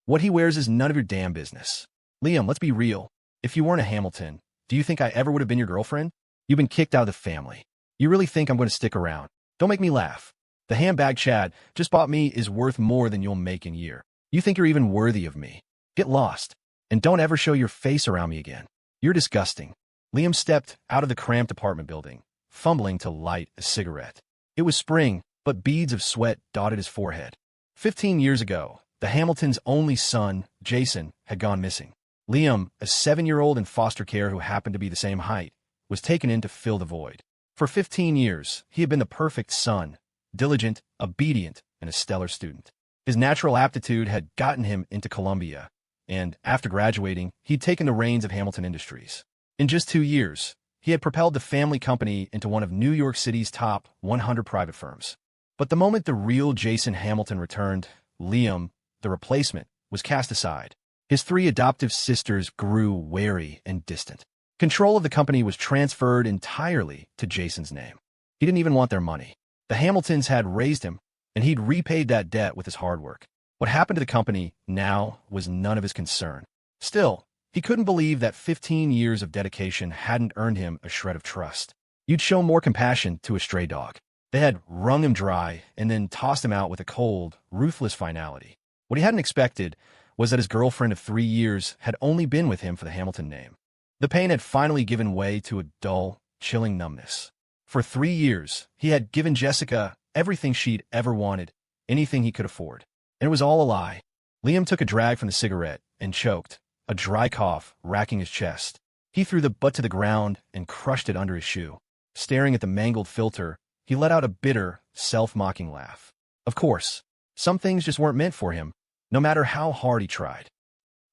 What he wears is none of your damn business. Liam, let's be real. If you weren't a Hamilton, do you think I ever would have been your girlfriend? You've been kicked out of the family. You really think I'm going to stick around? Don't make me laugh. The handbag Chad just bought me is worth more than you'll make in a year. You think you're even worthy of me? Get lost. And don't ever show your face around me again. You're disgusting. Liam stepped out of the cramped apartment building, fumbling to light a cigarette. It was spring, but beads of sweat dotted his forehead. 15 years ago, the Hamiltons' only son, Jason, had gone missing. Liam, a 7-year-old in foster care who happened to be the same height, was taken in to fill the void. For 15 years, he had been the perfect son, diligent, obedient, and a stellar student. His natural aptitude had gotten him into Columbia, and after graduating, he'd taken the reins of Hamilton Industries. In just 2 years, he had propelled the family company into one of New York City's top 100 private firms. But the moment the real Jason Hamilton returned, Liam, the replacement, was cast aside. His 3 adoptive sisters grew wary and distant. Control of the company was transferred entirely to Jason's name. He didn't even want their money. The Hamiltons had raised him, and he'd repaid that debt with his hard work. What happened to the company now was none of his concern. Still, he couldn't believe that 15 years of dedication hadn't earned him a shred of trust. You'd show more compassion to a stray dog. They had wrung him dry and then tossed him out with a cold, ruthless finality. What he hadn't expected was that his girlfriend of 3 years had only been with him for the Hamilton name. The pain had finally given way to a dull, chilling numbness. For 3 years, he had given Jessica everything she'd ever wanted, anything he could afford. And it was all a lie. Liam took a drag from the cigarette and choked, a dry cough racking his chest. He threw the butt to the ground and crushed it under his shoe. Staring at the mangled filter, he let out a bitter, self-mocking laugh. Of course, some things just weren't meant for him, no matter how hard he tried.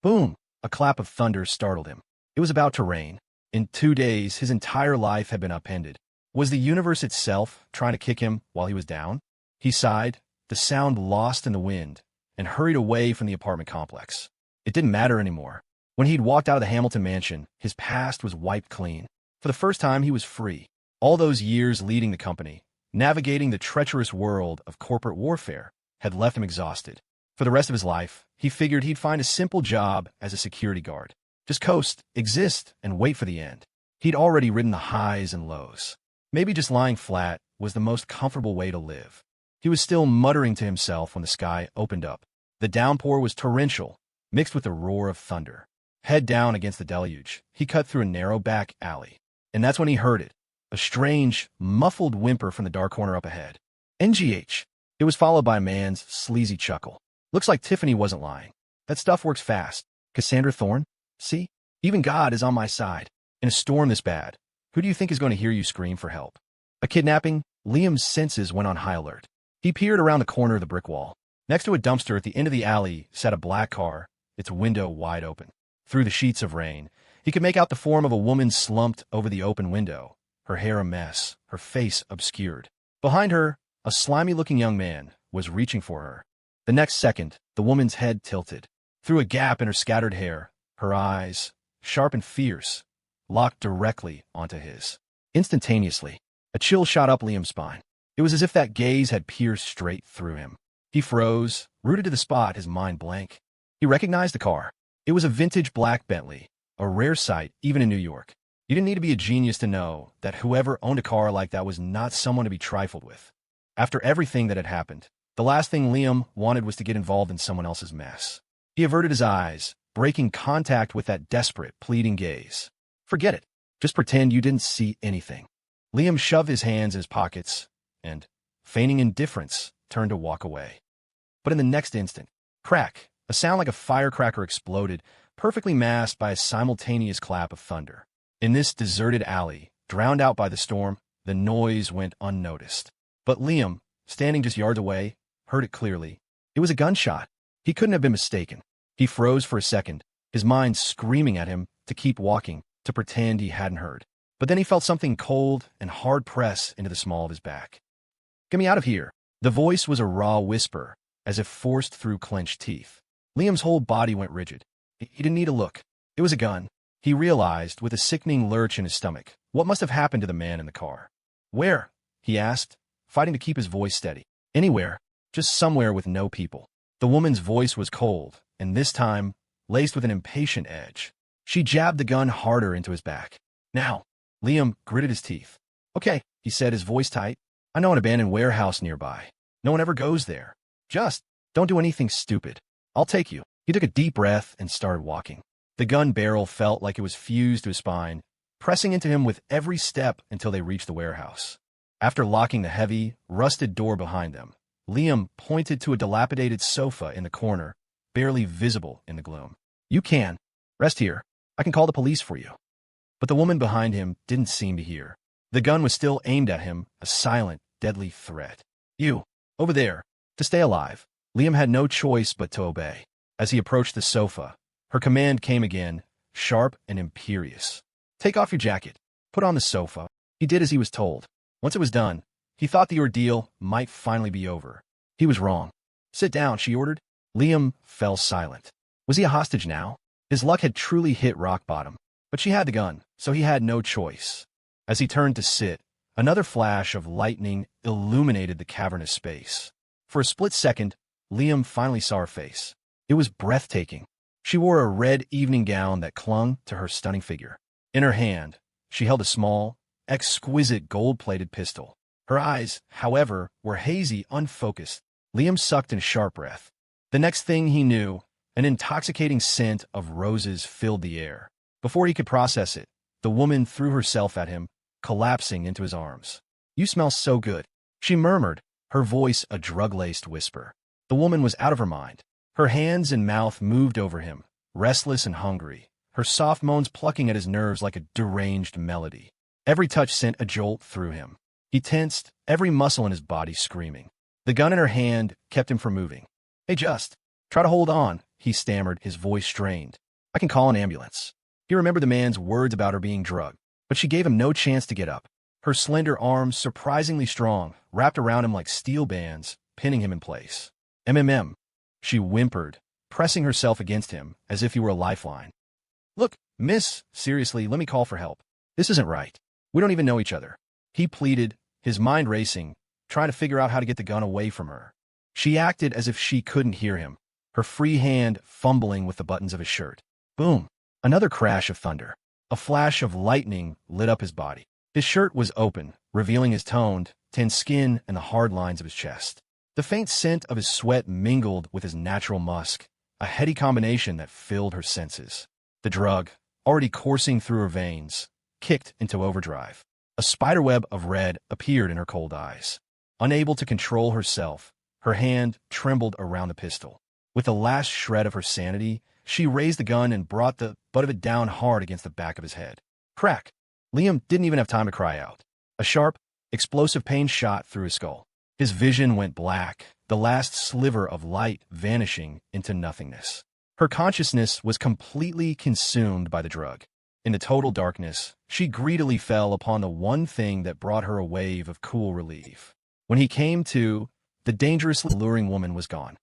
Boom! A clap of thunder startled him. It was about to rain. In 2 days, his entire life had been upended. Was the universe itself trying to kick him while he was down? He sighed, the sound lost in the wind, and hurried away from the apartment complex. It didn't matter anymore. When he'd walked out of the Hamilton mansion, his past was wiped clean. For the first time, he was free. All those years leading the company, navigating the treacherous world of corporate warfare, had left him exhausted. For the rest of his life, he figured he'd find a simple job as a security guard. Just coast, exist, and wait for the end. He'd already ridden the highs and lows. Maybe just lying flat was the most comfortable way to live. He was still muttering to himself when the sky opened up. The downpour was torrential, mixed with the roar of thunder. Head down against the deluge, he cut through a narrow back alley. And that's when he heard it, a strange, muffled whimper from the dark corner up ahead. NGH. It was followed by a man's sleazy chuckle. Looks like Tiffany wasn't lying. That stuff works fast. Cassandra Thorne? See? Even God is on my side. In a storm this bad, who do you think is going to hear you scream for help? A kidnapping? Liam's senses went on high alert. He peered around the corner of the brick wall. Next to a dumpster at the end of the alley sat a black car, its window wide open. Through the sheets of rain, he could make out the form of a woman slumped over the open window, her hair a mess, her face obscured. Behind her, a slimy-looking young man was reaching for her. The next second, the woman's head tilted. Through a gap in her scattered hair, her eyes, sharp and fierce, locked directly onto his. Instantaneously, a chill shot up Liam's spine. It was as if that gaze had pierced straight through him. He froze, rooted to the spot, his mind blank. He recognized the car. It was a vintage black Bentley, a rare sight even in New York. You didn't need to be a genius to know that whoever owned a car like that was not someone to be trifled with. After everything that had happened, the last thing Liam wanted was to get involved in someone else's mess. He averted his eyes, breaking contact with that desperate, pleading gaze. Forget it. Just pretend you didn't see anything. Liam shoved his hands in his pockets and, feigning indifference, turned to walk away. But in the next instant, crack, a sound like a firecracker exploded, perfectly masked by a simultaneous clap of thunder. In this deserted alley, drowned out by the storm, the noise went unnoticed. But Liam, standing just yards away, heard it clearly. It was a gunshot. He couldn't have been mistaken. He froze for a second, his mind screaming at him to keep walking, to pretend he hadn't heard. But then he felt something cold and hard press into the small of his back. "Get me out of here." The voice was a raw whisper, as if forced through clenched teeth. Liam's whole body went rigid. He didn't need to look. It was a gun. He realized, with a sickening lurch in his stomach, what must have happened to the man in the car. "Where?" he asked, fighting to keep his voice steady. "Anywhere. Just somewhere with no people." The woman's voice was cold, and this time, laced with an impatient edge. She jabbed the gun harder into his back. Now, Liam gritted his teeth. Okay, he said, his voice tight. I know an abandoned warehouse nearby. No one ever goes there. Just don't do anything stupid. I'll take you. He took a deep breath and started walking. The gun barrel felt like it was fused to his spine, pressing into him with every step until they reached the warehouse. After locking the heavy, rusted door behind them, Liam pointed to a dilapidated sofa in the corner, barely visible in the gloom. You can. Rest here. I can call the police for you. But the woman behind him didn't seem to hear. The gun was still aimed at him, a silent, deadly threat. You, over there, to stay alive. Liam had no choice but to obey. As he approached the sofa, her command came again, sharp and imperious. Take off your jacket. Put on the sofa. He did as he was told. Once it was done, he thought the ordeal might finally be over. He was wrong. Sit down, she ordered. Liam fell silent. Was he a hostage now? His luck had truly hit rock bottom. But she had the gun, so he had no choice. As he turned to sit, another flash of lightning illuminated the cavernous space. For a split second, Liam finally saw her face. It was breathtaking. She wore a red evening gown that clung to her stunning figure. In her hand, she held a small, exquisite gold-plated pistol. Her eyes, however, were hazy, unfocused. Liam sucked in a sharp breath. The next thing he knew, an intoxicating scent of roses filled the air. Before he could process it, the woman threw herself at him, collapsing into his arms. You smell so good, she murmured, her voice a drug-laced whisper. The woman was out of her mind. Her hands and mouth moved over him, restless and hungry, her soft moans plucking at his nerves like a deranged melody. Every touch sent a jolt through him. He tensed, every muscle in his body screaming. The gun in her hand kept him from moving. Hey, just try to hold on, he stammered, his voice strained. I can call an ambulance. He remembered the man's words about her being drugged, but she gave him no chance to get up. Her slender arms, surprisingly strong, wrapped around him like steel bands, pinning him in place. MMM, she whimpered, pressing herself against him as if he were a lifeline. Look, miss, seriously, let me call for help. This isn't right. We don't even know each other. He pleaded, his mind racing, trying to figure out how to get the gun away from her. She acted as if she couldn't hear him, her free hand fumbling with the buttons of his shirt. Boom! Another crash of thunder. A flash of lightning lit up his body. His shirt was open, revealing his toned, tanned skin and the hard lines of his chest. The faint scent of his sweat mingled with his natural musk, a heady combination that filled her senses. The drug, already coursing through her veins, kicked into overdrive. A spiderweb of red appeared in her cold eyes. Unable to control herself, her hand trembled around the pistol. With the last shred of her sanity, she raised the gun and brought the butt of it down hard against the back of his head. Crack! Liam didn't even have time to cry out. A sharp, explosive pain shot through his skull. His vision went black, the last sliver of light vanishing into nothingness. Her consciousness was completely consumed by the drug. In the total darkness, she greedily fell upon the one thing that brought her a wave of cool relief. When he came to, the dangerously alluring woman was gone.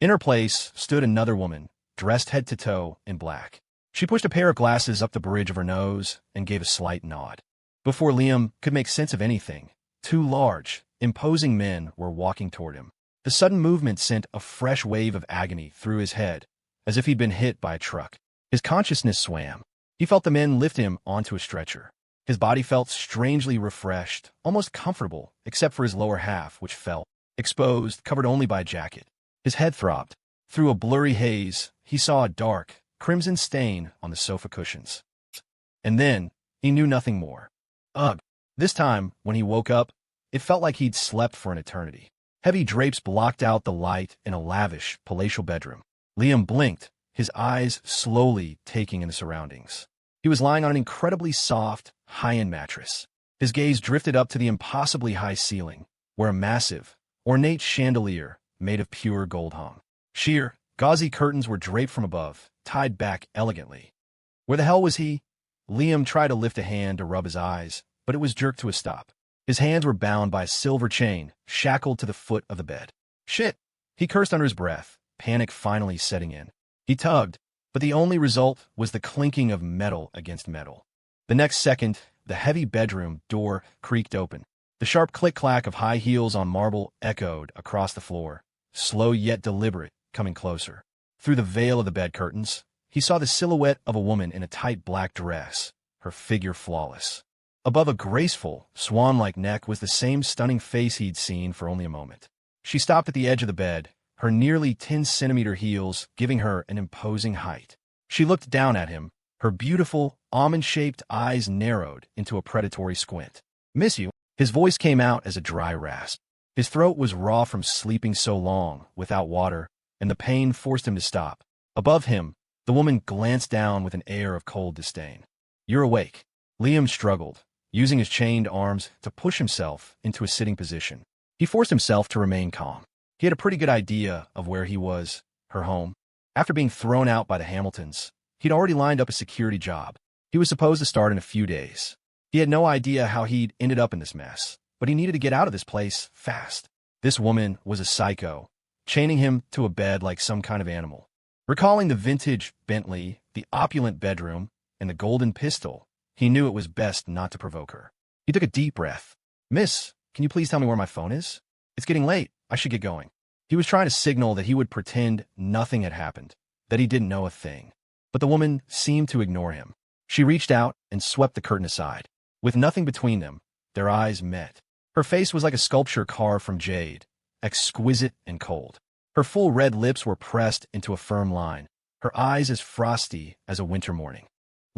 In her place stood another woman, dressed head to toe in black. She pushed a pair of glasses up the bridge of her nose and gave a slight nod. Before Liam could make sense of anything, two large, imposing men were walking toward him. The sudden movement sent a fresh wave of agony through his head, as if he'd been hit by a truck. His consciousness swam. He felt the men lift him onto a stretcher. His body felt strangely refreshed, almost comfortable, except for his lower half, which felt exposed, covered only by a jacket. His head throbbed. Through a blurry haze, he saw a dark, crimson stain on the sofa cushions. And then, he knew nothing more. Ugh. This time, when he woke up, it felt like he'd slept for an eternity. Heavy drapes blocked out the light in a lavish, palatial bedroom. Liam blinked, his eyes slowly taking in the surroundings. He was lying on an incredibly soft, high-end mattress. His gaze drifted up to the impossibly high ceiling, where a massive, ornate chandelier made of pure gold hung. Sheer, gauzy curtains were draped from above, tied back elegantly. Where the hell was he? Liam tried to lift a hand to rub his eyes, but it was jerked to a stop. His hands were bound by a silver chain, shackled to the foot of the bed. Shit! He cursed under his breath, panic finally setting in. He tugged, but the only result was the clinking of metal against metal. The next second, the heavy bedroom door creaked open. The sharp click-clack of high heels on marble echoed across the floor, slow yet deliberate, coming closer. Through the veil of the bed curtains, he saw the silhouette of a woman in a tight black dress, her figure flawless. Above a graceful, swan-like neck was the same stunning face he'd seen for only a moment. She stopped at the edge of the bed, her nearly 10-centimeter heels giving her an imposing height. She looked down at him, her beautiful, almond-shaped eyes narrowed into a predatory squint. "Miss you?" His voice came out as a dry rasp. His throat was raw from sleeping so long, without water, and the pain forced him to stop. Above him, the woman glanced down with an air of cold disdain. "You're awake." Liam struggled, using his chained arms to push himself into a sitting position. He forced himself to remain calm. He had a pretty good idea of where he was, her home. After being thrown out by the Hamiltons, he'd already lined up a security job. He was supposed to start in a few days. He had no idea how he'd ended up in this mess, but he needed to get out of this place fast. This woman was a psycho, chaining him to a bed like some kind of animal. Recalling the vintage Bentley, the opulent bedroom, and the golden pistol, he knew it was best not to provoke her. He took a deep breath. "Miss, can you please tell me where my phone is? It's getting late. I should get going." He was trying to signal that he would pretend nothing had happened, that he didn't know a thing. But the woman seemed to ignore him. She reached out and swept the curtain aside. With nothing between them, their eyes met. Her face was like a sculpture carved from jade, exquisite and cold. Her full red lips were pressed into a firm line, her eyes as frosty as a winter morning.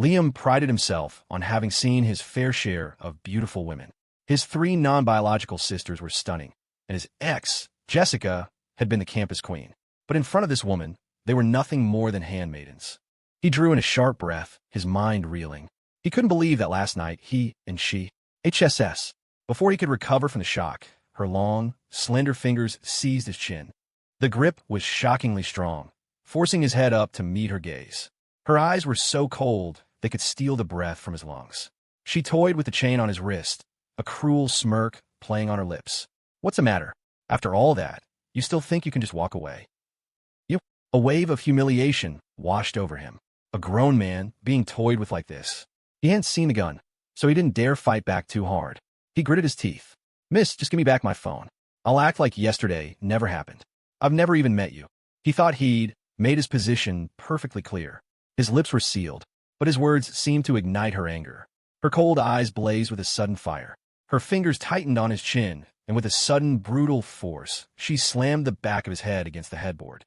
Liam prided himself on having seen his fair share of beautiful women. His 3 non-biological sisters were stunning, and his ex, Jessica, had been the campus queen. But in front of this woman, they were nothing more than handmaidens. He drew in a sharp breath, his mind reeling. He couldn't believe that last night he and she, HSS. Before he could recover from the shock, her long, slender fingers seized his chin. The grip was shockingly strong, forcing his head up to meet her gaze. Her eyes were so cold they could steal the breath from his lungs. She toyed with the chain on his wrist, a cruel smirk playing on her lips. "What's the matter? After all that, you still think you can just walk away?" You. A wave of humiliation washed over him. A grown man being toyed with like this. He hadn't seen the gun, so he didn't dare fight back too hard. He gritted his teeth. "Miss, just give me back my phone. I'll act like yesterday never happened. I've never even met you." He thought he'd made his position perfectly clear. His lips were sealed, but his words seemed to ignite her anger. Her cold eyes blazed with a sudden fire. Her fingers tightened on his chin, and with a sudden, brutal force, she slammed the back of his head against the headboard.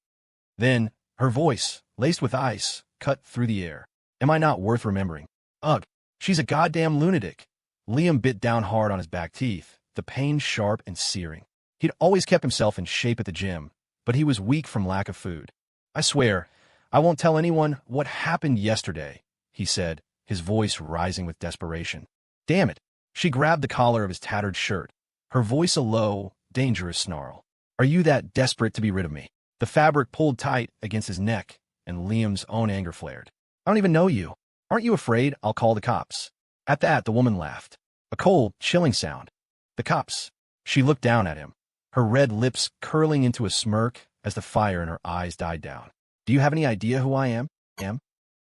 Then, her voice, laced with ice, cut through the air. "Am I not worth remembering? Ugh, she's a goddamn lunatic." Liam bit down hard on his back teeth, the pain sharp and searing. He'd always kept himself in shape at the gym, but he was weak from lack of food. "I swear, I won't tell anyone what happened yesterday," he said, his voice rising with desperation. "Damn it." She grabbed the collar of his tattered shirt, her voice a low, dangerous snarl. "Are you that desperate to be rid of me?" The fabric pulled tight against his neck, and Liam's own anger flared. "I don't even know you. Aren't you afraid I'll call the cops?" At that, the woman laughed. A cold, chilling sound. "The cops." She looked down at him, her red lips curling into a smirk as the fire in her eyes died down. "Do you have any idea who I am?"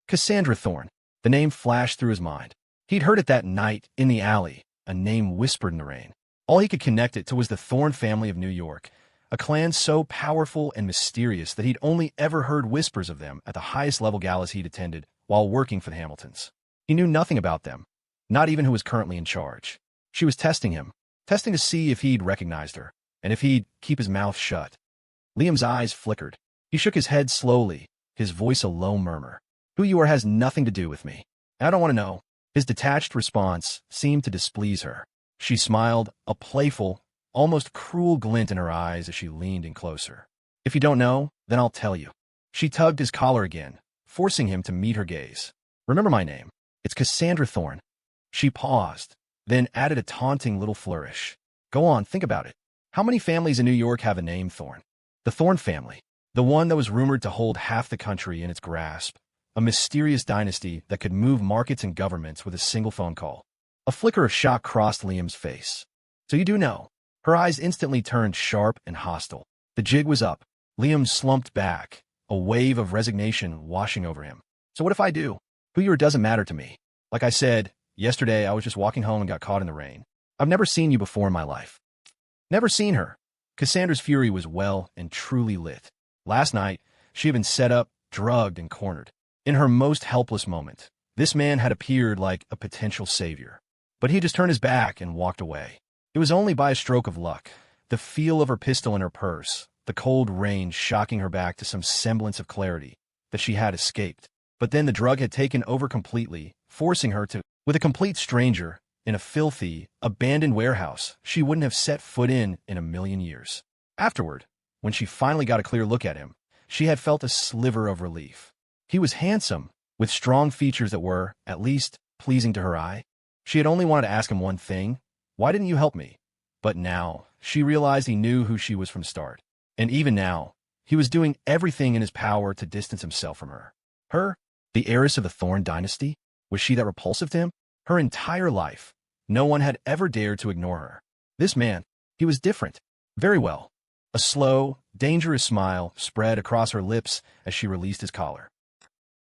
Cassandra Thorne. The name flashed through his mind. He'd heard it that night in the alley, a name whispered in the rain. All he could connect it to was the Thorne family of New York, a clan so powerful and mysterious that he'd only ever heard whispers of them at the highest level galas he'd attended while working for the Hamiltons. He knew nothing about them, not even who was currently in charge. She was testing him, testing to see if he'd recognized her, and if he'd keep his mouth shut. Liam's eyes flickered. He shook his head slowly, his voice a low murmur. "Who you are has nothing to do with me. I don't want to know." His detached response seemed to displease her. She smiled, a playful, almost cruel glint in her eyes as she leaned in closer. "If you don't know, then I'll tell you." She tugged his collar again, forcing him to meet her gaze. "Remember my name. It's Cassandra Thorne." She paused, then added a taunting little flourish. "Go on, think about it. How many families in New York have a name Thorne?" The Thorne family, the one that was rumored to hold half the country in its grasp, a mysterious dynasty that could move markets and governments with a single phone call. A flicker of shock crossed Liam's face. "So you do know." Her eyes instantly turned sharp and hostile. The jig was up. Liam slumped back, a wave of resignation washing over him. "So what if I do? Who you are doesn't matter to me. Like I said, yesterday I was just walking home and got caught in the rain. I've never seen you before in my life." Never seen her. Cassandra's fury was well and truly lit. Last night, She had been set up, drugged, and cornered. In her most helpless moment, this man had appeared like a potential savior. But he just turned his back and walked away. It was only by a stroke of luck. The feel of her pistol in her purse, the cold rain shocking her back to some semblance of clarity, that she had escaped. But then the drug had taken over completely, forcing her to, with a complete stranger, in a filthy, abandoned warehouse she wouldn't have set foot in a million years. Afterward, when she finally got a clear look at him, she had felt a sliver of relief. He was handsome, with strong features that were, at least, pleasing to her eye. She had only wanted to ask him one thing: why didn't you help me? But now, she realized he knew who she was from start. And even now, he was doing everything in his power to distance himself from her. Her, the heiress of the Thorne dynasty? Was she that repulsive to him? Her entire life, no one had ever dared to ignore her. This man, he was different. Very well. A slow, dangerous smile spread across her lips as she released his collar.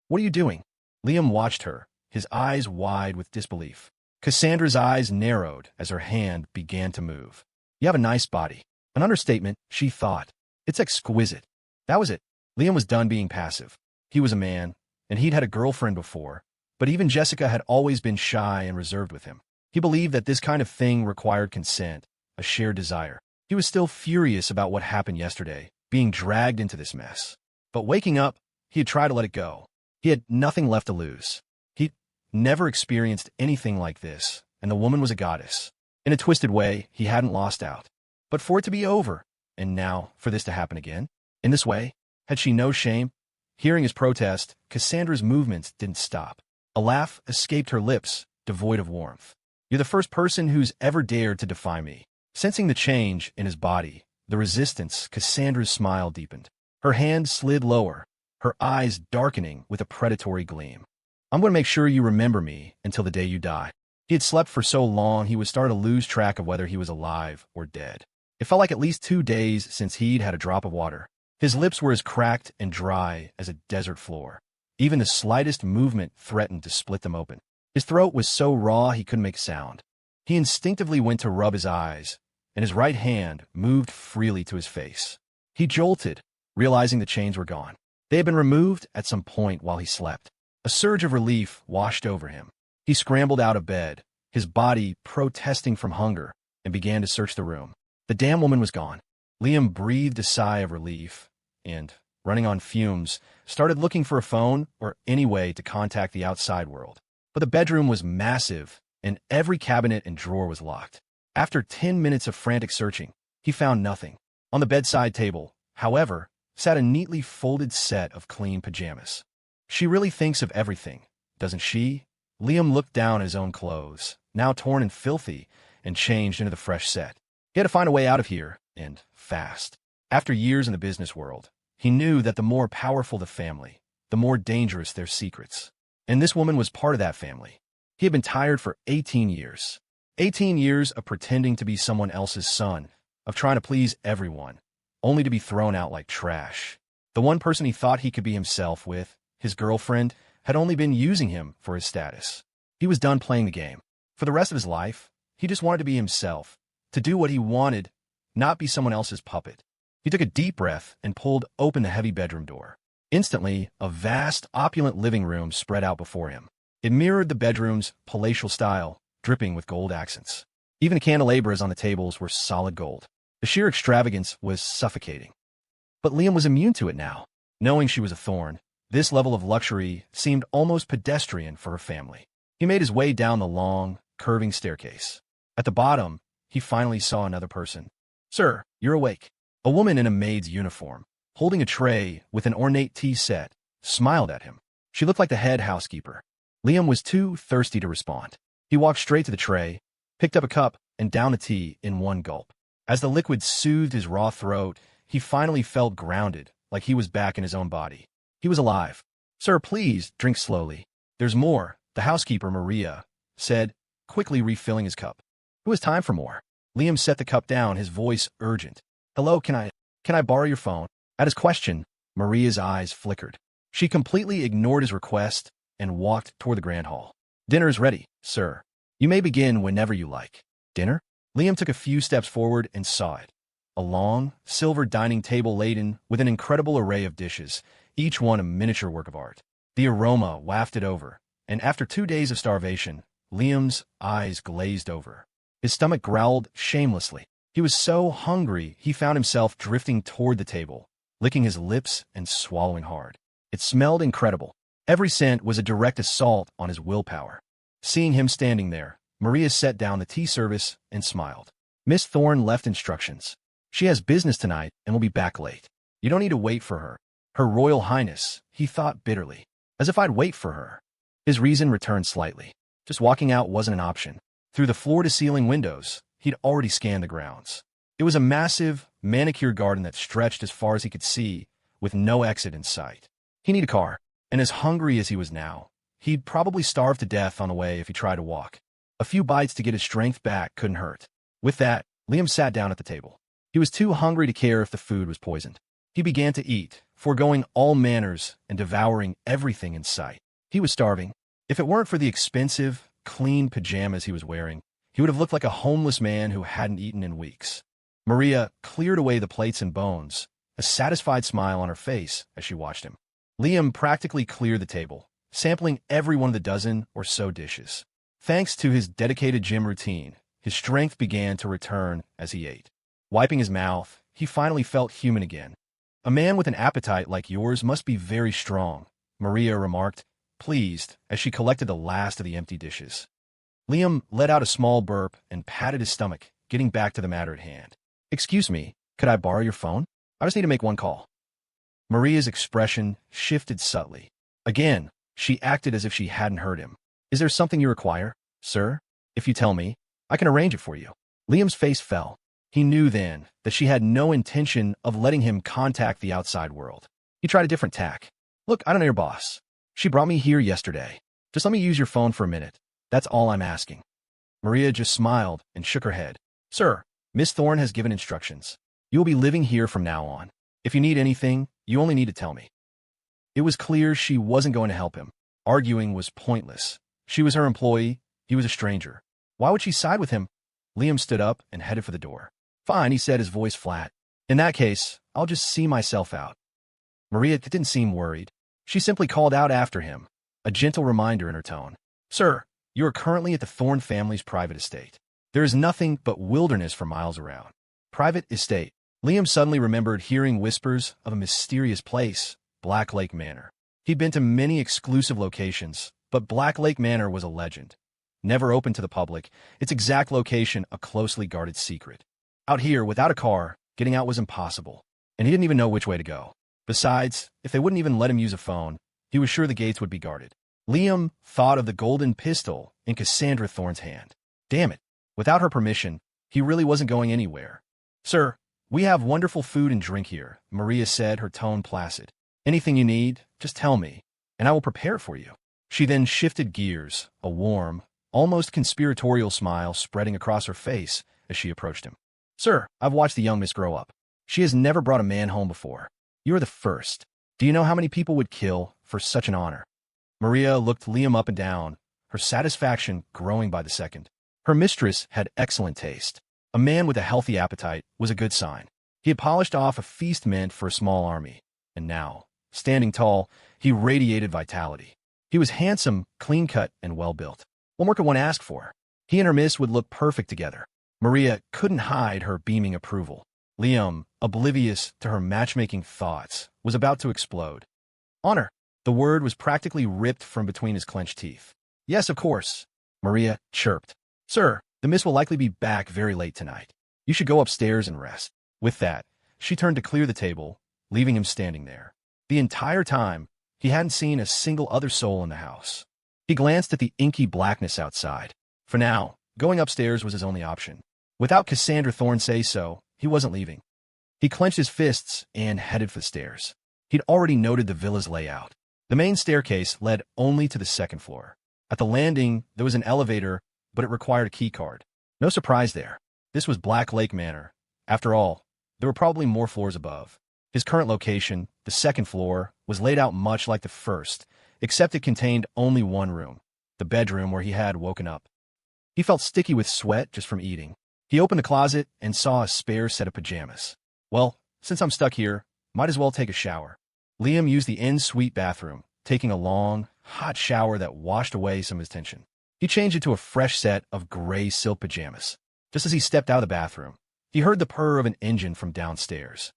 What are you doing? Liam watched her, his eyes wide with disbelief. Cassandra's eyes narrowed as her hand began to move. You have a nice body. An understatement, she thought. It's exquisite. That was it. Liam was done being passive. He was a man, and he'd had a girlfriend before, but even Jessica had always been shy and reserved with him. He believed that this kind of thing required consent, a shared desire. He was still furious about what happened yesterday, being dragged into this mess. But waking up, he had tried to let it go. He had nothing left to lose. He'd never experienced anything like this, and the woman was a goddess. In a twisted way, he hadn't lost out. But for it to be over, and now for this to happen again, in this way, had she no shame? Hearing his protest, Cassandra's movements didn't stop. A laugh escaped her lips, devoid of warmth. You're the first person who's ever dared to defy me. Sensing the change in his body, the resistance, Cassandra's smile deepened. Her hand slid lower, her eyes darkening with a predatory gleam. I'm going to make sure you remember me until the day you die. He had slept for so long he was starting to lose track of whether he was alive or dead. It felt like at least 2 days since he'd had a drop of water. His lips were as cracked and dry as a desert floor. Even the slightest movement threatened to split them open. His throat was so raw he couldn't make sound. He instinctively went to rub his eyes, and his right hand moved freely to his face. He jolted, realizing the chains were gone. They had been removed at some point while he slept. A surge of relief washed over him. He scrambled out of bed, his body protesting from hunger, and began to search the room. The damn woman was gone. Liam breathed a sigh of relief and, running on fumes, started looking for a phone or any way to contact the outside world. But the bedroom was massive, and every cabinet and drawer was locked. After 10 minutes of frantic searching, he found nothing. On the bedside table, however, sat a neatly folded set of clean pajamas. She really thinks of everything, doesn't she? Liam looked down at his own clothes, now torn and filthy, and changed into the fresh set. He had to find a way out of here, and fast. After years in the business world, he knew that the more powerful the family, the more dangerous their secrets. And this woman was part of that family. He had been tired for 18 years. 18 years of pretending to be someone else's son, of trying to please everyone, only to be thrown out like trash. The one person he thought he could be himself with, his girlfriend, had only been using him for his status. He was done playing the game. For the rest of his life, he just wanted to be himself, to do what he wanted, not be someone else's puppet. He took a deep breath and pulled open the heavy bedroom door. Instantly, a vast, opulent living room spread out before him. It mirrored the bedroom's palatial style, dripping with gold accents. Even the candelabras on the tables were solid gold. The sheer extravagance was suffocating. But Liam was immune to it now. Knowing she was a Thorne, this level of luxury seemed almost pedestrian for her family. He made his way down the long, curving staircase. At the bottom, he finally saw another person. "Sir, you're awake." A woman in a maid's uniform, holding a tray with an ornate tea set, smiled at him. She looked like the head housekeeper. Liam was too thirsty to respond. He walked straight to the tray, picked up a cup, and downed the tea in one gulp. As the liquid soothed his raw throat, he finally felt grounded, like he was back in his own body. He was alive. "Sir, please, drink slowly. There's more," the housekeeper, Maria, said, quickly refilling his cup. It was time for more. Liam set the cup down, his voice urgent. "Hello, can I borrow your phone?" At his question, Maria's eyes flickered. She completely ignored his request and walked toward the grand hall. "Dinner is ready, sir. You may begin whenever you like." Dinner? Liam took a few steps forward and saw it. A long, silver dining table laden with an incredible array of dishes, each one a miniature work of art. The aroma wafted over, and after 2 days of starvation, Liam's eyes glazed over. His stomach growled shamelessly. He was so hungry he found himself drifting toward the table, licking his lips and swallowing hard. It smelled incredible. Every scent was a direct assault on his willpower. Seeing him standing there, Maria set down the tea service and smiled. Miss Thorne left instructions. She has business tonight and will be back late. You don't need to wait for her. Her Royal Highness, he thought bitterly. As if I'd wait for her. His reason returned slightly. Just walking out wasn't an option. Through the floor-to-ceiling windows, he'd already scanned the grounds. It was a massive, manicured garden that stretched as far as he could see, with no exit in sight. He needed a car, and as hungry as he was now, he'd probably starve to death on the way if he tried to walk. A few bites to get his strength back couldn't hurt. With that, Liam sat down at the table. He was too hungry to care if the food was poisoned. He began to eat, foregoing all manners and devouring everything in sight. He was starving. If it weren't for the expensive, clean pajamas he was wearing, he would have looked like a homeless man who hadn't eaten in weeks. Maria cleared away the plates and bones, a satisfied smile on her face as she watched him. Liam practically cleared the table, sampling every one of the dozen or so dishes. Thanks to his dedicated gym routine, his strength began to return as he ate. Wiping his mouth, he finally felt human again. A man with an appetite like yours must be very strong, Maria remarked, pleased as she collected the last of the empty dishes. Liam let out a small burp and patted his stomach, getting back to the matter at hand. Excuse me, could I borrow your phone? I just need to make one call. Maria's expression shifted subtly. Again, she acted as if she hadn't heard him. Is there something you require, sir? If you tell me, I can arrange it for you. Liam's face fell. He knew then that she had no intention of letting him contact the outside world. He tried a different tack. Look, I don't know your boss. She brought me here yesterday. Just let me use your phone for a minute. That's all I'm asking. Maria just smiled and shook her head. Sir, Miss Thorne has given instructions. You will be living here from now on. If you need anything, you only need to tell me. It was clear she wasn't going to help him. Arguing was pointless. She was her employee. He was a stranger. Why would she side with him? Liam stood up and headed for the door. Fine, he said, his voice flat. In that case, I'll just see myself out. Maria didn't seem worried. She simply called out after him, a gentle reminder in her tone. Sir, you are currently at the Thorne family's private estate. There is nothing but wilderness for miles around. Private estate. Liam suddenly remembered hearing whispers of a mysterious place, Black Lake Manor. He'd been to many exclusive locations, but Black Lake Manor was a legend. Never open to the public, its exact location a closely guarded secret. Out here, without a car, getting out was impossible, and he didn't even know which way to go. Besides, if they wouldn't even let him use a phone, he was sure the gates would be guarded. Liam thought of the golden pistol in Cassandra Thorne's hand. Damn it. Without her permission, he really wasn't going anywhere. Sir, we have wonderful food and drink here, Maria said, her tone placid. Anything you need, just tell me, and I will prepare it for you. She then shifted gears, a warm, almost conspiratorial smile spreading across her face as she approached him. Sir, I've watched the young miss grow up. She has never brought a man home before. You are the first. Do you know how many people would kill for such an honor? Maria looked Liam up and down, her satisfaction growing by the second. Her mistress had excellent taste. A man with a healthy appetite was a good sign. He had polished off a feast meant for a small army, and now, standing tall, he radiated vitality. He was handsome, clean-cut, and well-built. What more could one ask for? He and her miss would look perfect together. Maria couldn't hide her beaming approval. Liam, oblivious to her matchmaking thoughts, was about to explode. Honor. The word was practically ripped from between his clenched teeth. Yes, of course, Maria chirped. Sir, the miss will likely be back very late tonight. You should go upstairs and rest. With that, she turned to clear the table, leaving him standing there. The entire time, he hadn't seen a single other soul in the house. He glanced at the inky blackness outside. For now, going upstairs was his only option. Without Cassandra Thorne say so, he wasn't leaving. He clenched his fists and headed for the stairs. He'd already noted the villa's layout. The main staircase led only to the second floor. At the landing, there was an elevator, but it required a key card. No surprise there. This was Black Lake Manor. After all, there were probably more floors above. His current location, the second floor, was laid out much like the first, except it contained only one room, the bedroom where he had woken up. He felt sticky with sweat just from eating. He opened a closet and saw a spare set of pajamas. Well, since I'm stuck here, might as well take a shower. Liam used the en-suite bathroom, taking a long, hot shower that washed away some of his tension. He changed into a fresh set of gray silk pajamas. Just as he stepped out of the bathroom, he heard the purr of an engine from downstairs.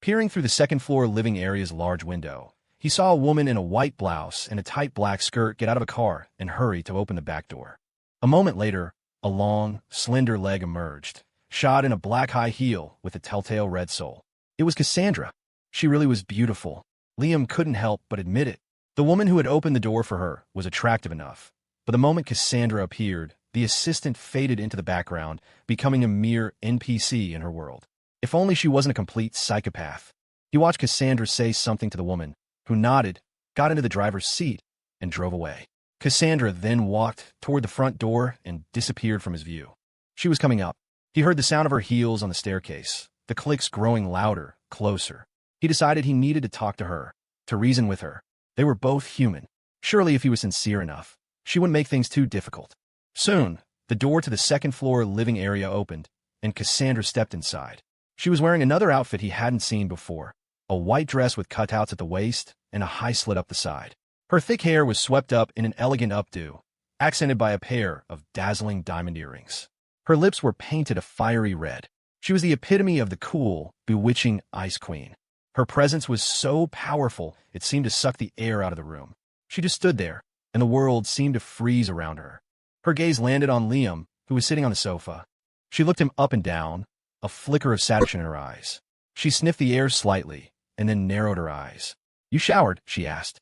Peering through the second-floor living area's large window, he saw a woman in a white blouse and a tight black skirt get out of a car and hurry to open the back door. A moment later, a long, slender leg emerged, shod in a black high heel with a telltale red sole. It was Cassandra. She really was beautiful. Liam couldn't help but admit it. The woman who had opened the door for her was attractive enough, but the moment Cassandra appeared, the assistant faded into the background, becoming a mere NPC in her world. If only she wasn't a complete psychopath. He watched Cassandra say something to the woman, who nodded, got into the driver's seat, and drove away. Cassandra then walked toward the front door and disappeared from his view. She was coming up. He heard the sound of her heels on the staircase, the clicks growing louder, closer. He decided he needed to talk to her, to reason with her. They were both human. Surely if he was sincere enough, she wouldn't make things too difficult. Soon, the door to the second-floor living area opened, and Cassandra stepped inside. She was wearing another outfit he hadn't seen before, a white dress with cutouts at the waist and a high slit up the side. Her thick hair was swept up in an elegant updo, accented by a pair of dazzling diamond earrings. Her lips were painted a fiery red. She was the epitome of the cool, bewitching Ice Queen. Her presence was so powerful it seemed to suck the air out of the room. She just stood there, and the world seemed to freeze around her. Her gaze landed on Liam, who was sitting on the sofa. She looked him up and down, a flicker of satisfaction in her eyes. She sniffed the air slightly, and then narrowed her eyes. "You showered?" she asked.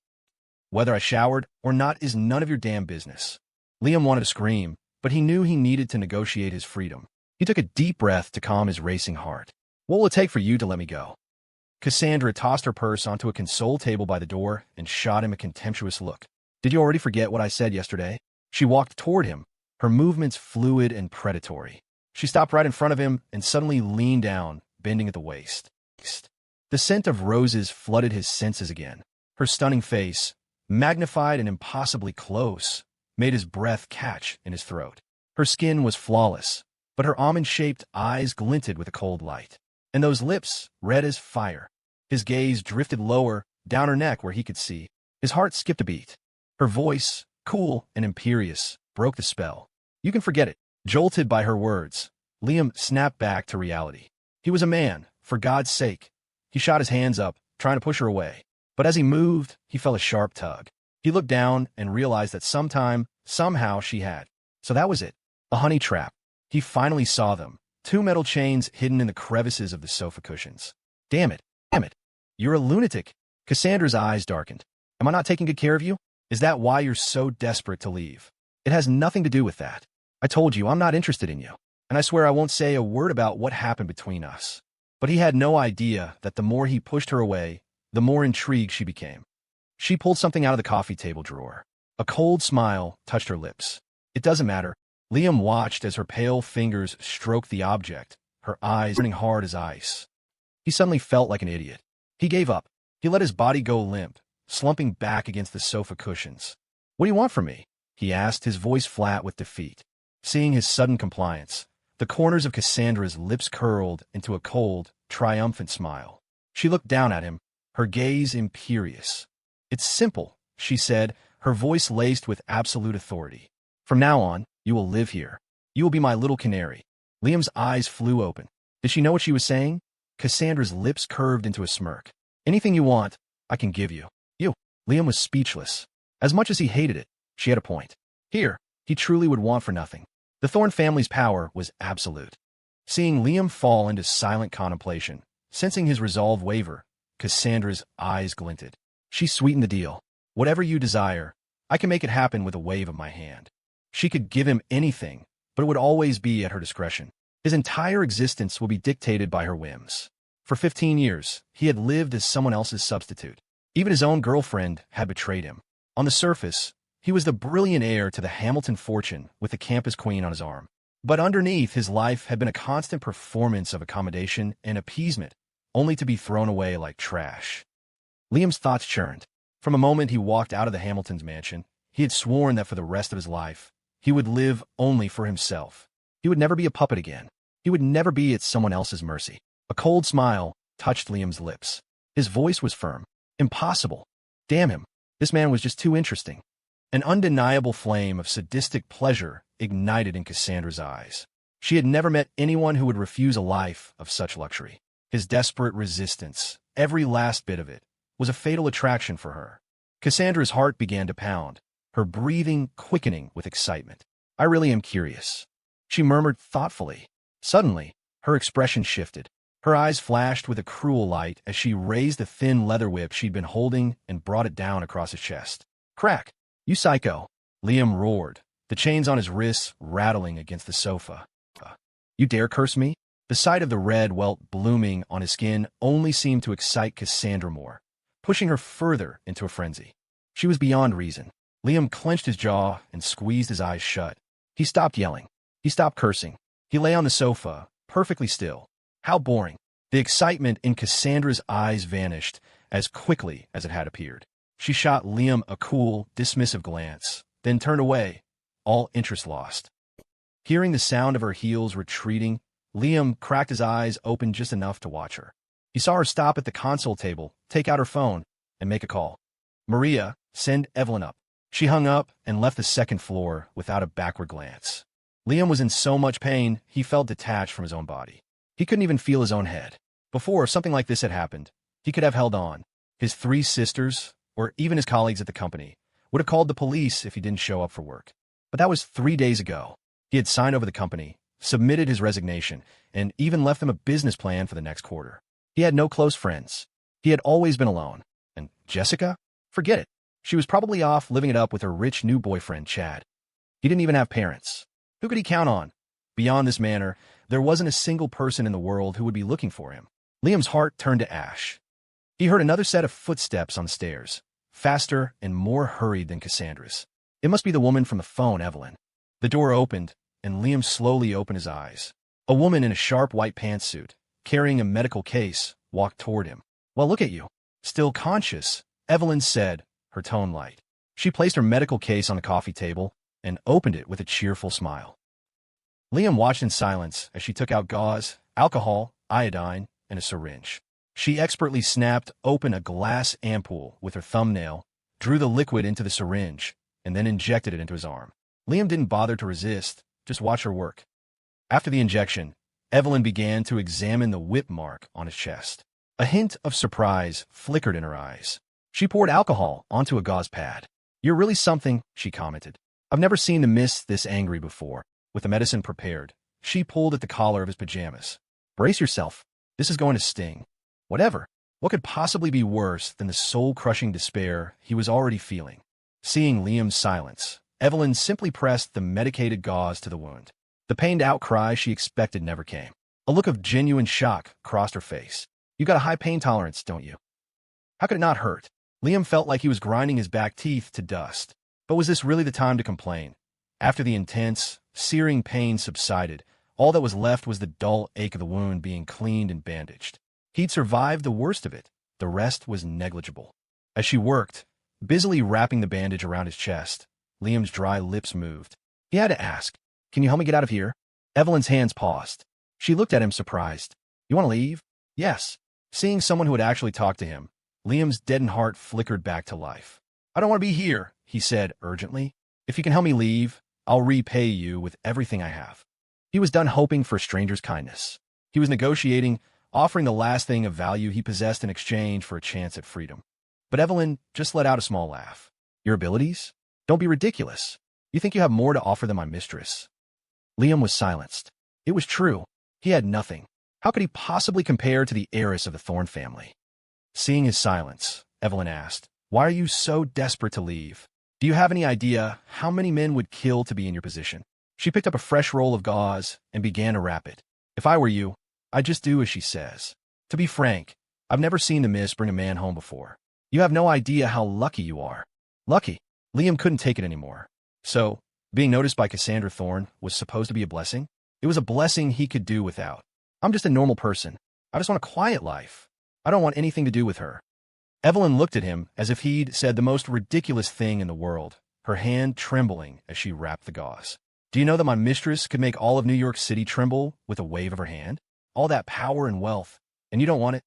"Whether I showered or not is none of your damn business." Liam wanted to scream, but he knew he needed to negotiate his freedom. He took a deep breath to calm his racing heart. "What will it take for you to let me go?" Cassandra tossed her purse onto a console table by the door and shot him a contemptuous look. "Did you already forget what I said yesterday?" She walked toward him, her movements fluid and predatory. She stopped right in front of him and suddenly leaned down, bending at the waist. The scent of roses flooded his senses again. Her stunning face, magnified and impossibly close, made his breath catch in his throat. Her skin was flawless, but her almond-shaped eyes glinted with a cold light. And those lips, red as fire. His gaze drifted lower, down her neck where he could see. His heart skipped a beat. Her voice, cool and imperious, broke the spell. "You can forget it." Jolted by her words, Liam snapped back to reality. He was a man, for God's sake. He shot his hands up, trying to push her away. But as he moved, he felt a sharp tug. He looked down and realized that somehow she had. So that was it. A honey trap. He finally saw them. 2 metal chains hidden in the crevices of the sofa cushions. Damn it. You're a lunatic." Cassandra's eyes darkened. "Am I not taking good care of you? Is that why you're so desperate to leave?" "It has nothing to do with that. I told you I'm not interested in you, and I swear I won't say a word about what happened between us." But he had no idea that the more he pushed her away, the more intrigued she became. She pulled something out of the coffee table drawer. A cold smile touched her lips. "It doesn't matter." Liam watched as her pale fingers stroked the object, her eyes turning hard as ice. He suddenly felt like an idiot. He gave up. He let his body go limp, slumping back against the sofa cushions. "What do you want from me?" he asked, his voice flat with defeat. Seeing his sudden compliance, the corners of Cassandra's lips curled into a cold, triumphant smile. She looked down at him, her gaze imperious. "It's simple," she said, her voice laced with absolute authority. "From now on, you will live here. You will be my little canary." Liam's eyes flew open. Did she know what she was saying? Cassandra's lips curved into a smirk. "Anything you want, I can give you." "You." Liam was speechless. As much as he hated it, she had a point. Here, he truly would want for nothing. The Thorne family's power was absolute. Seeing Liam fall into silent contemplation, sensing his resolve waver, Cassandra's eyes glinted. She sweetened the deal. "Whatever you desire, I can make it happen with a wave of my hand." She could give him anything, but it would always be at her discretion. His entire existence will be dictated by her whims. For 15 years, he had lived as someone else's substitute. Even his own girlfriend had betrayed him. On the surface, he was the brilliant heir to the Hamilton fortune with the campus queen on his arm. But underneath, his life had been a constant performance of accommodation and appeasement, only to be thrown away like trash. Liam's thoughts churned. From the moment he walked out of the Hamilton's mansion, he had sworn that for the rest of his life, he would live only for himself. He would never be a puppet again. He would never be at someone else's mercy. A cold smile touched Liam's lips. His voice was firm. Impossible. Damn him. This man was just too interesting. An undeniable flame of sadistic pleasure ignited in Cassandra's eyes. She had never met anyone who would refuse a life of such luxury. His desperate resistance, every last bit of it, was a fatal attraction for her. Cassandra's heart began to pound, her breathing quickening with excitement. I really am curious, she murmured thoughtfully. Suddenly, her expression shifted. Her eyes flashed with a cruel light as she raised the thin leather whip she'd been holding and brought it down across his chest. Crack! You psycho! Liam roared, the chains on his wrists rattling against the sofa. You dare curse me? The sight of the red welt blooming on his skin only seemed to excite Cassandra more, pushing her further into a frenzy. She was beyond reason. Liam clenched his jaw and squeezed his eyes shut. He stopped yelling. He stopped cursing. He lay on the sofa, perfectly still. How boring. The excitement in Cassandra's eyes vanished as quickly as it had appeared. She shot Liam a cool, dismissive glance, then turned away, all interest lost. Hearing the sound of her heels retreating, Liam cracked his eyes open just enough to watch her. He saw her stop at the console table, take out her phone, and make a call. Maria, send Evelyn up. She hung up and left the second floor without a backward glance. Liam was in so much pain, he felt detached from his own body. He couldn't even feel his own head. Before, if something like this had happened, he could have held on. His 3 sisters, or even his colleagues at the company, would have called the police if he didn't show up for work. But that was 3 days ago. He had signed over the company, submitted his resignation, and even left them a business plan for the next quarter. He had no close friends. He had always been alone. And Jessica? Forget it. She was probably off living it up with her rich new boyfriend, Chad. He didn't even have parents. Who could he count on? Beyond this manor, there wasn't a single person in the world who would be looking for him. Liam's heart turned to ash. He heard another set of footsteps on the stairs, faster and more hurried than Cassandra's. It must be the woman from the phone, Evelyn. The door opened, and Liam slowly opened his eyes. A woman in a sharp white pantsuit, carrying a medical case, walked toward him. Well, look at you. Still conscious, Evelyn said, her tone light. She placed her medical case on the coffee table and opened it with a cheerful smile. Liam watched in silence as she took out gauze, alcohol, iodine, and a syringe. She expertly snapped open a glass ampoule with her thumbnail, drew the liquid into the syringe, and then injected it into his arm. Liam didn't bother to resist, just watch her work. After the injection, Evelyn began to examine the whip mark on his chest. A hint of surprise flickered in her eyes. She poured alcohol onto a gauze pad. You're really something, she commented. I've never seen the mist this angry before. With the medicine prepared, she pulled at the collar of his pajamas. Brace yourself. This is going to sting. Whatever. What could possibly be worse than the soul-crushing despair he was already feeling? Seeing Liam's silence, Evelyn simply pressed the medicated gauze to the wound. The pained outcry she expected never came. A look of genuine shock crossed her face. You got a high pain tolerance, don't you? How could it not hurt? Liam felt like he was grinding his back teeth to dust. But was this really the time to complain? After the intense, searing pain subsided, all that was left was the dull ache of the wound being cleaned and bandaged. He'd survived the worst of it. The rest was negligible. As she worked, busily wrapping the bandage around his chest, Liam's dry lips moved. He had to ask, can you help me get out of here? Evelyn's hands paused. She looked at him surprised. You want to leave? Yes. Seeing someone who would actually talk to him, Liam's deadened heart flickered back to life. I don't want to be here, he said urgently. If you can help me leave, I'll repay you with everything I have. He was done hoping for a stranger's kindness. He was negotiating, offering the last thing of value he possessed in exchange for a chance at freedom. But Evelyn just let out a small laugh. Your abilities? Don't be ridiculous. You think you have more to offer than my mistress? Liam was silenced. It was true. He had nothing. How could he possibly compare to the heiress of the Thorne family? Seeing his silence, Evelyn asked, why are you so desperate to leave? Do you have any idea how many men would kill to be in your position? She picked up a fresh roll of gauze and began to wrap it. If I were you, I'd just do as she says. To be frank, I've never seen the miss bring a man home before. You have no idea how lucky you are. Lucky? Liam couldn't take it anymore. So, being noticed by Cassandra Thorne was supposed to be a blessing? It was a blessing he could do without. I'm just a normal person. I just want a quiet life. I don't want anything to do with her. Evelyn looked at him as if he'd said the most ridiculous thing in the world, her hand trembling as she wrapped the gauze. Do you know that my mistress could make all of New York City tremble with a wave of her hand? All that power and wealth, and you don't want it?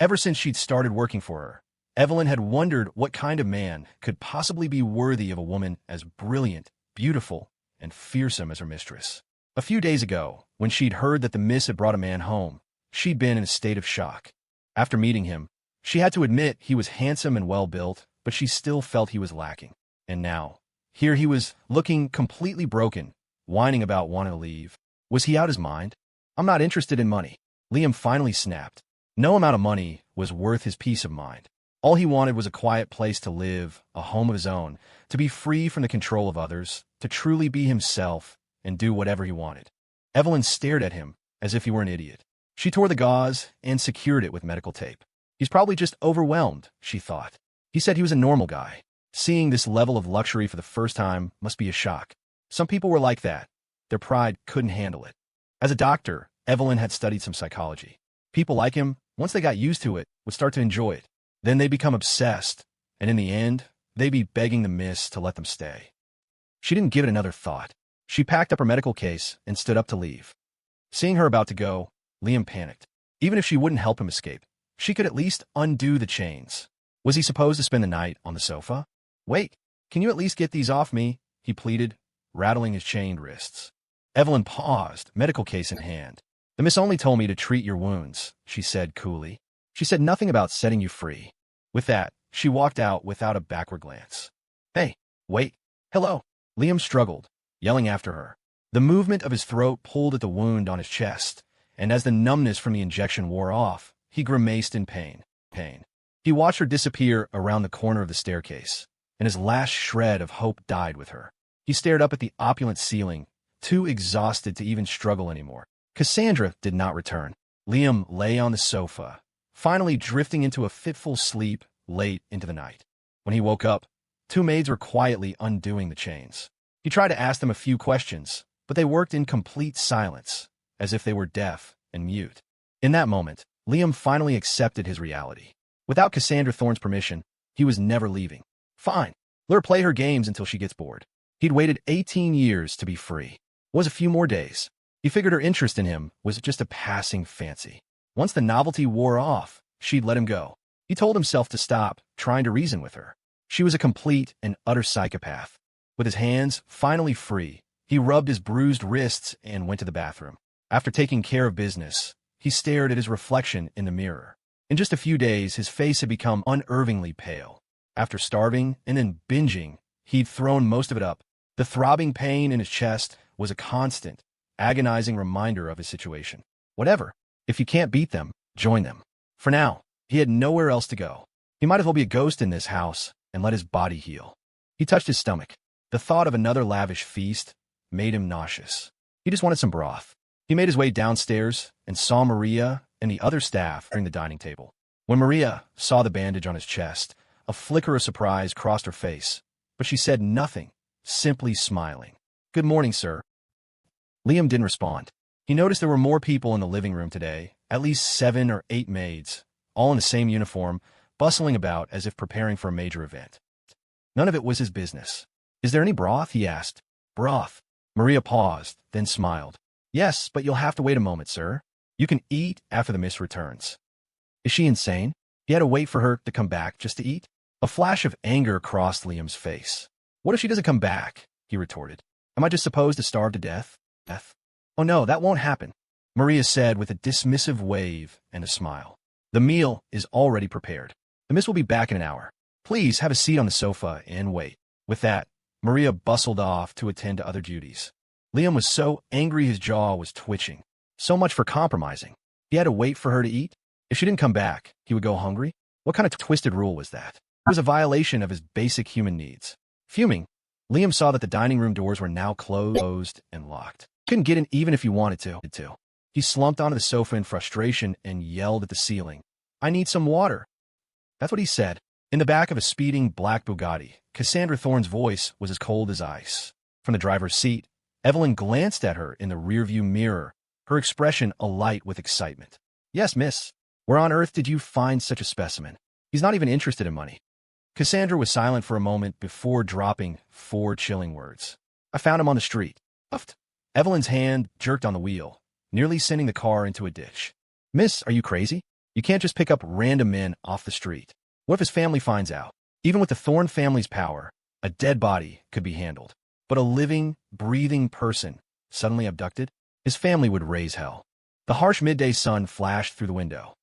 Ever since she'd started working for her, Evelyn had wondered what kind of man could possibly be worthy of a woman as brilliant, beautiful, and fearsome as her mistress. A few days ago, when she'd heard that the miss had brought a man home, she'd been in a state of shock. After meeting him, she had to admit he was handsome and well-built, but she still felt he was lacking. And now, here he was, looking completely broken, whining about wanting to leave. Was he out his mind? I'm not interested in money. Liam finally snapped. No amount of money was worth his peace of mind. All he wanted was a quiet place to live, a home of his own, to be free from the control of others, to truly be himself and do whatever he wanted. Evelyn stared at him as if he were an idiot. She tore the gauze and secured it with medical tape. He's probably just overwhelmed, she thought. He said he was a normal guy. Seeing this level of luxury for the first time must be a shock. Some people were like that. Their pride couldn't handle it. As a doctor, Evelyn had studied some psychology. People like him, once they got used to it, would start to enjoy it. Then they'd become obsessed, and in the end, they'd be begging the miss to let them stay. She didn't give it another thought. She packed up her medical case and stood up to leave. Seeing her about to go, Liam panicked. Even if she wouldn't help him escape, she could at least undo the chains. Was he supposed to spend the night on the sofa? Wait, can you at least get these off me? He pleaded, rattling his chained wrists. Evelyn paused, medical case in hand. The miss only told me to treat your wounds, she said coolly. She said nothing about setting you free. With that, she walked out without a backward glance. Hey, wait, hello. Liam struggled, yelling after her. The movement of his throat pulled at the wound on his chest, and as the numbness from the injection wore off, he grimaced in pain. He watched her disappear around the corner of the staircase, and his last shred of hope died with her. He stared up at the opulent ceiling, too exhausted to even struggle anymore. Cassandra did not return. Liam lay on the sofa, finally drifting into a fitful sleep late into the night. When he woke up, two maids were quietly undoing the chains. He tried to ask them a few questions, but they worked in complete silence, as if they were deaf and mute. In that moment, Liam finally accepted his reality. Without Cassandra Thorne's permission, he was never leaving. Fine, let her play her games until she gets bored. He'd waited 18 years to be free. It was a few more days. He figured her interest in him was just a passing fancy. Once the novelty wore off, she'd let him go. He told himself to stop trying to reason with her. She was a complete and utter psychopath. With his hands finally free, he rubbed his bruised wrists and went to the bathroom. After taking care of business, he stared at his reflection in the mirror. In just a few days, his face had become unnervingly pale. After starving and then binging, he'd thrown most of it up. The throbbing pain in his chest was a constant, agonizing reminder of his situation. Whatever. If you can't beat them, join them. For now, he had nowhere else to go. He might as well be a ghost in this house and let his body heal. He touched his stomach. The thought of another lavish feast made him nauseous. He just wanted some broth. He made his way downstairs and saw Maria and the other staff nearing the dining table. When Maria saw the bandage on his chest, a flicker of surprise crossed her face, but she said nothing, simply smiling. Good morning, sir. Liam didn't respond. He noticed there were more people in the living room today, at least 7 or 8 maids, all in the same uniform, bustling about as if preparing for a major event. None of it was his business. Is there any broth? He asked. Broth. Maria paused, then smiled. Yes, but you'll have to wait a moment, sir. You can eat after the miss returns. Is she insane? He had to wait for her to come back just to eat? A flash of anger crossed Liam's face. What if she doesn't come back? He retorted. Am I just supposed to starve to death? Oh no, that won't happen, Maria said with a dismissive wave and a smile. The meal is already prepared. The miss will be back in an hour. Please have a seat on the sofa and wait. With that, Maria bustled off to attend to other duties. Liam was so angry his jaw was twitching. So much for compromising. He had to wait for her to eat? If she didn't come back, he would go hungry? What kind of twisted rule was that? It was a violation of his basic human needs. Fuming, Liam saw that the dining room doors were now closed and locked. Couldn't get in even if he wanted to. He slumped onto the sofa in frustration and yelled at the ceiling. I need some water. That's what he said. In the back of a speeding black Bugatti, Cassandra Thorne's voice was as cold as ice. From the driver's seat, Evelyn glanced at her in the rearview mirror, her expression alight with excitement. Yes, miss. Where on earth did you find such a specimen? He's not even interested in money. Cassandra was silent for a moment before dropping 4 chilling words. I found him on the street. Puffed. Evelyn's hand jerked on the wheel, nearly sending the car into a ditch. Miss, are you crazy? You can't just pick up random men off the street. What if his family finds out? Even with the Thorne family's power, a dead body could be handled. But a living, breathing person suddenly abducted? His family would raise hell. The harsh midday sun flashed through the window.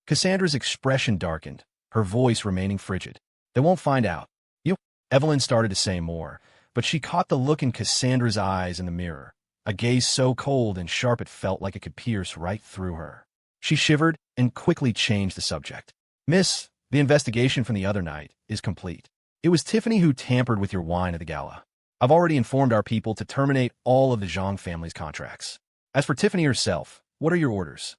Cassandra's expression darkened, her voice remaining frigid. They won't find out. You? Evelyn started to say more, but she caught the look in Cassandra's eyes in the mirror, a gaze so cold and sharp it felt like it could pierce right through her. She shivered and quickly changed the subject. Miss, the investigation from the other night is complete. It was Tiffany who tampered with your wine at the gala. I've already informed our people to terminate all of the Zhang family's contracts. As for Tiffany herself, what are your orders?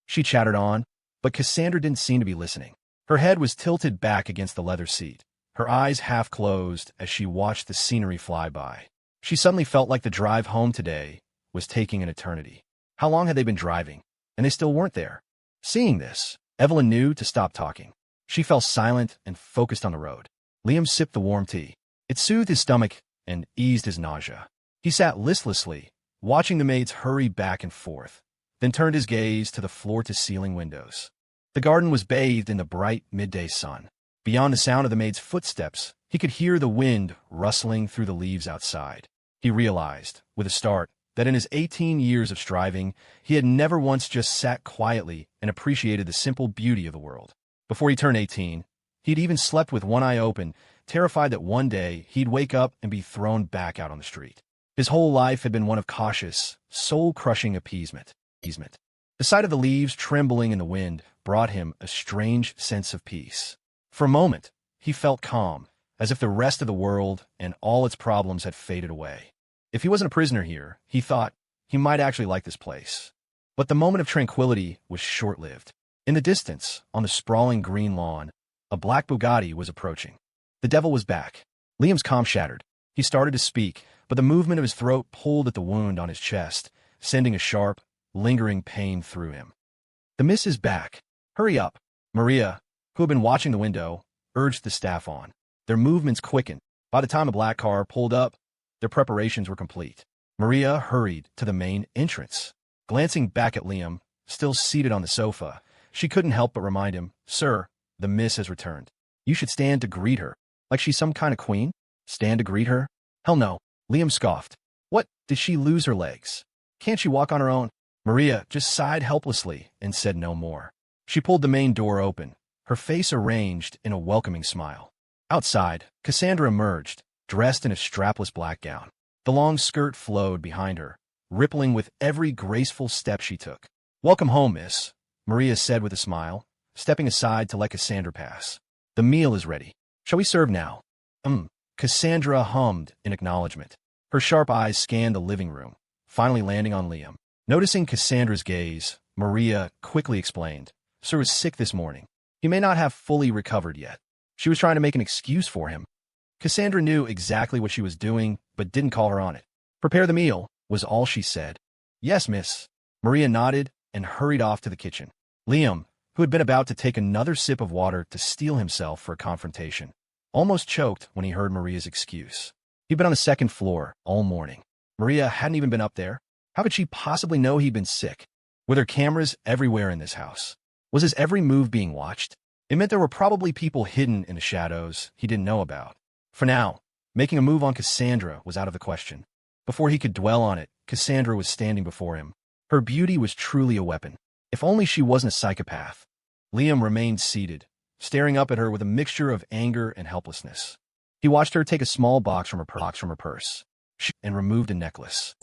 She chattered on, but Cassandra didn't seem to be listening. Her head was tilted back against the leather seat, her eyes half closed as she watched the scenery fly by. She suddenly felt like the drive home today was taking an eternity. How long had they been driving? And they still weren't there. Seeing this, Evelyn knew to stop talking. She fell silent and focused on the road. Liam sipped the warm tea. It soothed his stomach and eased his nausea. He sat listlessly, watching the maids hurry back and forth, then turned his gaze to the floor-to-ceiling windows. The garden was bathed in the bright midday sun. Beyond the sound of the maid's footsteps, he could hear the wind rustling through the leaves outside. He realized, with a start, that in his 18 years of striving, he had never once just sat quietly and appreciated the simple beauty of the world. Before he turned 18, he'd even slept with one eye open, terrified that one day he'd wake up and be thrown back out on the street. His whole life had been one of cautious, soul-crushing appeasement. The sight of the leaves trembling in the wind brought him a strange sense of peace. For a moment, he felt calm, as if the rest of the world and all its problems had faded away. If he wasn't a prisoner here, he thought, he might actually like this place. But the moment of tranquility was short-lived. In the distance, on the sprawling green lawn, a black Bugatti was approaching. The devil was back. Liam's calm shattered. He started to speak, but the movement of his throat pulled at the wound on his chest, sending a sharp, lingering pain through him. The miss is back. Hurry up. Maria, who had been watching the window, urged the staff on. Their movements quickened. By the time a black car pulled up, their preparations were complete. Maria hurried to the main entrance. Glancing back at Liam, still seated on the sofa, she couldn't help but remind him, Sir, the miss has returned. You should stand to greet her. Like she's some kind of queen? Stand to greet her? Hell no. Liam scoffed. What, did she lose her legs? Can't she walk on her own? Maria just sighed helplessly and said no more. She pulled the main door open, her face arranged in a welcoming smile. Outside, Cassandra emerged, dressed in a strapless black gown. The long skirt flowed behind her, rippling with every graceful step she took. Welcome home, miss, Maria said with a smile, stepping aside to let Cassandra pass. The meal is ready. Shall we serve now? Cassandra hummed in acknowledgement. Her sharp eyes scanned the living room, finally landing on Liam. Noticing Cassandra's gaze, Maria quickly explained, Sir was sick this morning. He may not have fully recovered yet. She was trying to make an excuse for him. Cassandra knew exactly what she was doing, but didn't call her on it. Prepare the meal, was all she said. Yes, miss. Maria nodded and hurried off to the kitchen. Liam, who had been about to take another sip of water to steel himself for a confrontation, almost choked when he heard Maria's excuse. He'd been on the second floor all morning. Maria hadn't even been up there. How could she possibly know he'd been sick? Were there cameras everywhere in this house? Was his every move being watched? It meant there were probably people hidden in the shadows he didn't know about. For now, making a move on Cassandra was out of the question. Before he could dwell on it, Cassandra was standing before him. Her beauty was truly a weapon. If only she wasn't a psychopath. Liam remained seated, staring up at her with a mixture of anger and helplessness. He watched her take a small box from her purse and removed a necklace.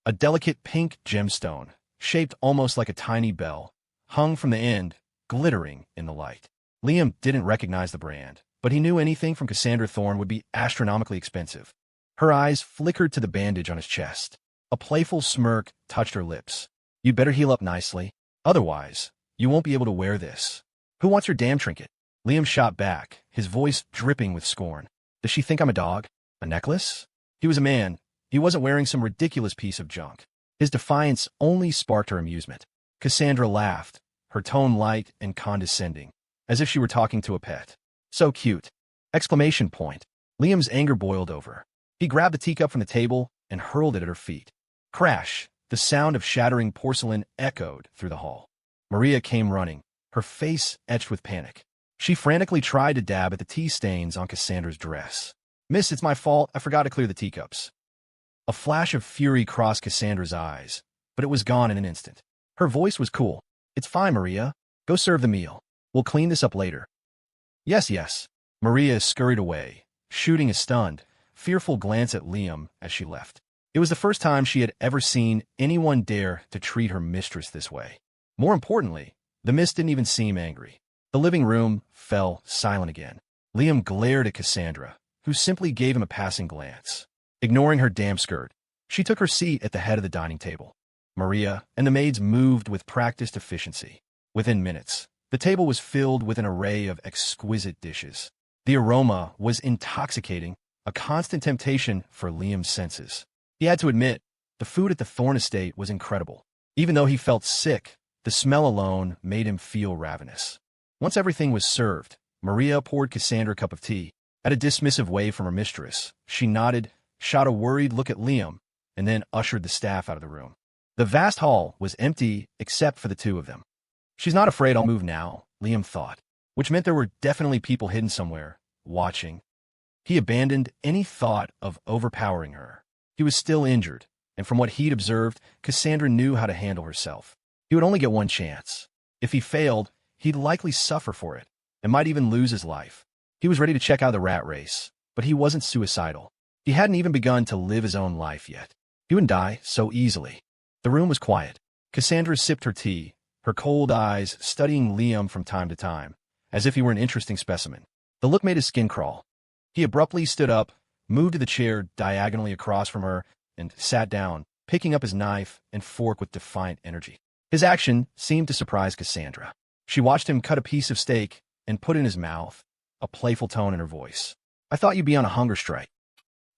A delicate pink gemstone, shaped almost like a tiny bell, hung from the end, glittering in the light. Liam didn't recognize the brand, but he knew anything from Cassandra Thorne would be astronomically expensive. Her eyes flickered to the bandage on his chest. A playful smirk touched her lips. You'd better heal up nicely. Otherwise, you won't be able to wear this. Who wants your damn trinket? Liam shot back, his voice dripping with scorn. Does she think I'm a dog? A necklace? He was a man. He wasn't wearing some ridiculous piece of junk. His defiance only sparked her amusement. Cassandra laughed, her tone light and condescending, as if she were talking to a pet. So cute! Exclamation point. Liam's anger boiled over. He grabbed the teacup from the table and hurled it at her feet. Crash! The sound of shattering porcelain echoed through the hall. Maria came running, her face etched with panic. She frantically tried to dab at the tea stains on Cassandra's dress. "Miss, it's my fault. I forgot to clear the teacups." A flash of fury crossed Cassandra's eyes, but it was gone in an instant. Her voice was cool. "It's fine, Maria. Go serve the meal. We'll clean this up later." "Yes, yes." Maria scurried away, shooting a stunned, fearful glance at Liam as she left. It was the first time she had ever seen anyone dare to treat her mistress this way. More importantly, the miss didn't even seem angry. The living room fell silent again. Liam glared at Cassandra, who simply gave him a passing glance. Ignoring her damp skirt, she took her seat at the head of the dining table. Maria and the maids moved with practiced efficiency. Within minutes, the table was filled with an array of exquisite dishes. The aroma was intoxicating, a constant temptation for Liam's senses. He had to admit, the food at the Thorne estate was incredible. Even though he felt sick, the smell alone made him feel ravenous. Once everything was served, Maria poured Cassandra a cup of tea. At a dismissive wave from her mistress, she nodded, shot a worried look at Liam, and then ushered the staff out of the room. The vast hall was empty except for the two of them. "She's not afraid I'll move now," Liam thought, which meant there were definitely people hidden somewhere, watching. He abandoned any thought of overpowering her. He was still injured, and from what he'd observed, Cassandra knew how to handle herself. He would only get one chance. If he failed, he'd likely suffer for it, and might even lose his life. He was ready to check out the rat race, but he wasn't suicidal. He hadn't even begun to live his own life yet. He wouldn't die so easily. The room was quiet. Cassandra sipped her tea, her cold eyes studying Liam from time to time, as if he were an interesting specimen. The look made his skin crawl. He abruptly stood up, moved to the chair diagonally across from her, and sat down, picking up his knife and fork with defiant energy. His action seemed to surprise Cassandra. She watched him cut a piece of steak and put it in his mouth, a playful tone in her voice. "I thought you'd be on a hunger strike."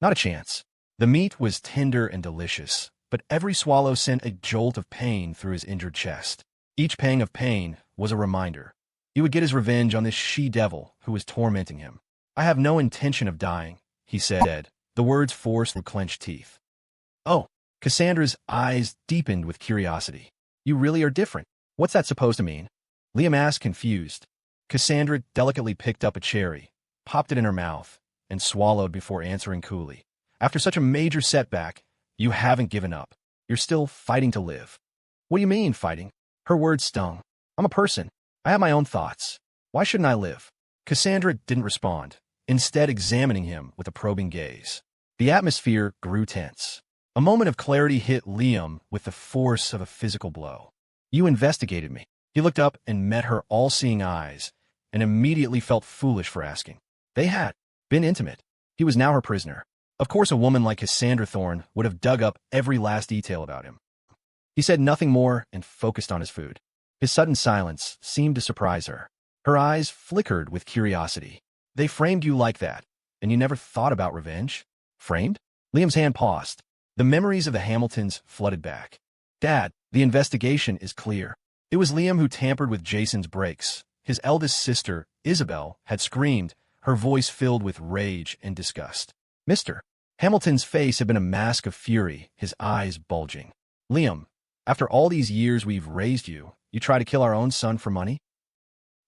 "Not a chance." The meat was tender and delicious, but every swallow sent a jolt of pain through his injured chest. Each pang of pain was a reminder. He would get his revenge on this she-devil who was tormenting him. "I have no intention of dying," he said, the words forced through clenched teeth. "Oh." Cassandra's eyes deepened with curiosity. "You really are different. What's that supposed to mean?" Liam asked, confused. Cassandra delicately picked up a cherry, popped it in her mouth, and swallowed before answering coolly. "After such a major setback, you haven't given up. You're still fighting to live." "What do you mean, fighting?" Her words stung. "I'm a person. I have my own thoughts. Why shouldn't I live?" Cassandra didn't respond, instead examining him with a probing gaze. The atmosphere grew tense. A moment of clarity hit Liam with the force of a physical blow. "You investigated me." He looked up and met her all-seeing eyes, and immediately felt foolish for asking. They had been intimate. He was now her prisoner. Of course a woman like Cassandra Thorne would have dug up every last detail about him. He said nothing more and focused on his food. His sudden silence seemed to surprise her. Her eyes flickered with curiosity. "They framed you like that, and you never thought about revenge?" "Framed?" Liam's hand paused. The memories of the Hamiltons flooded back. "Dad, the investigation is clear. It was Liam who tampered with Jason's brakes. His eldest sister, Isabel, had screamed, her voice filled with rage and disgust. Mr. Hamilton's face had been a mask of fury, his eyes bulging. "Liam, after all these years we've raised you, you try to kill our own son for money?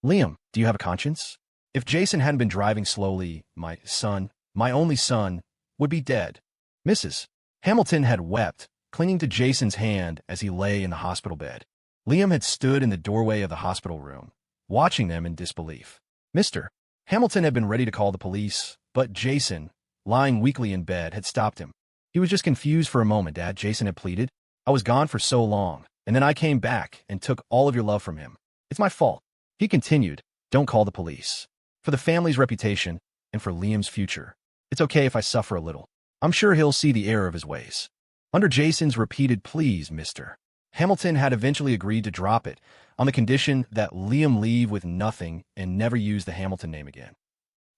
Liam, do you have a conscience? If Jason hadn't been driving slowly, my son, my only son, would be dead." Mrs. Hamilton had wept, clinging to Jason's hand as he lay in the hospital bed. Liam had stood in the doorway of the hospital room, watching them in disbelief. Mr. Hamilton had been ready to call the police, but Jason, lying weakly in bed, had stopped him. He was just confused for a moment, Dad, Jason had pleaded. "I was gone for so long, and then I came back and took all of your love from him. It's my fault." He continued, "Don't call the police. For the family's reputation and for Liam's future, it's okay if I suffer a little. I'm sure he'll see the error of his ways." Under Jason's repeated pleas, Mr. Hamilton had eventually agreed to drop it on the condition that Liam leave with nothing and never use the Hamilton name again.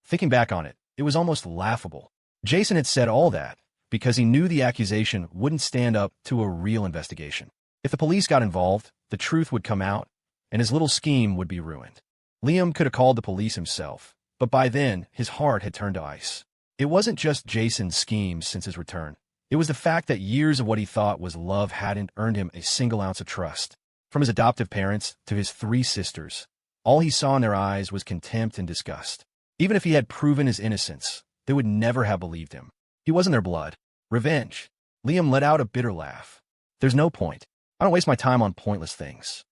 Thinking back on it, it was almost laughable. Jason had said all that because he knew the accusation wouldn't stand up to a real investigation. If the police got involved, the truth would come out, and his little scheme would be ruined. Liam could have called the police himself, but by then, his heart had turned to ice. It wasn't just Jason's schemes since his return. It was the fact that years of what he thought was love hadn't earned him a single ounce of trust. From his adoptive parents to his 3 sisters, All he saw in their eyes was contempt and disgust. Even if he had proven his innocence, they would never have believed him. He wasn't their blood. Revenge. Liam let out a bitter laugh. There's no point. I don't waste my time on pointless things.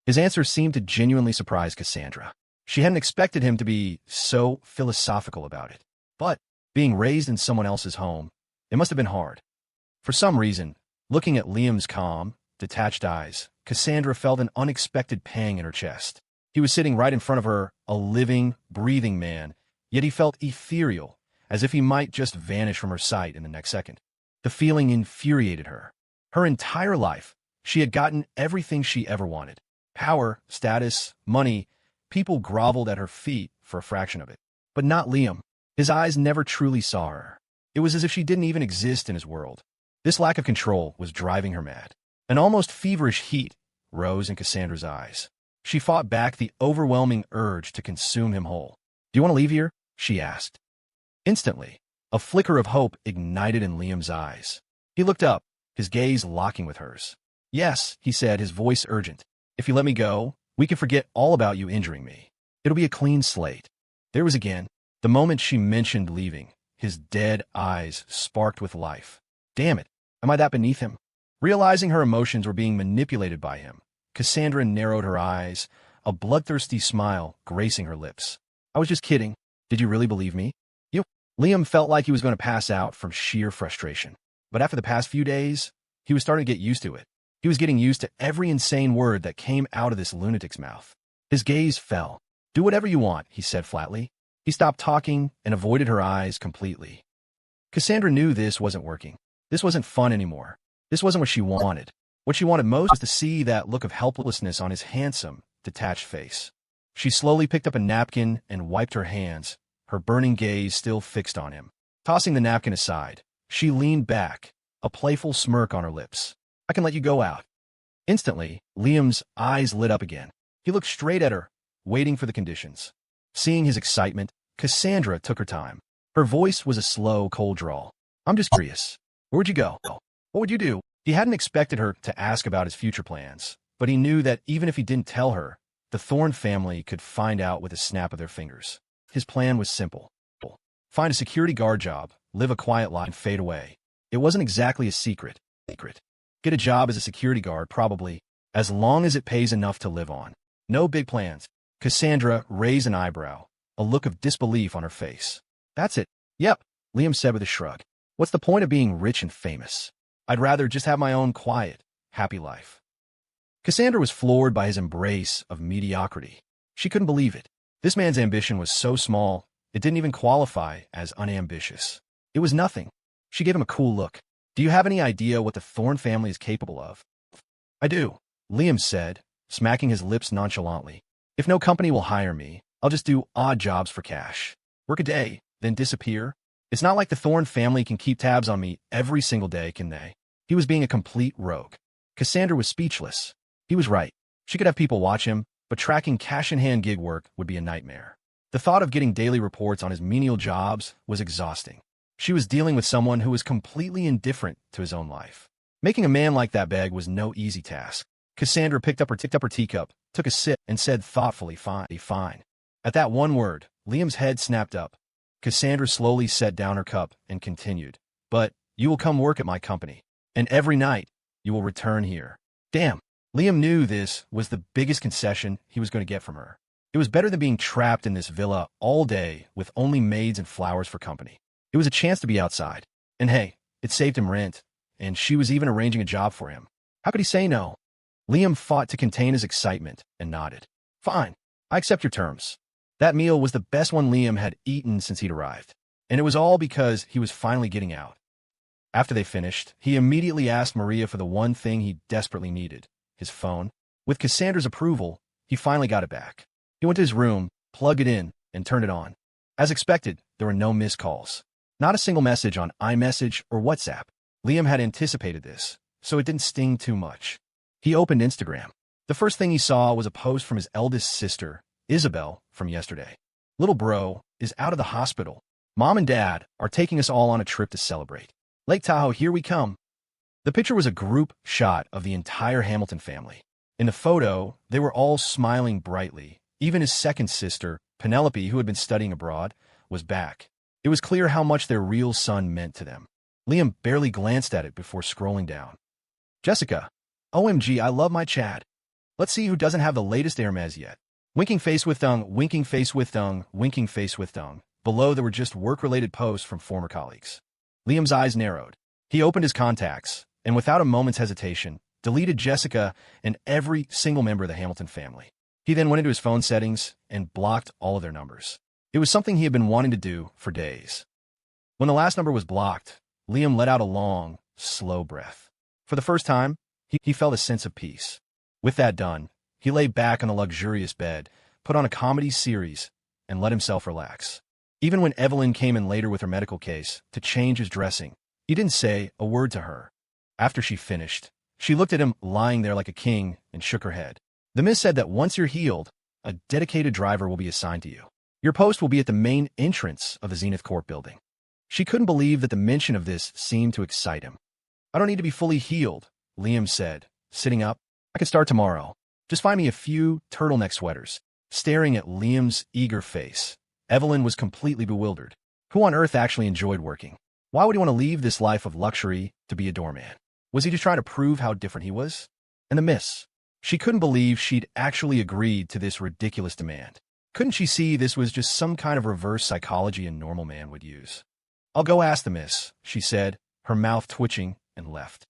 His answer seemed to genuinely surprise Cassandra. She hadn't expected him to be so philosophical about it. But, being raised in someone else's home, it must have been hard. For some reason, looking at Liam's calm, detached eyes, Cassandra felt an unexpected pang in her chest. He was sitting right in front of her, a living, breathing man, yet he felt ethereal, as if he might just vanish from her sight in the next second. The feeling infuriated her. Her entire life, she had gotten everything she ever wanted. Power, status, money. People groveled at her feet for a fraction of it. But not Liam. His eyes never truly saw her. It was as if she didn't even exist in his world. This lack of control was driving her mad. An almost feverish heat rose in Cassandra's eyes. She fought back the overwhelming urge to consume him whole. "Do you want to leave here?" she asked. Instantly, a flicker of hope ignited in Liam's eyes. He looked up, his gaze locking with hers. "Yes," he said, his voice urgent. "If you let me go, we can forget all about you injuring me. It'll be a clean slate." There was again, the moment she mentioned leaving, his dead eyes sparked with life. Damn it, am I that beneath him? Realizing her emotions were being manipulated by him, Cassandra narrowed her eyes, a bloodthirsty smile gracing her lips. "I was just kidding. Did you really believe me?" Liam felt like he was going to pass out from sheer frustration. But after the past few days, he was starting to get used to it. He was getting used to every insane word that came out of this lunatic's mouth. His gaze fell. "Do whatever you want," he said flatly. He stopped talking and avoided her eyes completely. Cassandra knew this wasn't working. This wasn't fun anymore. This wasn't what she wanted. What she wanted most was to see that look of helplessness on his handsome, detached face. She slowly picked up a napkin and wiped her hands, her burning gaze still fixed on him. Tossing the napkin aside, she leaned back, a playful smirk on her lips. "I can let you go out." Instantly, Liam's eyes lit up again. He looked straight at her, waiting for the conditions. Seeing his excitement, Cassandra took her time. Her voice was a slow, cold drawl. "I'm just curious. Where'd you go? What would you do?" He hadn't expected her to ask about his future plans, but he knew that even if he didn't tell her, the Thorne family could find out with a snap of their fingers. His plan was simple. Find a security guard job, live a quiet life, and fade away. It wasn't exactly a secret. Get a job as a security guard, probably, as long as it pays enough to live on. No big plans. Cassandra raised an eyebrow, a look of disbelief on her face. "That's it." "Yep," Liam said with a shrug. "What's the point of being rich and famous? I'd rather just have my own quiet, happy life." Cassandra was floored by his embrace of mediocrity. She couldn't believe it. This man's ambition was so small, it didn't even qualify as unambitious. It was nothing. She gave him a cool look. "Do you have any idea what the Thorne family is capable of?" "I do," Liam said, smacking his lips nonchalantly. "If no company will hire me, I'll just do odd jobs for cash. Work a day, then disappear. It's not like the Thorne family can keep tabs on me every single day, can they?" He was being a complete rogue. Cassandra was speechless. He was right. She could have people watch him, but tracking cash-in-hand gig work would be a nightmare. The thought of getting daily reports on his menial jobs was exhausting. She was dealing with someone who was completely indifferent to his own life. Making a man like that beg was no easy task. Cassandra picked up her teacup, took a sip, and said thoughtfully, "Fine." At that one word, Liam's head snapped up. Cassandra slowly set down her cup and continued, "But you will come work at my company, and every night you will return here." Damn. Liam knew this was the biggest concession he was going to get from her. It was better than being trapped in this villa all day with only maids and flowers for company. It was a chance to be outside. And hey, it saved him rent, and she was even arranging a job for him. How could he say no? Liam fought to contain his excitement and nodded. "Fine, I accept your terms." That meal was the best one Liam had eaten since he'd arrived, and it was all because he was finally getting out. After they finished, he immediately asked Maria for the one thing he desperately needed, his phone. With Cassandra's approval, he finally got it back. He went to his room, plugged it in, and turned it on. As expected, there were no missed calls. Not a single message on iMessage or WhatsApp. Liam had anticipated this, so it didn't sting too much. He opened Instagram. The first thing he saw was a post from his eldest sister, Isabel, from yesterday. "Little bro is out of the hospital. Mom and Dad are taking us all on a trip to celebrate. Lake Tahoe, here we come." The picture was a group shot of the entire Hamilton family. In the photo, they were all smiling brightly. Even his second sister, Penelope, who had been studying abroad, was back. It was clear how much their real son meant to them. Liam barely glanced at it before scrolling down. Jessica. OMG, I love my Chad. Let's see who doesn't have the latest Hermes yet. Winking face with tongue, winking face with tongue, winking face with tongue. Below there were just work-related posts from former colleagues. Liam's eyes narrowed. He opened his contacts, and without a moment's hesitation, deleted Jessica and every single member of the Hamilton family. He then went into his phone settings and blocked all of their numbers. It was something he had been wanting to do for days. When the last number was blocked, Liam let out a long, slow breath. For the first time, he felt a sense of peace. With that done, he lay back on a luxurious bed, put on a comedy series, and let himself relax. Even when Evelyn came in later with her medical case to change his dressing, he didn't say a word to her. After she finished, she looked at him lying there like a king and shook her head. The miss said that once you're healed, a dedicated driver will be assigned to you. Your post will be at the main entrance of the Zenith Court building. She couldn't believe that the mention of this seemed to excite him. I don't need to be fully healed, Liam said, sitting up. I can start tomorrow. Just find me a few turtleneck sweaters. Staring at Liam's eager face, Evelyn was completely bewildered. Who on earth actually enjoyed working? Why would he want to leave this life of luxury to be a doorman? Was he just trying to prove how different he was? And the miss. She couldn't believe she'd actually agreed to this ridiculous demand. Couldn't she see this was just some kind of reverse psychology a normal man would use? I'll go ask the miss, she said, her mouth twitching, and left.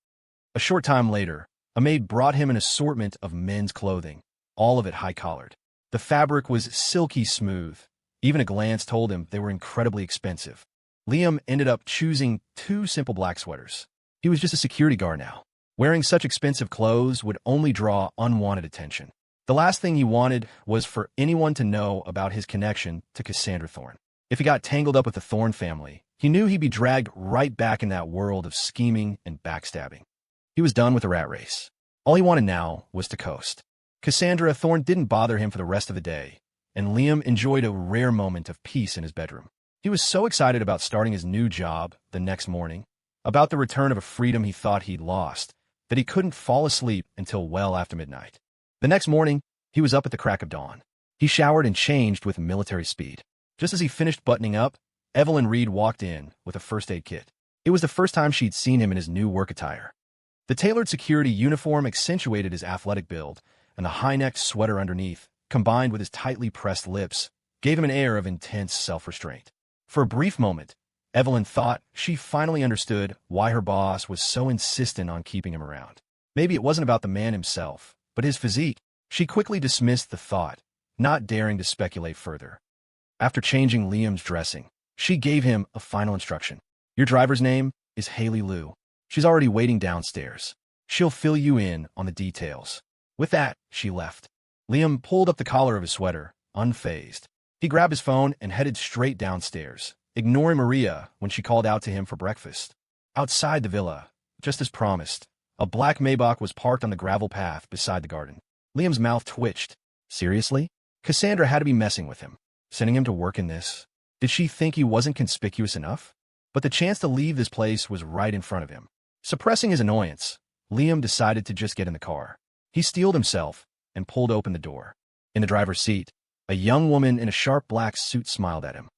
A short time later, a maid brought him an assortment of men's clothing, all of it high-collared. The fabric was silky smooth. Even a glance told him they were incredibly expensive. Liam ended up choosing 2 simple black sweaters. He was just a security guard now. Wearing such expensive clothes would only draw unwanted attention. The last thing he wanted was for anyone to know about his connection to Cassandra Thorne. If he got tangled up with the Thorne family, he knew he'd be dragged right back in that world of scheming and backstabbing. He was done with the rat race. All he wanted now was to coast. Cassandra Thorne didn't bother him for the rest of the day, and Liam enjoyed a rare moment of peace in his bedroom. He was so excited about starting his new job the next morning, about the return of a freedom he thought he'd lost, that he couldn't fall asleep until well after midnight. The next morning, he was up at the crack of dawn. He showered and changed with military speed. Just as he finished buttoning up, Evelyn Reed walked in with a first aid kit. It was the first time she'd seen him in his new work attire. The tailored security uniform accentuated his athletic build, and the high-necked sweater underneath, combined with his tightly pressed lips, gave him an air of intense self-restraint. For a brief moment, Evelyn thought she finally understood why her boss was so insistent on keeping him around. Maybe it wasn't about the man himself, but his physique. She quickly dismissed the thought, not daring to speculate further. After changing Liam's dressing, she gave him a final instruction. Your driver's name is Haley Liu. She's already waiting downstairs. She'll fill you in on the details. With that, she left. Liam pulled up the collar of his sweater, unfazed. He grabbed his phone and headed straight downstairs, ignoring Maria when she called out to him for breakfast. Outside the villa, just as promised, a black Maybach was parked on the gravel path beside the garden. Liam's mouth twitched. Seriously? Cassandra had to be messing with him, sending him to work in this. Did she think he wasn't conspicuous enough? But the chance to leave this place was right in front of him. Suppressing his annoyance, Liam decided to just get in the car. He steeled himself and pulled open the door. In the driver's seat, a young woman in a sharp black suit smiled at him.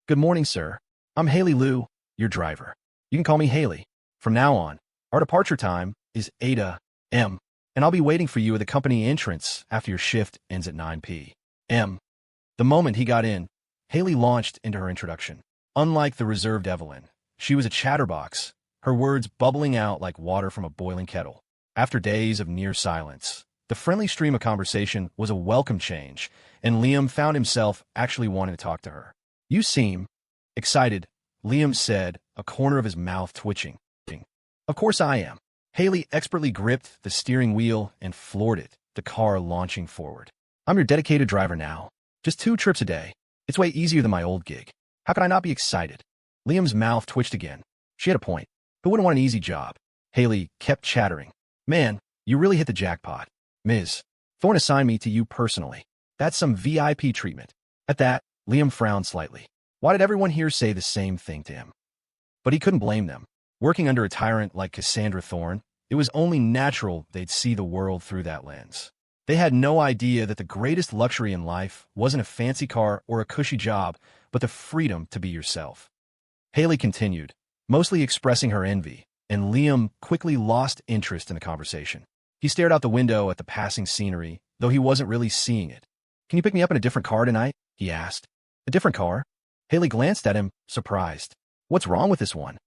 Good morning, sir. I'm Haley Liu, your driver. You can call me Haley. From now on, our departure time is 8 a.m., and I'll be waiting for you at the company entrance after your shift ends at 9 p.m. The moment he got in, Haley launched into her introduction. Unlike the reserved Evelyn, she was a chatterbox, her words bubbling out like water from a boiling kettle. After days of near silence, the friendly stream of conversation was a welcome change, and Liam found himself actually wanting to talk to her. You seem excited, Liam said, a corner of his mouth twitching. Of course I am. Haley expertly gripped the steering wheel and floored it, the car launching forward. I'm your dedicated driver now. Just 2 trips a day. It's way easier than my old gig. How can I not be excited? Liam's mouth twitched again. She had a point. Who wouldn't want an easy job? Haley kept chattering. Man, you really hit the jackpot. Ms. Thorne assigned me to you personally. That's some VIP treatment. At that, Liam frowned slightly. Why did everyone here say the same thing to him? But he couldn't blame them. Working under a tyrant like Cassandra Thorne, it was only natural they'd see the world through that lens. They had no idea that the greatest luxury in life wasn't a fancy car or a cushy job, but the freedom to be yourself. Haley continued, mostly expressing her envy, and Liam quickly lost interest in the conversation. He stared out the window at the passing scenery, though he wasn't really seeing it. "Can you pick me up in a different car tonight?" he asked. "A different car?" Haley glanced at him, surprised. "What's wrong with this one?"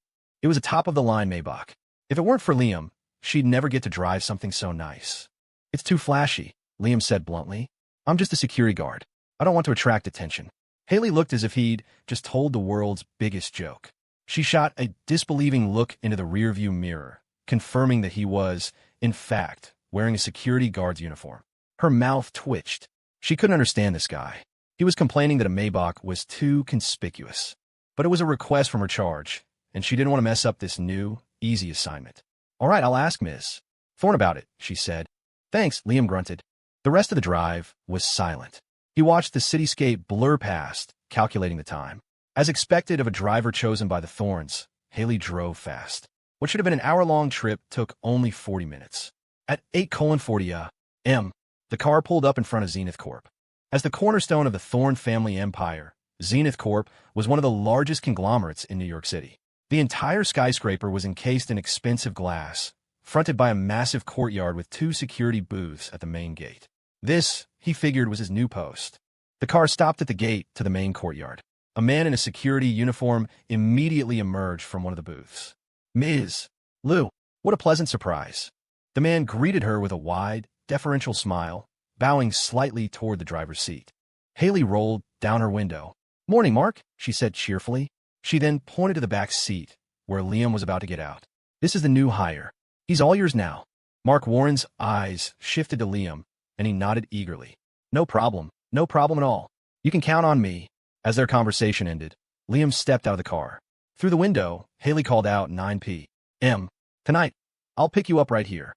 It was a top-of-the-line Maybach. If it weren't for Liam, she'd never get to drive something so nice. "It's too flashy," Liam said bluntly. "I'm just a security guard. I don't want to attract attention." Haley looked as if he'd just told the world's biggest joke. She shot a disbelieving look into the rearview mirror, confirming that he was, in fact, wearing a security guard's uniform. Her mouth twitched. She couldn't understand this guy. He was complaining that a Maybach was too conspicuous. But it was a request from her charge, and she didn't want to mess up this new, easy assignment. "All right, I'll ask Ms. Thorne about it," she said. "Thanks," Liam grunted. The rest of the drive was silent. He watched the cityscape blur past, calculating the time. As expected of a driver chosen by the Thornes, Haley drove fast. What should have been an hour-long trip took only 40 minutes. At 8:40 a.m., the car pulled up in front of Zenith Corp. As the cornerstone of the Thorne family empire, Zenith Corp was one of the largest conglomerates in New York City. The entire skyscraper was encased in expensive glass, fronted by a massive courtyard with 2 security booths at the main gate. This, he figured, was his new post. The car stopped at the gate to the main courtyard. A man in a security uniform immediately emerged from one of the booths. "Ms. Lou, what a pleasant surprise." The man greeted her with a wide, deferential smile, bowing slightly toward the driver's seat. Haley rolled down her window. "Morning, Mark," she said cheerfully. She then pointed to the back seat, where Liam was about to get out. "This is the new hire. He's all yours now." Mark Warren's eyes shifted to Liam, and he nodded eagerly. No problem at all. You can count on me." As their conversation ended, Liam stepped out of the car. Through the window, Haley called out 9 p.m. "Tonight, I'll pick you up right here."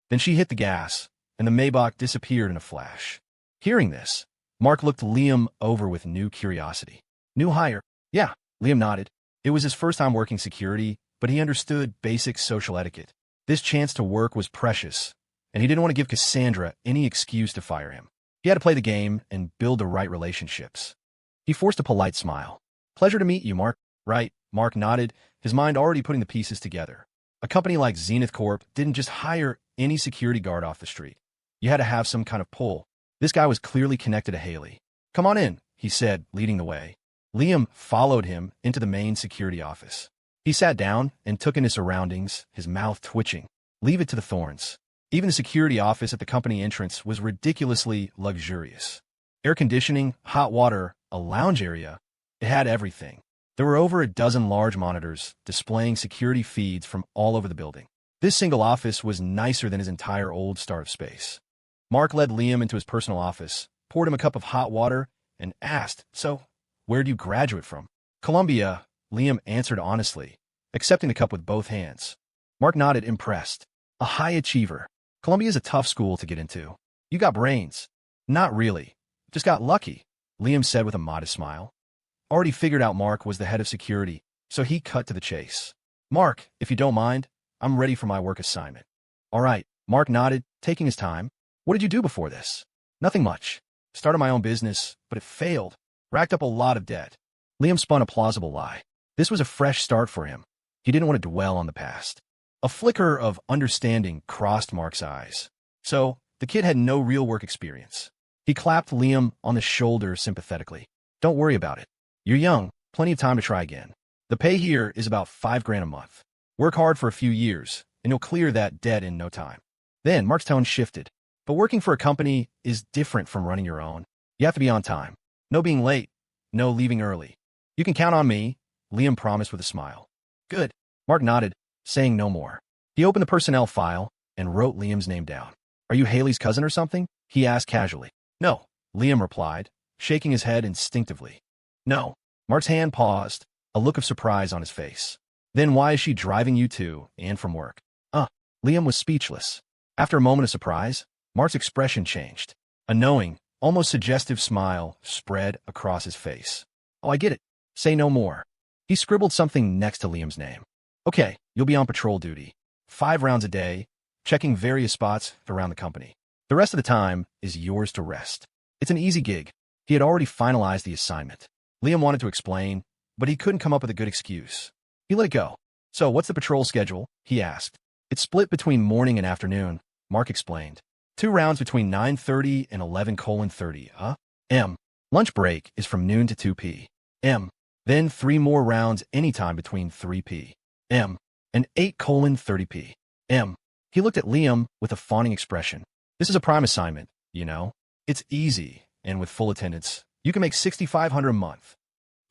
Then she hit the gas, and the Maybach disappeared in a flash. Hearing this, Mark looked Liam over with new curiosity. "New hire?" "Yeah," Liam nodded. It was his first time working security, but he understood basic social etiquette. This chance to work was precious, and he didn't want to give Cassandra any excuse to fire him. He had to play the game and build the right relationships. He forced a polite smile. "Pleasure to meet you, Mark." "Right," Mark nodded, his mind already putting the pieces together. A company like Zenith Corp didn't just hire any security guard off the street. You had to have some kind of pull. This guy was clearly connected to Haley. "Come on in," he said, leading the way. Liam followed him into the main security office. He sat down and took in his surroundings, his mouth twitching. Leave it to the Thornes. Even the security office at the company entrance was ridiculously luxurious. Air conditioning, hot water, a lounge area. It had everything. There were over a dozen large monitors displaying security feeds from all over the building. This single office was nicer than his entire old startup space. Mark led Liam into his personal office, poured him a cup of hot water, and asked, "So, where'd you graduate from?" "Columbia," Liam answered honestly, accepting the cup with both hands. Mark nodded, impressed. "A high achiever. Columbia's a tough school to get into. You got brains." "Not really. Just got lucky," Liam said with a modest smile. Already figured out Mark was the head of security, so he cut to the chase. "Mark, if you don't mind, I'm ready for my work assignment." "All right," Mark nodded, taking his time. "What did you do before this?" "Nothing much. Started my own business, but it failed. Racked up a lot of debt." Liam spun a plausible lie. This was a fresh start for him. He didn't want to dwell on the past. A flicker of understanding crossed Mark's eyes. So, the kid had no real work experience. He clapped Liam on the shoulder sympathetically. "Don't worry about it. You're young, plenty of time to try again. The pay here is about $5,000 a month. Work hard for a few years, and you'll clear that debt in no time." Then Mark's tone shifted. "But working for a company is different from running your own. You have to be on time. No being late. No leaving early. You can count on me," Liam promised with a smile. "Good." Mark nodded, saying no more. He opened the personnel file and wrote Liam's name down. "Are you Haley's cousin or something?" he asked casually. "No," Liam replied, shaking his head instinctively. "No." Mark's hand paused, a look of surprise on his face. "Then why is she driving you to and from work?" Liam was speechless. After a moment of surprise, Mark's expression changed. A knowing, almost suggestive smile spread across his face. "Oh, I get it. Say no more." He scribbled something next to Liam's name. "Okay, you'll be on patrol duty. 5 rounds a day, checking various spots around the company. The rest of the time is yours to rest. It's an easy gig. He had already finalized the assignment. Liam wanted to explain, but he couldn't come up with a good excuse. He let it go. So what's the patrol schedule? He asked. It's split between morning and afternoon, Mark explained. 2 rounds between 9:30 and 11:30, M. Lunch break is from noon to 2 p.m. Then 3 more rounds anytime between 3 p.m. and 8:30 p.m. He looked at Liam with a fawning expression. This is a prime assignment, you know. It's easy, and with full attendance, you can make $6,500 a month.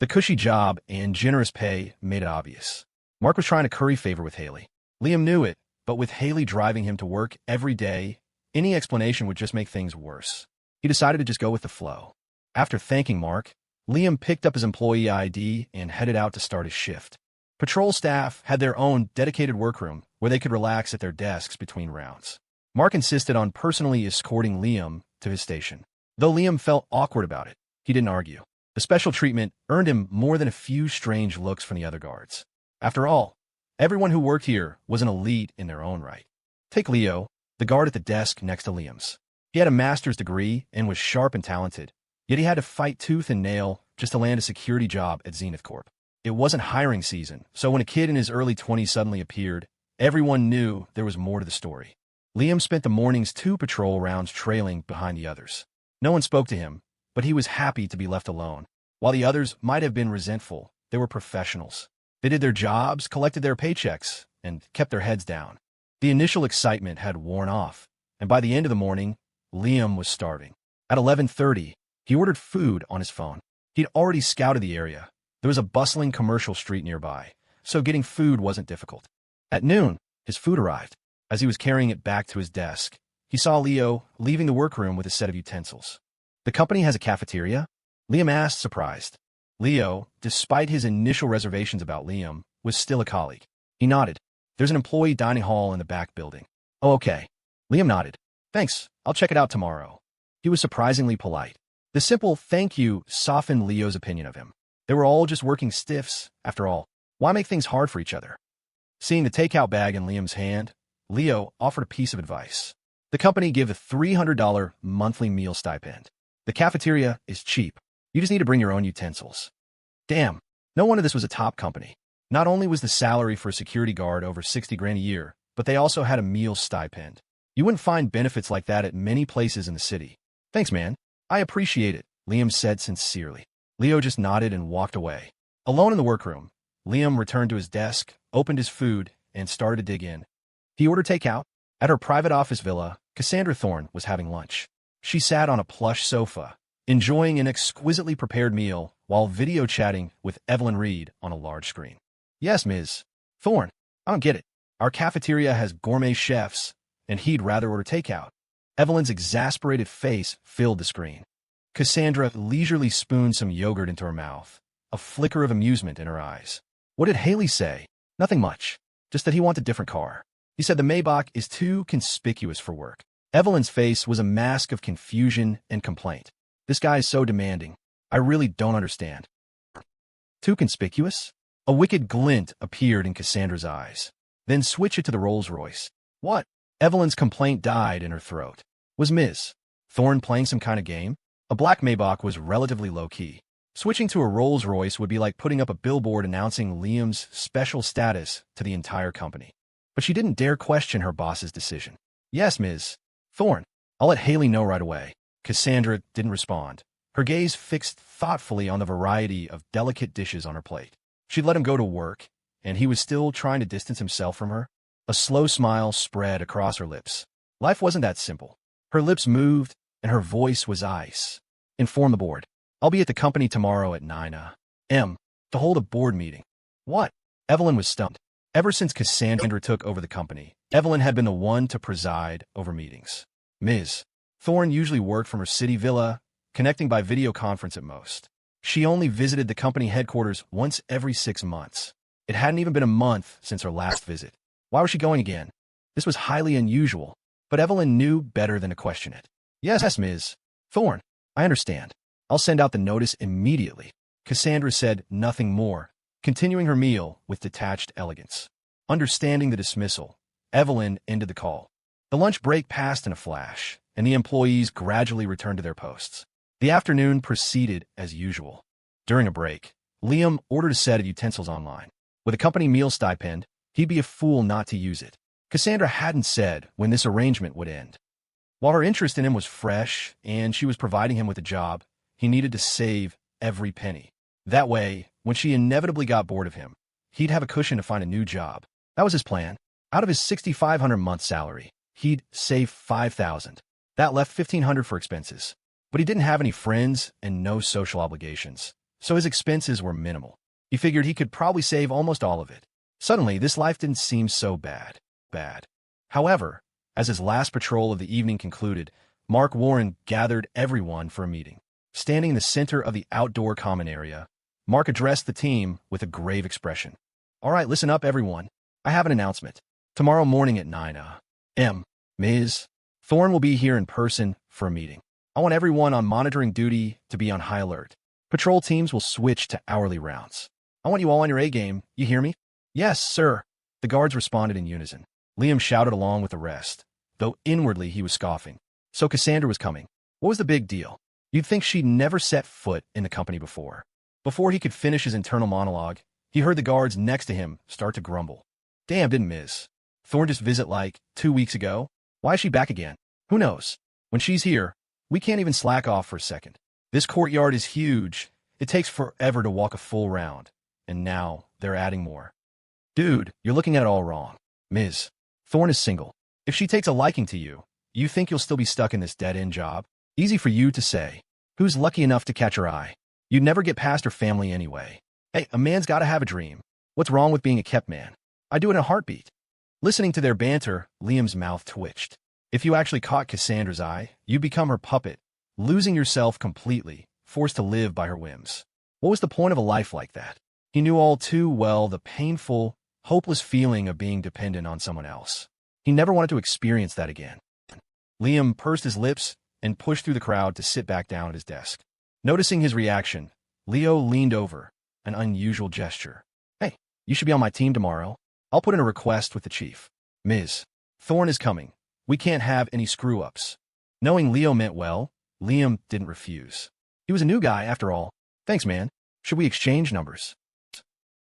The cushy job and generous pay made it obvious. Mark was trying to curry favor with Haley. Liam knew it, but with Haley driving him to work every day, any explanation would just make things worse. He decided to just go with the flow. After thanking Mark, Liam picked up his employee ID and headed out to start his shift. Patrol staff had their own dedicated workroom where they could relax at their desks between rounds. Mark insisted on personally escorting Liam to his station. Though Liam felt awkward about it, he didn't argue. The special treatment earned him more than a few strange looks from the other guards. After all, everyone who worked here was an elite in their own right. Take Leo, the guard at the desk next to Liam's. He had a master's degree and was sharp and talented, yet he had to fight tooth and nail just to land a security job at Zenith Corp. It wasn't hiring season, so when a kid in his early 20s suddenly appeared, everyone knew there was more to the story. Liam spent the morning's 2 patrol rounds trailing behind the others. No one spoke to him, but he was happy to be left alone. While the others might have been resentful, they were professionals. They did their jobs, collected their paychecks, and kept their heads down. The initial excitement had worn off, and by the end of the morning, Liam was starving. At 11:30, he ordered food on his phone. He'd already scouted the area. There was a bustling commercial street nearby, so getting food wasn't difficult. At noon, his food arrived. As he was carrying it back to his desk, he saw Leo leaving the workroom with a set of utensils. The company has a cafeteria? Liam asked, surprised. Leo, despite his initial reservations about Liam, was still a colleague. He nodded. There's an employee dining hall in the back building. Oh, okay. Liam nodded. Thanks, I'll check it out tomorrow. He was surprisingly polite. The simple thank you softened Leo's opinion of him. They were all just working stiffs, after all. Why make things hard for each other? Seeing the takeout bag in Liam's hand, Leo offered a piece of advice. The company gave a $300 monthly meal stipend. The cafeteria is cheap. You just need to bring your own utensils. Damn, no wonder this was a top company. Not only was the salary for a security guard over 60 grand a year, but they also had a meal stipend. You wouldn't find benefits like that at many places in the city. Thanks, man. I appreciate it, Liam said sincerely. Leo just nodded and walked away. Alone in the workroom, Liam returned to his desk, opened his food, and started to dig in. He ordered takeout. At her private office villa, Cassandra Thorne was having lunch. She sat on a plush sofa, enjoying an exquisitely prepared meal while video chatting with Evelyn Reed on a large screen. Yes, Ms. Thorne, I don't get it. Our cafeteria has gourmet chefs, and he'd rather order takeout. Evelyn's exasperated face filled the screen. Cassandra leisurely spooned some yogurt into her mouth, a flicker of amusement in her eyes. What did Haley say? Nothing much, just that he wants a different car. He said the Maybach is too conspicuous for work. Evelyn's face was a mask of confusion and complaint. This guy is so demanding. I really don't understand. Too conspicuous? A wicked glint appeared in Cassandra's eyes. Then switch it to the Rolls-Royce. What? Evelyn's complaint died in her throat. Was Ms. Thorne playing some kind of game? A black Maybach was relatively low-key. Switching to a Rolls-Royce would be like putting up a billboard announcing Liam's special status to the entire company. But she didn't dare question her boss's decision. Yes, Ms. Thorne. I'll let Haley know right away. Cassandra didn't respond. Her gaze fixed thoughtfully on the variety of delicate dishes on her plate. She'd let him go to work, and he was still trying to distance himself from her. A slow smile spread across her lips. Life wasn't that simple. Her lips moved, and her voice was ice. Inform the board. I'll be at the company tomorrow at 9 a.m. to hold a board meeting. What? Evelyn was stumped. Ever since Cassandra took over the company, Evelyn had been the one to preside over meetings. Ms. Thorne usually worked from her city villa, connecting by video conference at most. She only visited the company headquarters once every 6 months. It hadn't even been a month since her last visit. Why was she going again? This was highly unusual, but Evelyn knew better than to question it. Yes, Ms. Thorne, I understand. I'll send out the notice immediately. Cassandra said nothing more, continuing her meal with detached elegance. Understanding the dismissal, Evelyn ended the call. The lunch break passed in a flash, and the employees gradually returned to their posts. The afternoon proceeded as usual. During a break, Liam ordered a set of utensils online. With a company meal stipend, he'd be a fool not to use it. Cassandra hadn't said when this arrangement would end. While her interest in him was fresh and she was providing him with a job, he needed to save every penny. That way, when she inevitably got bored of him, he'd have a cushion to find a new job. That was his plan. Out of his $6,500 month salary, he'd save $5,000. That left $1,500 for expenses. But he didn't have any friends and no social obligations, so his expenses were minimal. He figured he could probably save almost all of it. Suddenly, this life didn't seem so bad. However, as his last patrol of the evening concluded, Mark Warren gathered everyone for a meeting. Standing in the center of the outdoor common area, Mark addressed the team with a grave expression. "All right, listen up, everyone. I have an announcement. Tomorrow morning at 9 a.m., Ms. Thorne will be here in person for a meeting. I want everyone on monitoring duty to be on high alert. Patrol teams will switch to hourly rounds. I want you all on your A game. You hear me?" "Yes, sir." The guards responded in unison. Liam shouted along with the rest, though inwardly he was scoffing. So Cassandra was coming. What was the big deal? You'd think she'd never set foot in the company before. Before he could finish his internal monologue, he heard the guards next to him start to grumble. "Damn, didn't Ms. Thorne just visit like 2 weeks ago? Why is she back again? Who knows? When she's here, we can't even slack off for a second. This courtyard is huge. It takes forever to walk a full round. And now they're adding more. Dude, you're looking at it all wrong. Ms. Thorne is single. If she takes a liking to you, you think you'll still be stuck in this dead-end job? Easy for you to say. Who's lucky enough to catch her eye? You'd never get past her family anyway. Hey, a man's got to have a dream. What's wrong with being a kept man? I do it in a heartbeat." Listening to their banter, Liam's mouth twitched. If you actually caught Cassandra's eye, you'd become her puppet, losing yourself completely, forced to live by her whims. What was the point of a life like that? He knew all too well the painful, hopeless feeling of being dependent on someone else. He never wanted to experience that again. Liam pursed his lips and pushed through the crowd to sit back down at his desk. Noticing his reaction, Leo leaned over, an unusual gesture. "Hey, you should be on my team tomorrow. I'll put in a request with the chief. Ms. Thorne is coming. We can't have any screw-ups." Knowing Leo meant well, Liam didn't refuse. He was a new guy, after all. "Thanks, man. Should we exchange numbers?"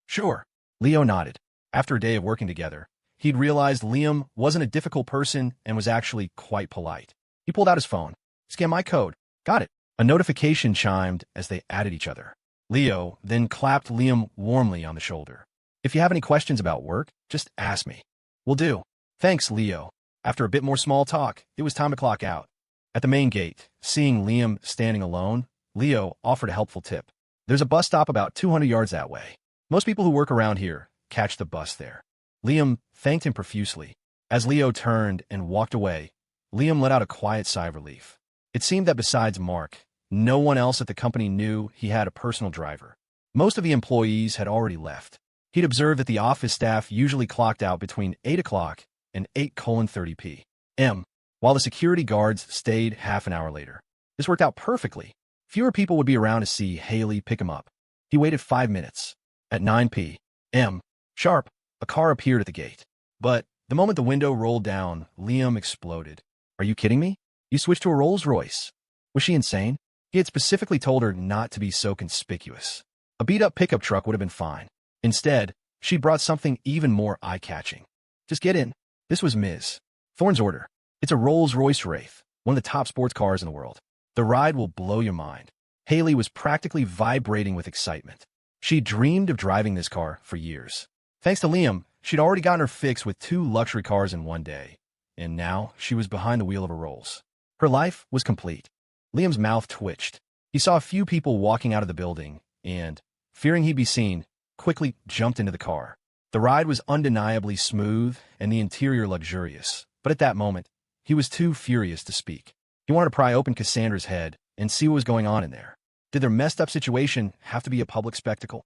"Sure." Leo nodded. After a day of working together, he'd realized Liam wasn't a difficult person and was actually quite polite. He pulled out his phone. "Scan my code." "Got it." A notification chimed as they added each other. Leo then clapped Liam warmly on the shoulder. "If you have any questions about work, just ask me." "Will do." "Thanks, Leo." After a bit more small talk, it was time to clock out. At the main gate, seeing Liam standing alone, Leo offered a helpful tip. "There's a bus stop about 200 yards that way. Most people who work around here catch the bus there." Liam thanked him profusely. As Leo turned and walked away, Liam let out a quiet sigh of relief. It seemed that besides Mark, no one else at the company knew he had a personal driver. Most of the employees had already left. He'd observed that the office staff usually clocked out between 8 o'clock and 8:30 p.m., while the security guards stayed half an hour later. This worked out perfectly. Fewer people would be around to see Haley pick him up. He waited 5 minutes. At 9 p.m. sharp, a car appeared at the gate. But the moment the window rolled down, Liam exploded. "Are you kidding me? You switched to a Rolls-Royce." Was she insane? He had specifically told her not to be so conspicuous. A beat-up pickup truck would have been fine. Instead, she brought something even more eye-catching. "Just get in." This was Ms. Thorne's order. It's a Rolls-Royce Wraith, one of the top sports cars in the world. The ride will blow your mind. Haley was practically vibrating with excitement. She dreamed of driving this car for years. Thanks to Liam, she'd already gotten her fix with 2 luxury cars in one day, and now she was behind the wheel of a Rolls. Her life was complete. Liam's mouth twitched. He saw a few people walking out of the building, and, fearing he'd be seen, quickly jumped into the car. The ride was undeniably smooth and the interior luxurious, but at that moment, he was too furious to speak. He wanted to pry open Cassandra's head and see what was going on in there. Did their messed-up situation have to be a public spectacle?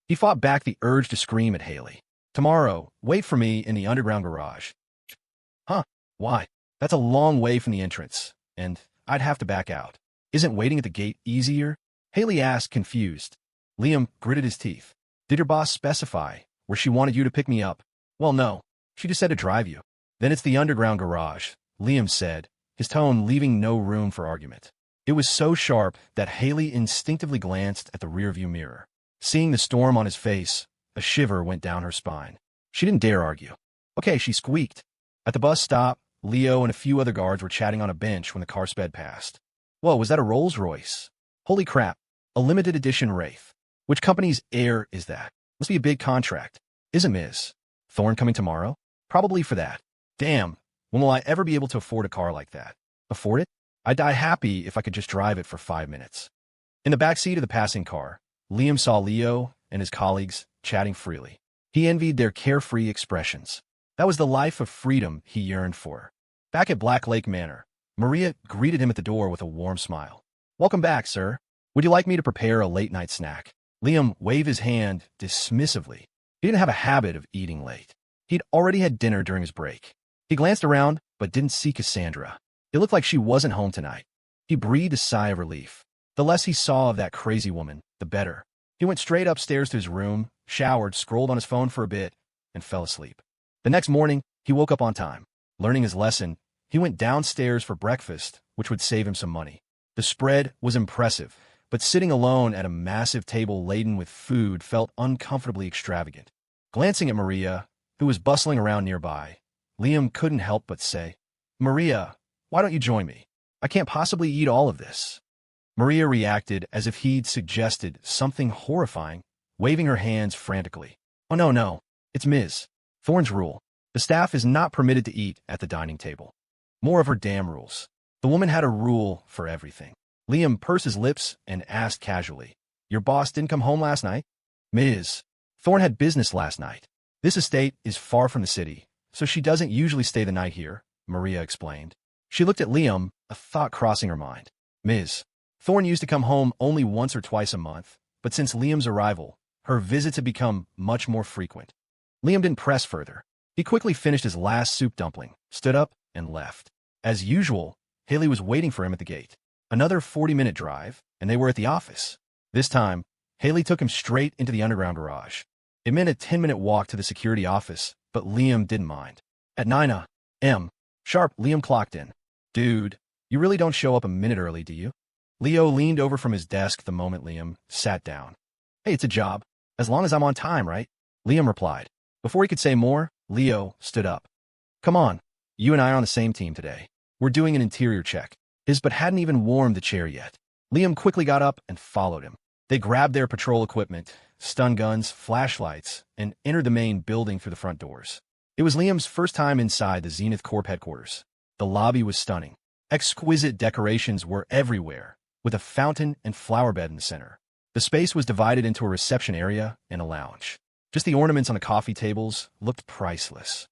He fought back the urge to scream at Haley. "Tomorrow, wait for me in the underground garage." "Huh? Why? That's a long way from the entrance, and I'd have to back out." "Isn't waiting at the gate easier?" Haley asked, confused. Liam gritted his teeth. "Did your boss specify where she wanted you to pick me up?" "Well, no. She just said to drive you." "Then it's the underground garage," Liam said, his tone leaving no room for argument. It was so sharp that Haley instinctively glanced at the rearview mirror. Seeing the storm on his face, a shiver went down her spine. She didn't dare argue. Okay, she squeaked. At the bus stop, Leo and a few other guards were chatting on a bench when the car sped past. Whoa, was that a Rolls-Royce? Holy crap, a limited edition Wraith. Which company's heir is that? Must be a big contract. Isn't Ms. Thorne coming tomorrow? Probably for that. Damn, when will I ever be able to afford a car like that? Afford it? I'd die happy if I could just drive it for 5 minutes. In the backseat of the passing car, Liam saw Leo and his colleagues chatting freely. He envied their carefree expressions. That was the life of freedom he yearned for. Back at Black Lake Manor, Maria greeted him at the door with a warm smile. Welcome back, sir. Would you like me to prepare a late-night snack? Liam waved his hand dismissively. He didn't have a habit of eating late. He'd already had dinner during his break. He glanced around, but didn't see Cassandra. It looked like she wasn't home tonight. He breathed a sigh of relief. The less he saw of that crazy woman, the better. He went straight upstairs to his room, showered, scrolled on his phone for a bit, and fell asleep. The next morning, he woke up on time. Learning his lesson, he went downstairs for breakfast, which would save him some money. The spread was impressive, but sitting alone at a massive table laden with food felt uncomfortably extravagant. Glancing at Maria, who was bustling around nearby, Liam couldn't help but say, Maria, why don't you join me? I can't possibly eat all of this. Maria reacted as if he'd suggested something horrifying, waving her hands frantically. Oh no, it's Ms. Thorne's rule. The staff is not permitted to eat at the dining table. More of her damn rules. The woman had a rule for everything. Liam pursed his lips and asked casually, Your boss didn't come home last night? Ms. Thorne had business last night. This estate is far from the city, so she doesn't usually stay the night here, Maria explained. She looked at Liam, a thought crossing her mind. Ms. Thorne used to come home only once or twice a month, but since Liam's arrival, her visits had become much more frequent. Liam didn't press further. He quickly finished his last soup dumpling, stood up, and left. As usual, Haley was waiting for him at the gate. Another 40-minute drive, and they were at the office. This time, Haley took him straight into the underground garage. It meant a 10-minute walk to the security office, but Liam didn't mind. At 9 a.m. sharp, Liam clocked in. Dude, you really don't show up a minute early, do you? Leo leaned over from his desk the moment Liam sat down. Hey, it's a job. As long as I'm on time, right? Liam replied. Before he could say more, Leo stood up. Come on, you and I are on the same team today. We're doing an interior check. His but hadn't even warmed the chair yet. Liam quickly got up and followed him. They grabbed their patrol equipment, stun guns, flashlights, and entered the main building through the front doors. It was Liam's first time inside the Zenith Corp headquarters. The lobby was stunning. Exquisite decorations were everywhere, with a fountain and flower bed in the center. The space was divided into a reception area and a lounge. Just the ornaments on the coffee tables looked priceless.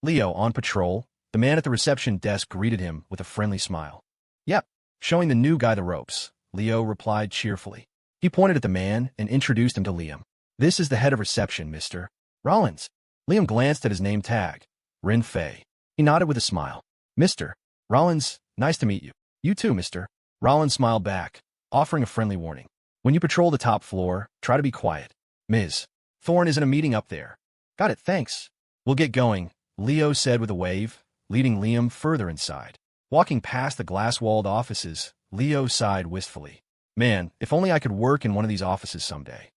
Leo, on patrol, the man at the reception desk greeted him with a friendly smile. Yep, showing the new guy the ropes, Leo replied cheerfully. He pointed at the man and introduced him to Liam. This is the head of reception, Mr. Rollins. Liam glanced at his name tag, Rin Fei. He nodded with a smile. Mr. Rollins, nice to meet you. You too, Mr. Rollins smiled back, offering a friendly warning. When you patrol the top floor, try to be quiet. Ms. Thorne is in a meeting up there. Got it, thanks. We'll get going, Leo said with a wave, leading Liam further inside. Walking past the glass-walled offices, Leo sighed wistfully. Man, if only I could work in one of these offices someday.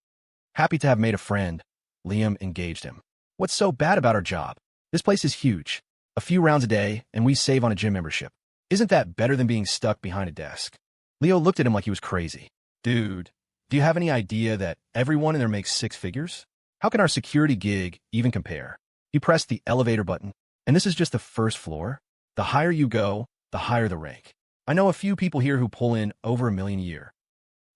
Happy to have made a friend, Liam engaged him. What's so bad about our job? This place is huge. A few rounds a day, and we save on a gym membership. Isn't that better than being stuck behind a desk? Leo looked at him like he was crazy. Dude, do you have any idea that everyone in there makes 6 figures? How can our security gig even compare? He pressed the elevator button, and this is just the first floor. The higher you go, the higher the rank. I know a few people here who pull in over $1 million a year.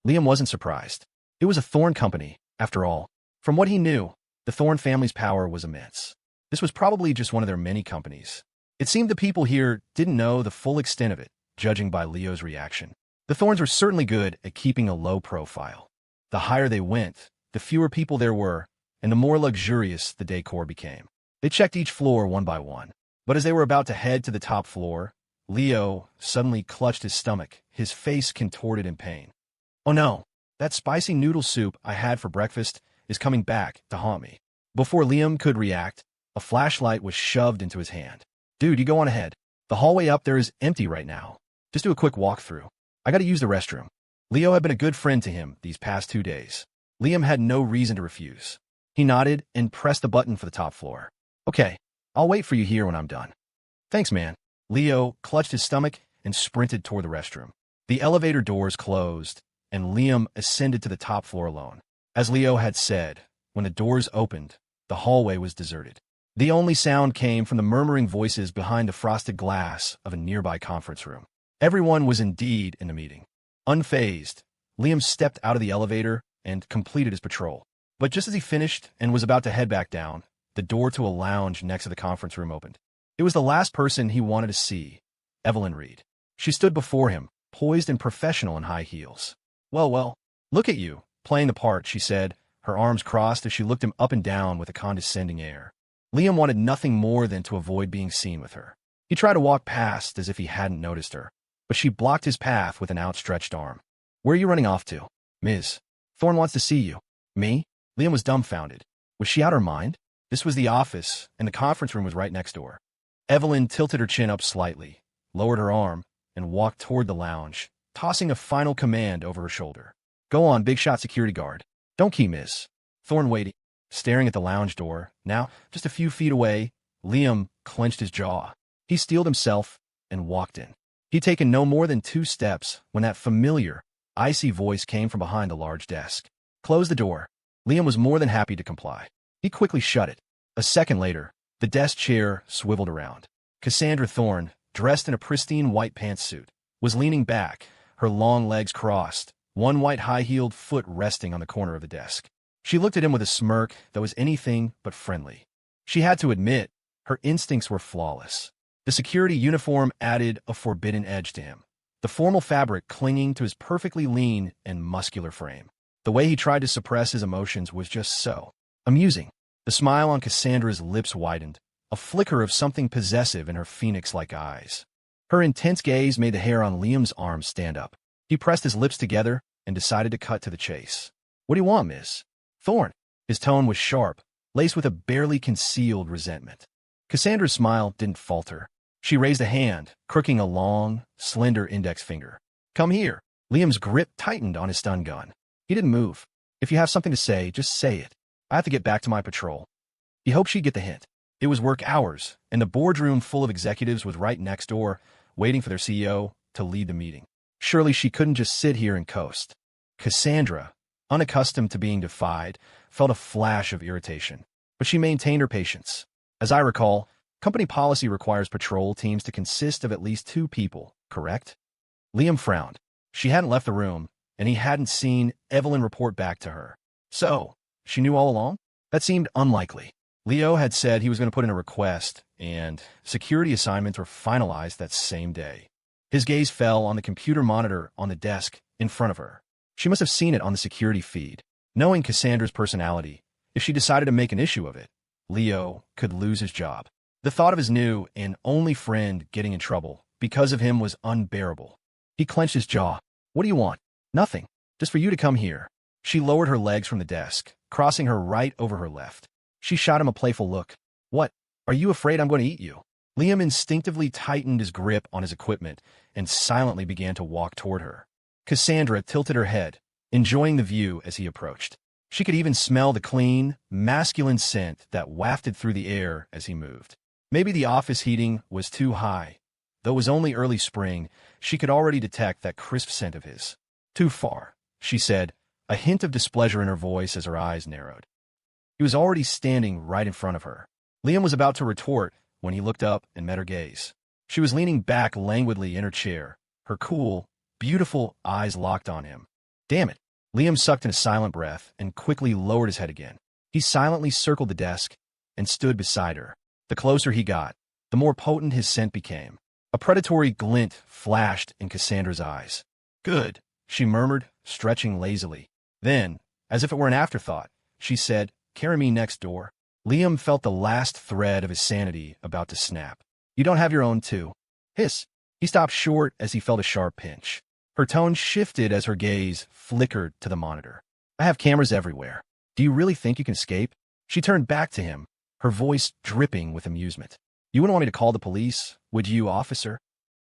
Liam wasn't surprised. It was a Thorne company, after all. From what he knew, the Thorne family's power was immense. This was probably just one of their many companies. It seemed the people here didn't know the full extent of it, judging by Leo's reaction. The Thornes were certainly good at keeping a low profile. The higher they went, the fewer people there were, and the more luxurious the decor became. They checked each floor one by one. But as they were about to head to the top floor, Leo suddenly clutched his stomach, his face contorted in pain. Oh no, that spicy noodle soup I had for breakfast is coming back to haunt me. Before Liam could react, a flashlight was shoved into his hand. Dude, you go on ahead. The hallway up there is empty right now. Just do a quick walkthrough. I gotta use the restroom. Leo had been a good friend to him these past 2 days. Liam had no reason to refuse. He nodded and pressed the button for the top floor. Okay, I'll wait for you here when I'm done. Thanks, man. Leo clutched his stomach and sprinted toward the restroom. The elevator doors closed, and Liam ascended to the top floor alone. As Leo had said, when the doors opened, the hallway was deserted. The only sound came from the murmuring voices behind the frosted glass of a nearby conference room. Everyone was indeed in the meeting. Unfazed, Liam stepped out of the elevator and completed his patrol. But just as he finished and was about to head back down, the door to a lounge next to the conference room opened. It was the last person he wanted to see, Evelyn Reed. She stood before him, poised and professional in high heels. Well, look at you, playing the part, she said, her arms crossed as she looked him up and down with a condescending air. Liam wanted nothing more than to avoid being seen with her. He tried to walk past as if he hadn't noticed her, but she blocked his path with an outstretched arm. Where are you running off to? Ms. Thorne wants to see you. Me? Liam was dumbfounded. Was she out of her mind? This was the office, and the conference room was right next door. Evelyn tilted her chin up slightly, lowered her arm, and walked toward the lounge, tossing a final command over her shoulder. Go on, big shot security guard. Don't keep Ms. Thorne waiting. Staring at the lounge door, now just a few feet away, Liam clenched his jaw. He steeled himself and walked in. He'd taken no more than 2 steps when that familiar, icy voice came from behind the large desk. Close the door. Liam was more than happy to comply. He quickly shut it. A second later, the desk chair swiveled around. Cassandra Thorne, dressed in a pristine white pantsuit, was leaning back, her long legs crossed, one white high-heeled foot resting on the corner of the desk. She looked at him with a smirk that was anything but friendly. She had to admit, her instincts were flawless. The security uniform added a forbidden edge to him, the formal fabric clinging to his perfectly lean and muscular frame. The way he tried to suppress his emotions was just so amusing. The smile on Cassandra's lips widened, a flicker of something possessive in her phoenix-like eyes. Her intense gaze made the hair on Liam's arm stand up. He pressed his lips together and decided to cut to the chase. What do you want, Miss Thorne? His tone was sharp, laced with a barely concealed resentment. Cassandra's smile didn't falter. She raised a hand, crooking a long, slender index finger. Come here. Liam's grip tightened on his stun gun. He didn't move. If you have something to say, just say it. I have to get back to my patrol. He hoped she'd get the hint. It was work hours, and the boardroom full of executives was right next door, waiting for their CEO to lead the meeting. Surely she couldn't just sit here and coast. Cassandra, unaccustomed to being defied, felt a flash of irritation, but she maintained her patience. As I recall, company policy requires patrol teams to consist of at least 2 people, correct? Liam frowned. She hadn't left the room, and he hadn't seen Evelyn report back to her. So, she knew all along? That seemed unlikely. Leo had said he was going to put in a request, and security assignments were finalized that same day. His gaze fell on the computer monitor on the desk in front of her. She must have seen it on the security feed. Knowing Cassandra's personality, if she decided to make an issue of it, Leo could lose his job. The thought of his new and only friend getting in trouble because of him was unbearable. He clenched his jaw. What do you want? Nothing. Just for you to come here. She lowered her legs from the desk, crossing her right over her left. She shot him a playful look. What? Are you afraid I'm going to eat you? Liam instinctively tightened his grip on his equipment and silently began to walk toward her. Cassandra tilted her head, enjoying the view as he approached. She could even smell the clean, masculine scent that wafted through the air as he moved. Maybe the office heating was too high. Though it was only early spring, she could already detect that crisp scent of his. Too far, she said, a hint of displeasure in her voice as her eyes narrowed. He was already standing right in front of her. Liam was about to retort when he looked up and met her gaze. She was leaning back languidly in her chair, her cool, beautiful eyes locked on him. Damn it. Liam sucked in a silent breath and quickly lowered his head again. He silently circled the desk and stood beside her. The closer he got, the more potent his scent became. A predatory glint flashed in Cassandra's eyes. Good, she murmured, stretching lazily. Then, as if it were an afterthought, she said, carry me next door. Liam felt the last thread of his sanity about to snap. You don't have your own too. Hiss. He stopped short as he felt a sharp pinch. Her tone shifted as her gaze flickered to the monitor. I have cameras everywhere. Do you really think you can escape? She turned back to him, her voice dripping with amusement. You wouldn't want me to call the police, would you, officer?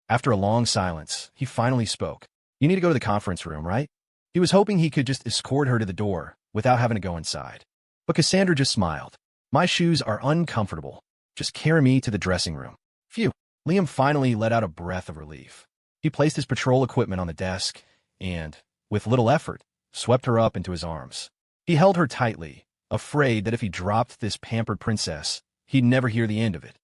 After a long silence, he finally spoke. You need to go to the conference room, right? He was hoping he could just escort her to the door without having to go inside. But Cassandra just smiled. My shoes are uncomfortable. Just carry me to the dressing room. Phew. Liam finally let out a breath of relief. He placed his patrol equipment on the desk and, with little effort, swept her up into his arms. He held her tightly, afraid that if he dropped this pampered princess, he'd never hear the end of it.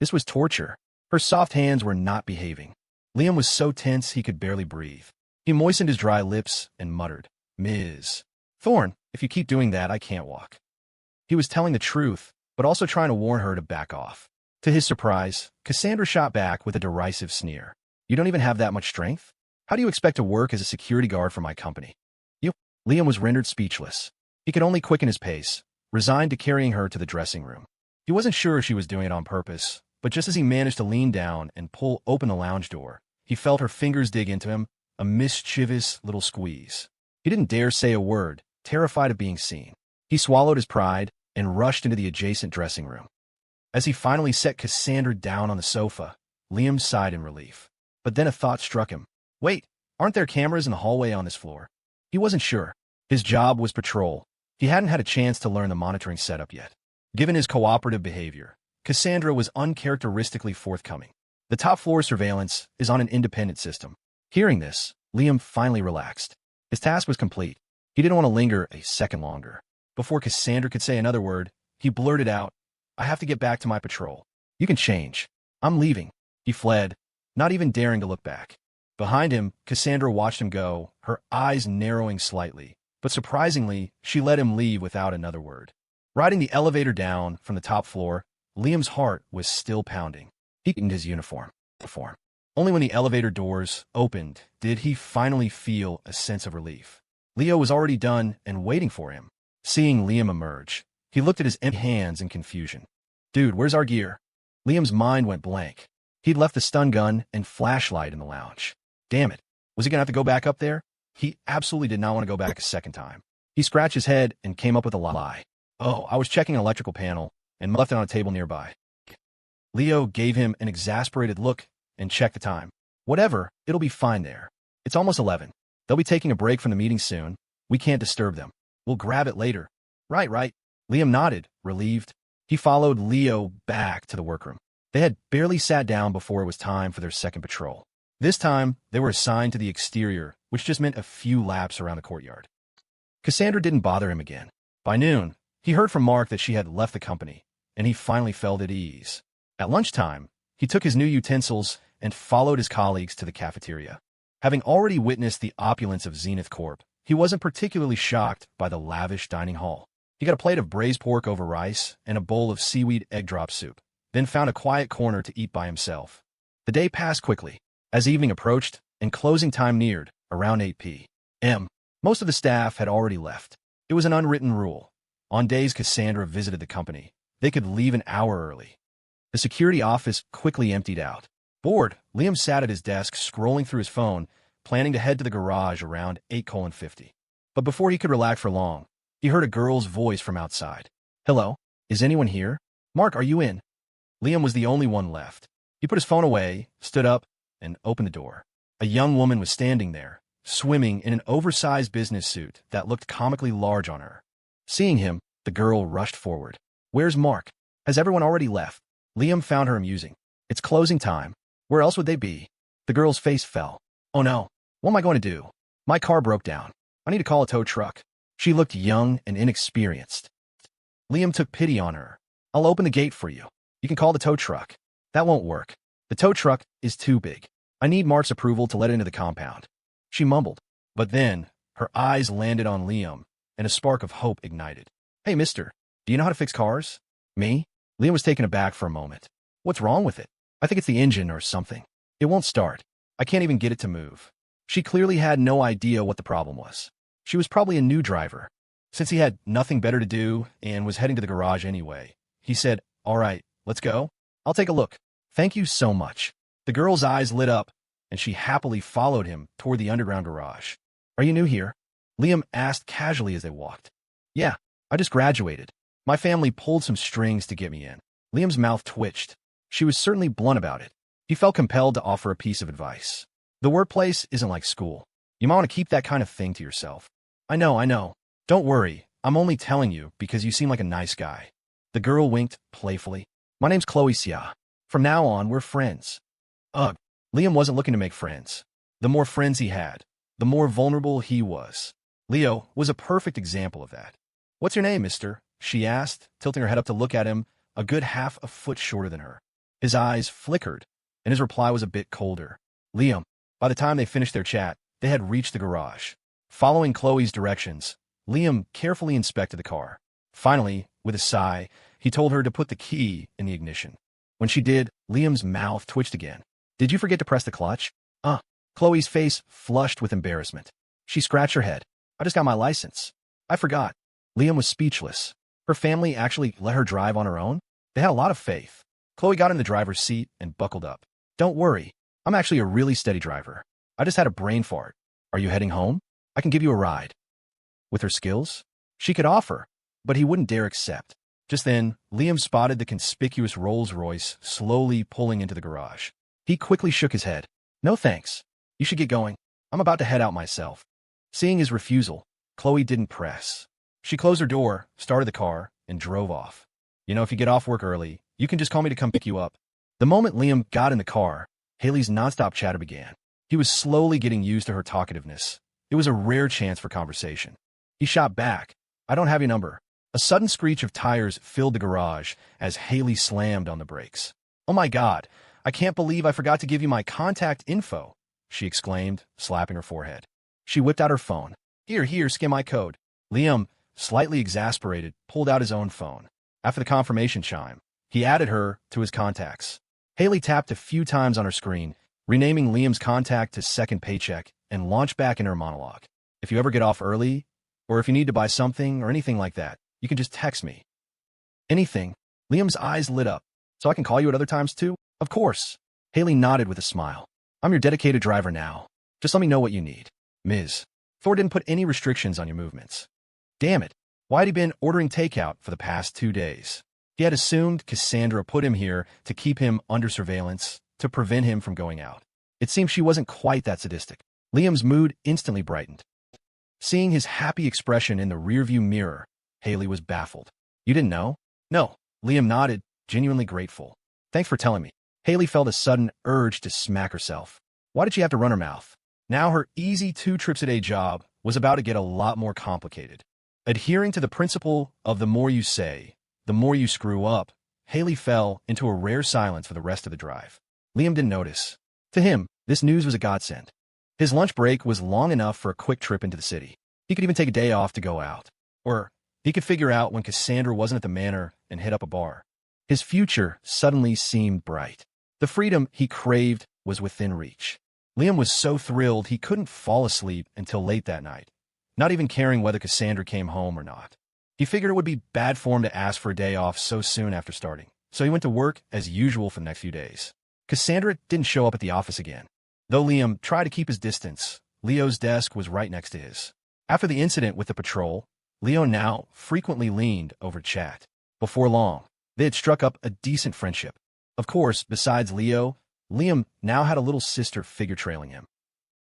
This was torture. Her soft hands were not behaving. Liam was so tense he could barely breathe. He moistened his dry lips and muttered, Ms. Thorne, if you keep doing that, I can't walk. He was telling the truth, but also trying to warn her to back off. To his surprise, Cassandra shot back with a derisive sneer. You don't even have that much strength? How do you expect to work as a security guard for my company? You. Liam was rendered speechless. He could only quicken his pace, resigned to carrying her to the dressing room. He wasn't sure she was doing it on purpose, but just as he managed to lean down and pull open the lounge door, he felt her fingers dig into him, a mischievous little squeeze. He didn't dare say a word, terrified of being seen. He swallowed his pride and rushed into the adjacent dressing room. As he finally set Cassandra down on the sofa, Liam sighed in relief. But then a thought struck him. Wait, aren't there cameras in the hallway on this floor? He wasn't sure. His job was patrol. He hadn't had a chance to learn the monitoring setup yet. Given his cooperative behavior, Cassandra was uncharacteristically forthcoming. The top floor surveillance is on an independent system. Hearing this, Liam finally relaxed. His task was complete. He didn't want to linger a second longer. Before Cassandra could say another word, he blurted out, I have to get back to my patrol. You can change. I'm leaving. He fled, not even daring to look back. Behind him, Cassandra watched him go, her eyes narrowing slightly. But surprisingly, she let him leave without another word. Riding the elevator down from the top floor, Liam's heart was still pounding. He tightened his uniform. Only when the elevator doors opened did he finally feel a sense of relief. Leo was already done and waiting for him. Seeing Liam emerge, he looked at his empty hands in confusion. Dude, where's our gear? Liam's mind went blank. He'd left the stun gun and flashlight in the lounge. Damn it. Was he going to have to go back up there? He absolutely did not want to go back a second time. He scratched his head and came up with a lie. Oh, I was checking an electrical panel and left it on a table nearby. Leo gave him an exasperated look and checked the time. Whatever, it'll be fine there. It's almost 11. They'll be taking a break from the meeting soon. We can't disturb them. We'll grab it later. Right. Liam nodded, relieved. He followed Leo back to the workroom. They had barely sat down before it was time for their second patrol. This time, they were assigned to the exterior, which just meant a few laps around the courtyard. Cassandra didn't bother him again. By noon, he heard from Mark that she had left the company, and he finally felt at ease. At lunchtime, he took his new utensils and followed his colleagues to the cafeteria. Having already witnessed the opulence of Zenith Corp, he wasn't particularly shocked by the lavish dining hall. He got a plate of braised pork over rice and a bowl of seaweed egg drop soup, then found a quiet corner to eat by himself. The day passed quickly. As evening approached and closing time neared, around 8 p.m., most of the staff had already left. It was an unwritten rule. On days Cassandra visited the company, they could leave an hour early. The security office quickly emptied out. Bored, Liam sat at his desk scrolling through his phone, planning to head to the garage around 8:50. But before he could relax for long, he heard a girl's voice from outside. Hello? Is anyone here? Mark, are you in? Liam was the only one left. He put his phone away, stood up, and opened the door. A young woman was standing there, swimming in an oversized business suit that looked comically large on her. Seeing him, the girl rushed forward. Where's Mark? Has everyone already left? Liam found her amusing. It's closing time. Where else would they be? The girl's face fell. Oh no, what am I going to do? My car broke down. I need to call a tow truck. She looked young and inexperienced. Liam took pity on her. I'll open the gate for you. You can call the tow truck. That won't work. The tow truck is too big. I need Mark's approval to let it into the compound. She mumbled. But then, her eyes landed on Liam, and a spark of hope ignited. Hey, mister, do you know how to fix cars? Me? Liam was taken aback for a moment. What's wrong with it? I think it's the engine or something. It won't start. I can't even get it to move. She clearly had no idea what the problem was. She was probably a new driver. Since he had nothing better to do and was heading to the garage anyway, he said, All right, let's go. I'll take a look. Thank you so much. The girl's eyes lit up, and she happily followed him toward the underground garage. Are you new here? Liam asked casually as they walked. Yeah, I just graduated. My family pulled some strings to get me in. Liam's mouth twitched. She was certainly blunt about it. He felt compelled to offer a piece of advice. The workplace isn't like school. You might want to keep that kind of thing to yourself. I know. Don't worry. I'm only telling you because you seem like a nice guy. The girl winked playfully. My name's Chloe Xia. From now on, we're friends. Ugh. Liam wasn't looking to make friends. The more friends he had, the more vulnerable he was. Leo was a perfect example of that. What's your name, mister? She asked, tilting her head up to look at him, a good half a foot shorter than her. His eyes flickered, and his reply was a bit colder. Liam. By the time they finished their chat, they had reached the garage. Following Chloe's directions, Liam carefully inspected the car. Finally, with a sigh, he told her to put the key in the ignition. When she did, Liam's mouth twitched again. Did you forget to press the clutch? Chloe's face flushed with embarrassment. She scratched her head. I just got my license. I forgot. Liam was speechless. Her family actually let her drive on her own? They had a lot of faith. Chloe got in the driver's seat and buckled up. Don't worry. I'm actually a really steady driver. I just had a brain fart. Are you heading home? I can give you a ride. With her skills, she could offer, but he wouldn't dare accept. Just then, Liam spotted the conspicuous Rolls-Royce slowly pulling into the garage. He quickly shook his head. No thanks. You should get going. I'm about to head out myself. Seeing his refusal, Chloe didn't press. She closed her door, started the car, and drove off. If you get off work early, you can just call me to come pick you up. The moment Liam got in the car, Haley's nonstop chatter began. He was slowly getting used to her talkativeness. It was a rare chance for conversation. He shot back. I don't have your number. A sudden screech of tires filled the garage as Haley slammed on the brakes. Oh my God, I can't believe I forgot to give you my contact info, she exclaimed, slapping her forehead. She whipped out her phone. Here, scan my code. Liam, slightly exasperated, pulled out his own phone. After the confirmation chime, he added her to his contacts. Haley tapped a few times on her screen, renaming Liam's contact to Second Paycheck, and launched back into her monologue. If you ever get off early, or if you need to buy something or anything like that, you can just text me. Anything. Liam's eyes lit up. So I can call you at other times too? Of course. Haley nodded with a smile. I'm your dedicated driver now. Just let me know what you need. Ms. Thor didn't put any restrictions on your movements. Damn it. Why had he been ordering takeout for the past 2 days? He had assumed Cassandra put him here to keep him under surveillance, to prevent him from going out. It seemed she wasn't quite that sadistic. Liam's mood instantly brightened. Seeing his happy expression in the rearview mirror, Haley was baffled. You didn't know? No. Liam nodded, genuinely grateful. Thanks for telling me. Haley felt a sudden urge to smack herself. Why did she have to run her mouth? Now her easy 2-trips-a-day job was about to get a lot more complicated. Adhering to the principle of the more you say, the more you screw up, Haley fell into a rare silence for the rest of the drive. Liam didn't notice. To him, this news was a godsend. His lunch break was long enough for a quick trip into the city. He could even take a day off to go out. Or he could figure out when Cassandra wasn't at the manor and hit up a bar. His future suddenly seemed bright. The freedom he craved was within reach. Liam was so thrilled he couldn't fall asleep until late that night, not even caring whether Cassandra came home or not. He figured it would be bad form to ask for a day off so soon after starting, so he went to work as usual for the next few days. Cassandra didn't show up at the office again. Though Liam tried to keep his distance, Leo's desk was right next to his. After the incident with the patrol, Leo now frequently leaned over chat. Before long, they had struck up a decent friendship. Of course, besides Leo, Liam now had a little sister figure trailing him.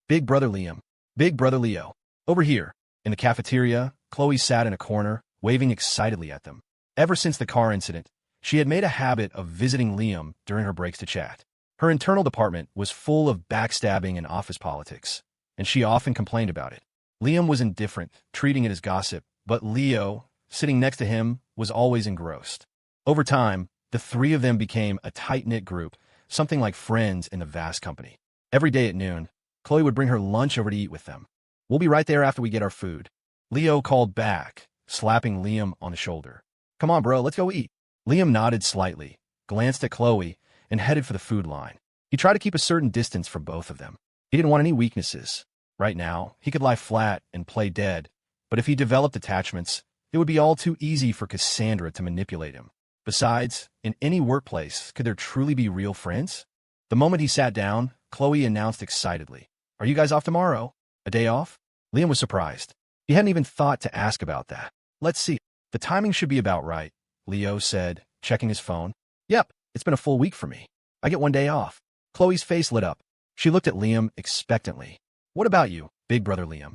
Big brother Liam. Big brother Leo. Over here. In the cafeteria, Chloe sat in a corner, waving excitedly at them. Ever since the car incident, she had made a habit of visiting Liam during her breaks to chat. Her internal department was full of backstabbing and office politics, and she often complained about it. Liam was indifferent, treating it as gossip, but Leo, sitting next to him, was always engrossed. Over time, the three of them became a tight-knit group, something like friends in the vast company. Every day at noon, Chloe would bring her lunch over to eat with them. We'll be right there after we get our food. Leo called back, slapping Liam on the shoulder. Come on, bro, let's go eat. Liam nodded slightly, glanced at Chloe, and headed for the food line. He tried to keep a certain distance from both of them. He didn't want any weaknesses. Right now, he could lie flat and play dead, but if he developed attachments, it would be all too easy for Cassandra to manipulate him. Besides, in any workplace, could there truly be real friends? The moment he sat down, Chloe announced excitedly, Are you guys off tomorrow? A day off? Liam was surprised. He hadn't even thought to ask about that. Let's see. The timing should be about right, Leo said, checking his phone. Yep, It's been a full week for me. I get one day off. Chloe's face lit up. She looked at Liam expectantly. What about you, big brother Liam?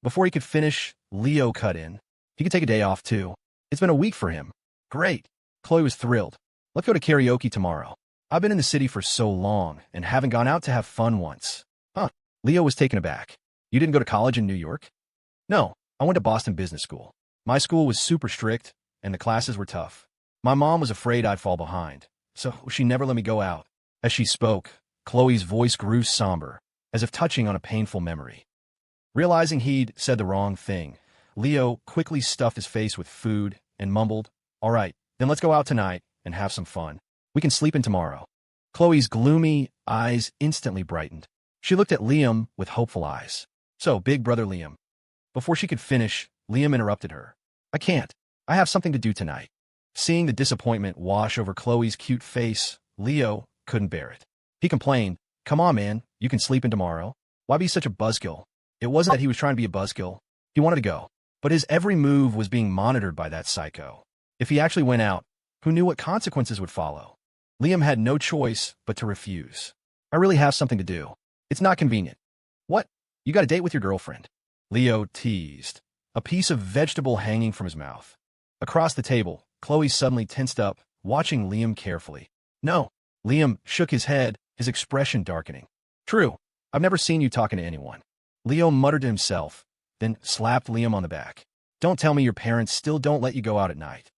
Before he could finish, Leo cut in. He could take a day off too. It's been a week for him. Great. Chloe was thrilled. Let's go to karaoke tomorrow. I've been in the city for so long and haven't gone out to have fun once. Leo was taken aback. You didn't go to college in New York? No, I went to Boston Business School. My school was super strict and the classes were tough. My mom was afraid I'd fall behind, so she never let me go out. As she spoke, Chloe's voice grew somber, as if touching on a painful memory. Realizing he'd said the wrong thing, Leo quickly stuffed his face with food and mumbled, "All right, then let's go out tonight and have some fun. We can sleep in tomorrow." Chloe's gloomy eyes instantly brightened. She looked at Liam with hopeful eyes. So, big brother Liam. Before she could finish, Liam interrupted her. I can't. I have something to do tonight. Seeing the disappointment wash over Chloe's cute face, Leo couldn't bear it. He complained, "Come on, man, you can sleep in tomorrow. Why be such a buzzkill?" It wasn't that he was trying to be a buzzkill. He wanted to go. But his every move was being monitored by that psycho. If he actually went out, who knew what consequences would follow? Liam had no choice but to refuse. I really have something to do. It's not convenient. What? You got a date with your girlfriend? Leo teased, a piece of vegetable hanging from his mouth. Across the table, Chloe suddenly tensed up, watching Liam carefully. No. Liam shook his head, his expression darkening. True. I've never seen you talking to anyone. Leo muttered to himself, then slapped Liam on the back. Don't tell me your parents still don't let you go out at night.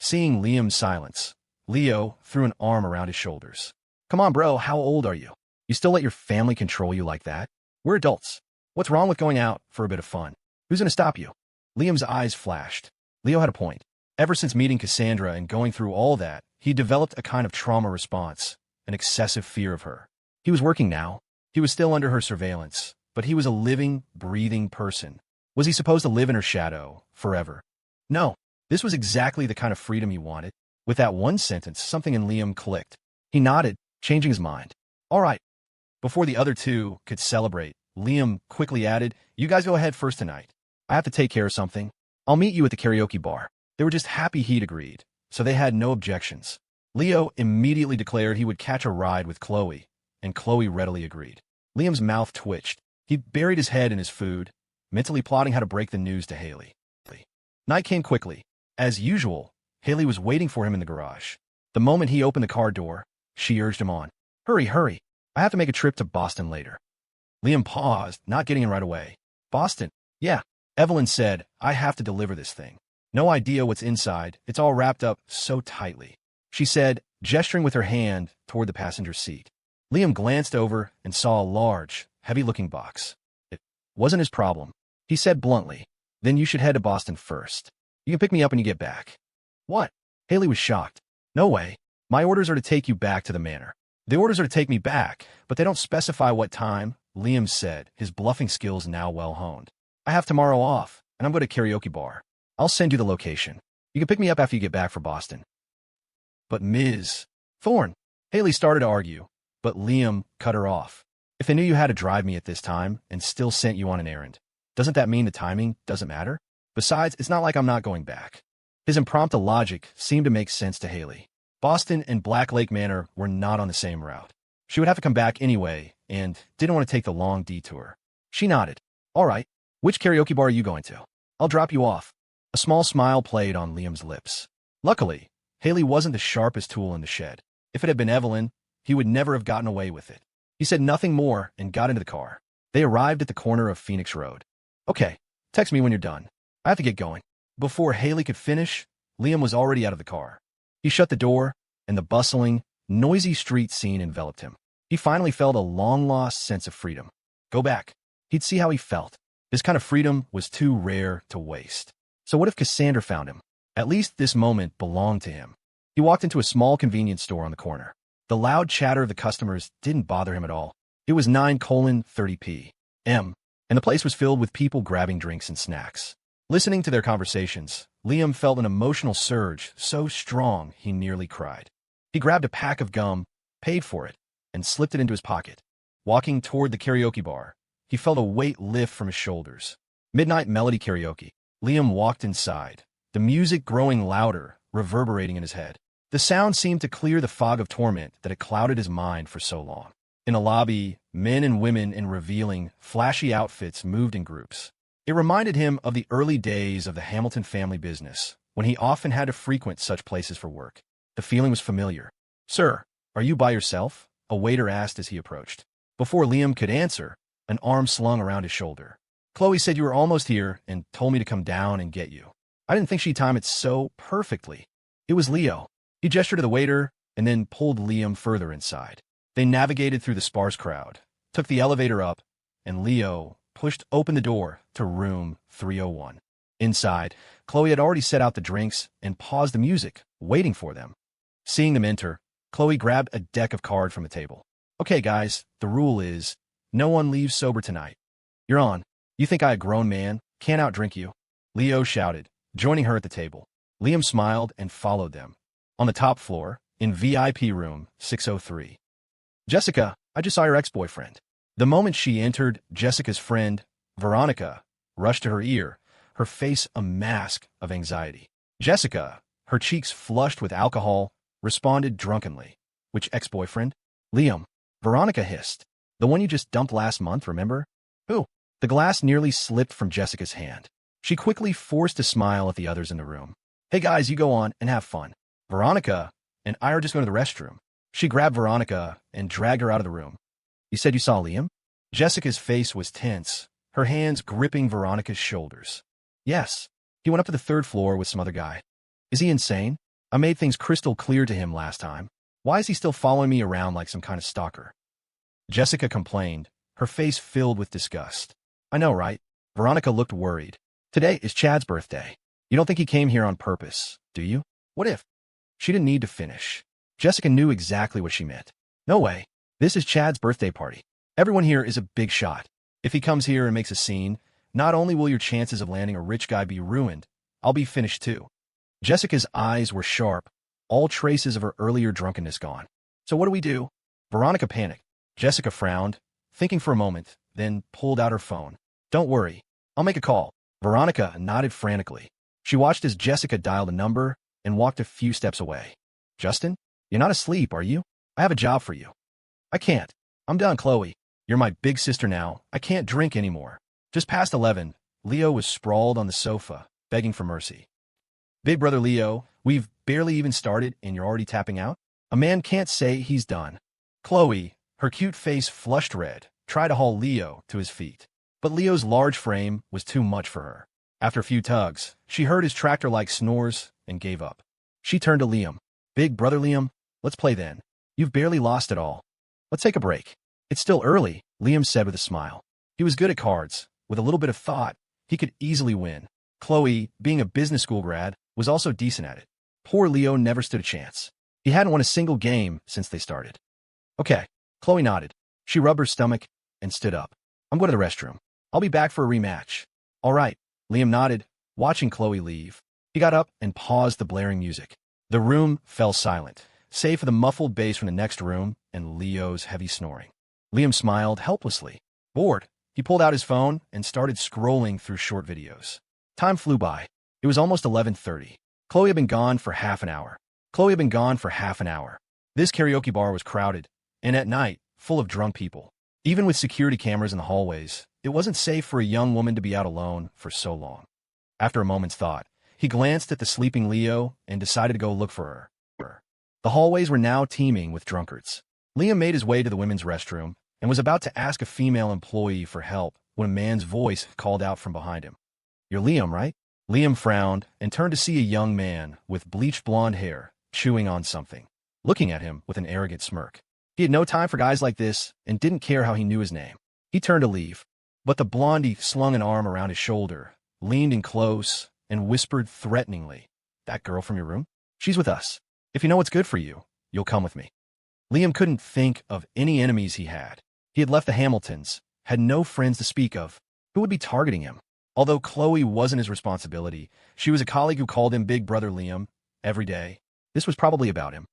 Seeing Liam's silence, Leo threw an arm around his shoulders. Come on, bro, how old are you? You still let your family control you like that? We're adults. What's wrong with going out for a bit of fun? Who's going to stop you? Liam's eyes flashed. Leo had a point. Ever since meeting Cassandra and going through all that, he developed a kind of trauma response, an excessive fear of her. He was working now. He was still under her surveillance, but he was a living, breathing person. Was he supposed to live in her shadow forever? No. This was exactly the kind of freedom he wanted. With that one sentence, something in Liam clicked. He nodded, changing his mind. All right. Before the other two could celebrate, Liam quickly added, You guys go ahead first tonight. I have to take care of something. I'll meet you at the karaoke bar. They were just happy he'd agreed, so they had no objections. Leo immediately declared he would catch a ride with Chloe, and Chloe readily agreed. Liam's mouth twitched. He buried his head in his food, mentally plotting how to break the news to Haley. Night came quickly. As usual, Haley was waiting for him in the garage. The moment he opened the car door, she urged him on. Hurry, hurry. I have to make a trip to Boston later. Liam paused, not getting in right away. Boston? Yeah. Evelyn said, I have to deliver this thing. No idea what's inside. It's all wrapped up so tightly. She said, gesturing with her hand toward the passenger seat. Liam glanced over and saw a large, heavy-looking box. It wasn't his problem. He said bluntly, Then you should head to Boston first. You can pick me up when you get back. What? Haley was shocked. No way. My orders are to take you back to the manor. The orders are to take me back, but they don't specify what time, Liam said, his bluffing skills now well-honed. I have tomorrow off, and I'm going to karaoke bar. I'll send you the location. You can pick me up after you get back for Boston. But Ms. Thorne, Haley started to argue, but Liam cut her off. If they knew you had to drive me at this time and still sent you on an errand, doesn't that mean the timing doesn't matter? Besides, it's not like I'm not going back. His impromptu logic seemed to make sense to Haley. Boston and Black Lake Manor were not on the same route. She would have to come back anyway and didn't want to take the long detour. She nodded. All right. Which karaoke bar are you going to? I'll drop you off. A small smile played on Liam's lips. Luckily, Haley wasn't the sharpest tool in the shed. If it had been Evelyn, he would never have gotten away with it. He said nothing more and got into the car. They arrived at the corner of Phoenix Road. Okay, text me when you're done. I have to get going. Before Haley could finish, Liam was already out of the car. He shut the door, and the bustling, noisy street scene enveloped him. He finally felt a long-lost sense of freedom. Go back. He'd see how he felt. This kind of freedom was too rare to waste. So what if Cassandra found him? At least this moment belonged to him. He walked into a small convenience store on the corner. The loud chatter of the customers didn't bother him at all. It was 9:30 p.m., and the place was filled with people grabbing drinks and snacks. Listening to their conversations, Liam felt an emotional surge so strong he nearly cried. He grabbed a pack of gum, paid for it, and slipped it into his pocket. Walking toward the karaoke bar, he felt a weight lift from his shoulders. Midnight Melody Karaoke. Liam walked inside, the music growing louder, reverberating in his head. The sound seemed to clear the fog of torment that had clouded his mind for so long. In a lobby, men and women in revealing, flashy outfits moved in groups. It reminded him of the early days of the Hamilton family business, when he often had to frequent such places for work. The feeling was familiar. "Sir, are you by yourself?" a waiter asked as he approached. Before Liam could answer, an arm slung around his shoulder. "Chloe said you were almost here and told me to come down and get you. I didn't think she'd time it so perfectly." It was Leo. He gestured to the waiter and then pulled Liam further inside. They navigated through the sparse crowd, took the elevator up, and Leo pushed open the door to room 301. Inside, Chloe had already set out the drinks and paused the music, waiting for them. Seeing them enter, Chloe grabbed a deck of cards from the table. "Okay, guys, the rule is, no one leaves sober tonight. You're on. You think I, a grown man, can't outdrink you?" Leo shouted, joining her at the table. Liam smiled and followed them. On the top floor, in VIP room 603. "Jessica, I just saw your ex-boyfriend." The moment she entered, Jessica's friend, Veronica, rushed to her ear, her face a mask of anxiety. Jessica, her cheeks flushed with alcohol, responded drunkenly. "Which ex-boyfriend?" "Liam," Veronica hissed. "The one you just dumped last month, remember?" "Who?" The glass nearly slipped from Jessica's hand. She quickly forced a smile at the others in the room. "Hey guys, you go on and have fun. Veronica and I are just going to the restroom." She grabbed Veronica and dragged her out of the room. "You said you saw Liam?" Jessica's face was tense, her hands gripping Veronica's shoulders. "Yes. He went up to the third floor with some other guy." "Is he insane? I made things crystal clear to him last time. Why is he still following me around like some kind of stalker?" Jessica complained, her face filled with disgust. "I know, right?" Veronica looked worried. "Today is Chad's birthday. You don't think he came here on purpose, do you?" "What if?" She didn't need to finish. Jessica knew exactly what she meant. "No way. This is Chad's birthday party. Everyone here is a big shot. If he comes here and makes a scene, not only will your chances of landing a rich guy be ruined, I'll be finished too." Jessica's eyes were sharp, all traces of her earlier drunkenness gone. "So what do we do?" Veronica panicked. Jessica frowned, thinking for a moment, then pulled out her phone. "Don't worry. I'll make a call." Veronica nodded frantically. She watched as Jessica dialed a number and walked a few steps away. "Justin, you're not asleep, are you? I have a job for you." "I can't. I'm done, Chloe. You're my big sister now. I can't drink anymore." Just past 11, Leo was sprawled on the sofa, begging for mercy. "Big brother Leo, we've barely even started and you're already tapping out? A man can't say he's done." Chloe, her cute face flushed red, tried to haul Leo to his feet. But Leo's large frame was too much for her. After a few tugs, she heard his tractor-like snores and gave up. She turned to Liam. "Big brother Liam, let's play then. You've barely lost it all. Let's take a break." "It's still early," Liam said with a smile. He was good at cards. With a little bit of thought, he could easily win. Chloe, being a business school grad, was also decent at it. Poor Leo never stood a chance. He hadn't won a single game since they started. "Okay." Chloe nodded. She rubbed her stomach and stood up. "I'm going to the restroom. I'll be back for a rematch." "All right." Liam nodded, watching Chloe leave. He got up and paused the blaring music. The room fell silent, save for the muffled bass from the next room and Leo's heavy snoring. Liam smiled helplessly. Bored, he pulled out his phone and started scrolling through short videos. Time flew by. It was almost 11:30. Chloe had been gone for half an hour. This karaoke bar was crowded, and at night, full of drunk people. Even with security cameras in the hallways, it wasn't safe for a young woman to be out alone for so long. After a moment's thought, he glanced at the sleeping Leo and decided to go look for her. The hallways were now teeming with drunkards. Liam made his way to the women's restroom and was about to ask a female employee for help when a man's voice called out from behind him. "You're Liam, right?" Liam frowned and turned to see a young man with bleached blonde hair chewing on something, looking at him with an arrogant smirk. He had no time for guys like this and didn't care how he knew his name. He turned to leave, but the blondie slung an arm around his shoulder, leaned in close, and whispered threateningly, "That girl from your room? She's with us. If you know what's good for you, you'll come with me." Liam couldn't think of any enemies he had. He had left the Hamiltons, had no friends to speak of. Who would be targeting him? Although Chloe wasn't his responsibility, she was a colleague who called him Big Brother Liam every day. This was probably about him.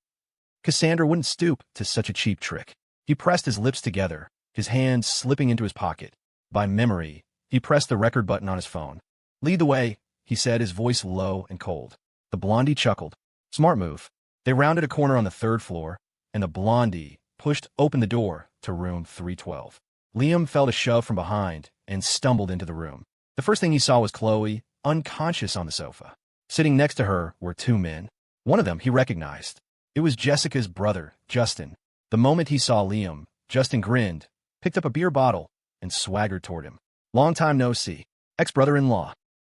Cassandra wouldn't stoop to such a cheap trick. He pressed his lips together, his hands slipping into his pocket. By memory, he pressed the record button on his phone. "Lead the way," he said, his voice low and cold. The blondie chuckled. "Smart move. They rounded a corner on the third floor, and the blondie pushed open the door to room 312. Liam felt a shove from behind and stumbled into the room. The first thing he saw was Chloe, unconscious on the sofa. Sitting next to her were two men. One of them he recognized. It was Jessica's brother, Justin. The moment he saw Liam, Justin grinned, picked up a beer bottle, and swaggered toward him. Long time no see. Ex-brother-in-law.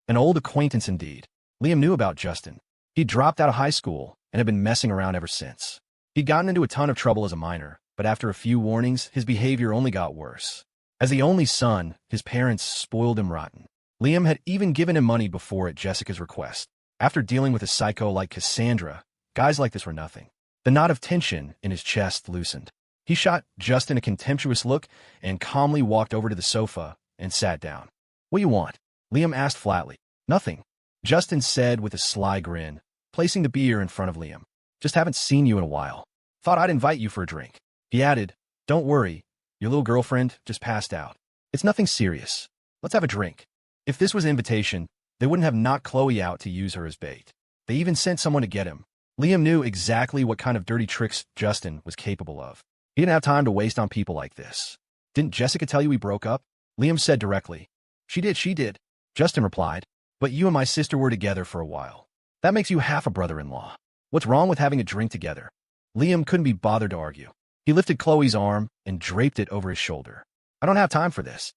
An old acquaintance indeed. Liam knew about Justin. He'd dropped out of high school and had been messing around ever since. He'd gotten into a ton of trouble as a minor, but after a few warnings, his behavior only got worse. As the only son, his parents spoiled him rotten. Liam had even given him money before at Jessica's request. After dealing with a psycho like Cassandra, guys like this were nothing. The knot of tension in his chest loosened. He shot Justin a contemptuous look and calmly walked over to the sofa and sat down. "What you want?" Liam asked flatly. "Nothing," Justin said with a sly grin, placing the beer in front of Liam. "Just haven't seen you in a while. Thought I'd invite you for a drink." He added, "Don't worry, your little girlfriend just passed out. It's nothing serious. Let's have a drink." If this was an invitation, they wouldn't have knocked Chloe out to use her as bait. They even sent someone to get him. Liam knew exactly what kind of dirty tricks Justin was capable of. He didn't have time to waste on people like this. "Didn't Jessica tell you we broke up?" Liam said directly. She did," Justin replied. "But you and my sister were together for a while. That makes you half a brother-in-law. What's wrong with having a drink together?" Liam couldn't be bothered to argue. He lifted Chloe's arm and draped it over his shoulder. "I don't have time for this."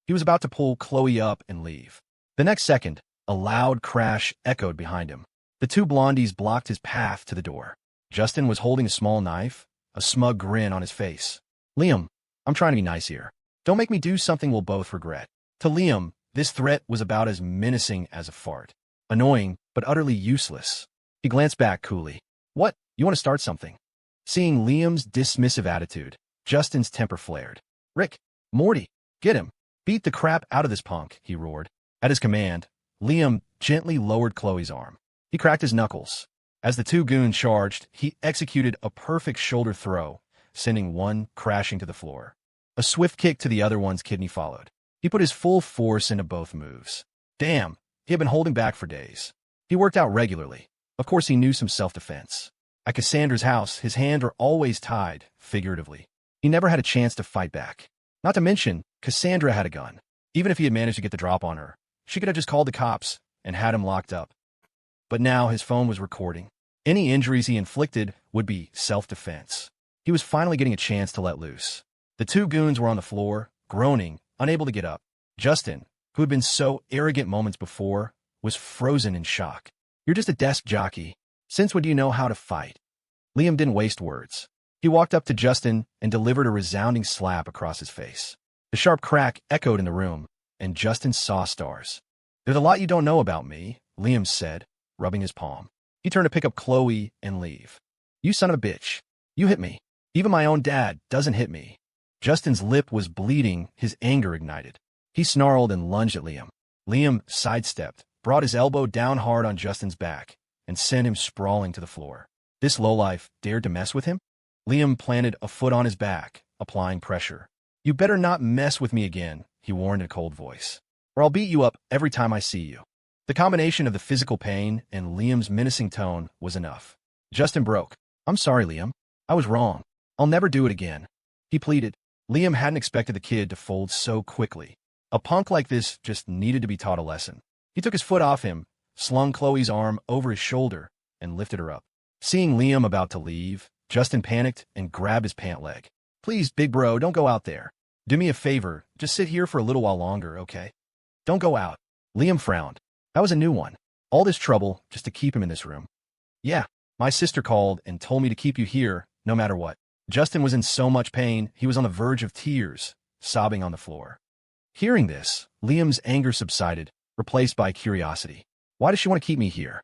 He was about to pull Chloe up and leave. The next second, a loud crash echoed behind him. The two blondies blocked his path to the door. Justin was holding a small knife, a smug grin on his face. "Liam, I'm trying to be nice here. Don't make me do something we'll both regret." To Liam, this threat was about as menacing as a fart. Annoying, but utterly useless. He glanced back coolly. "What? You want to start something?" Seeing Liam's dismissive attitude, Justin's temper flared. "Rick, Morty, get him. Beat the crap out of this punk," he roared. At his command, Liam gently lowered Chloe's arm. He cracked his knuckles. As the two goons charged, he executed a perfect shoulder throw, sending one crashing to the floor. A swift kick to the other one's kidney followed. He put his full force into both moves. Damn, he had been holding back for days. He worked out regularly. Of course, he knew some self-defense. At Cassandra's house, his hands were always tied, figuratively. He never had a chance to fight back. Not to mention, Cassandra had a gun. Even if he had managed to get the drop on her, she could have just called the cops and had him locked up. But now his phone was recording. Any injuries he inflicted would be self-defense. He was finally getting a chance to let loose. The two goons were on the floor, groaning, unable to get up. Justin, who had been so arrogant moments before, was frozen in shock. "You're just a desk jockey. Since when do you know how to fight?" Liam didn't waste words. He walked up to Justin and delivered a resounding slap across his face. The sharp crack echoed in the room, and Justin saw stars. "There's a lot you don't know about me," Liam said, rubbing his palm. He turned to pick up Chloe and leave. "You son of a bitch. You hit me. Even my own dad doesn't hit me." Justin's lip was bleeding, his anger ignited. He snarled and lunged at Liam. Liam sidestepped, brought his elbow down hard on Justin's back, and sent him sprawling to the floor. This lowlife dared to mess with him? Liam planted a foot on his back, applying pressure. "You better not mess with me again," he warned in a cold voice, "or I'll beat you up every time I see you." The combination of the physical pain and Liam's menacing tone was enough. Justin broke. "I'm sorry, Liam. I was wrong. I'll never do it again," he pleaded. Liam hadn't expected the kid to fold so quickly. A punk like this just needed to be taught a lesson. He took his foot off him, slung Chloe's arm over his shoulder, and lifted her up. Seeing Liam about to leave, Justin panicked and grabbed his pant leg. "Please, big bro, don't go out there. Do me a favor, just sit here for a little while longer, okay? Don't go out." Liam frowned. That was a new one. All this trouble just to keep him in this room. "Yeah, my sister called and told me to keep you here, no matter what." Justin was in so much pain, he was on the verge of tears, sobbing on the floor. Hearing this, Liam's anger subsided, replaced by curiosity. "Why does she want to keep me here?"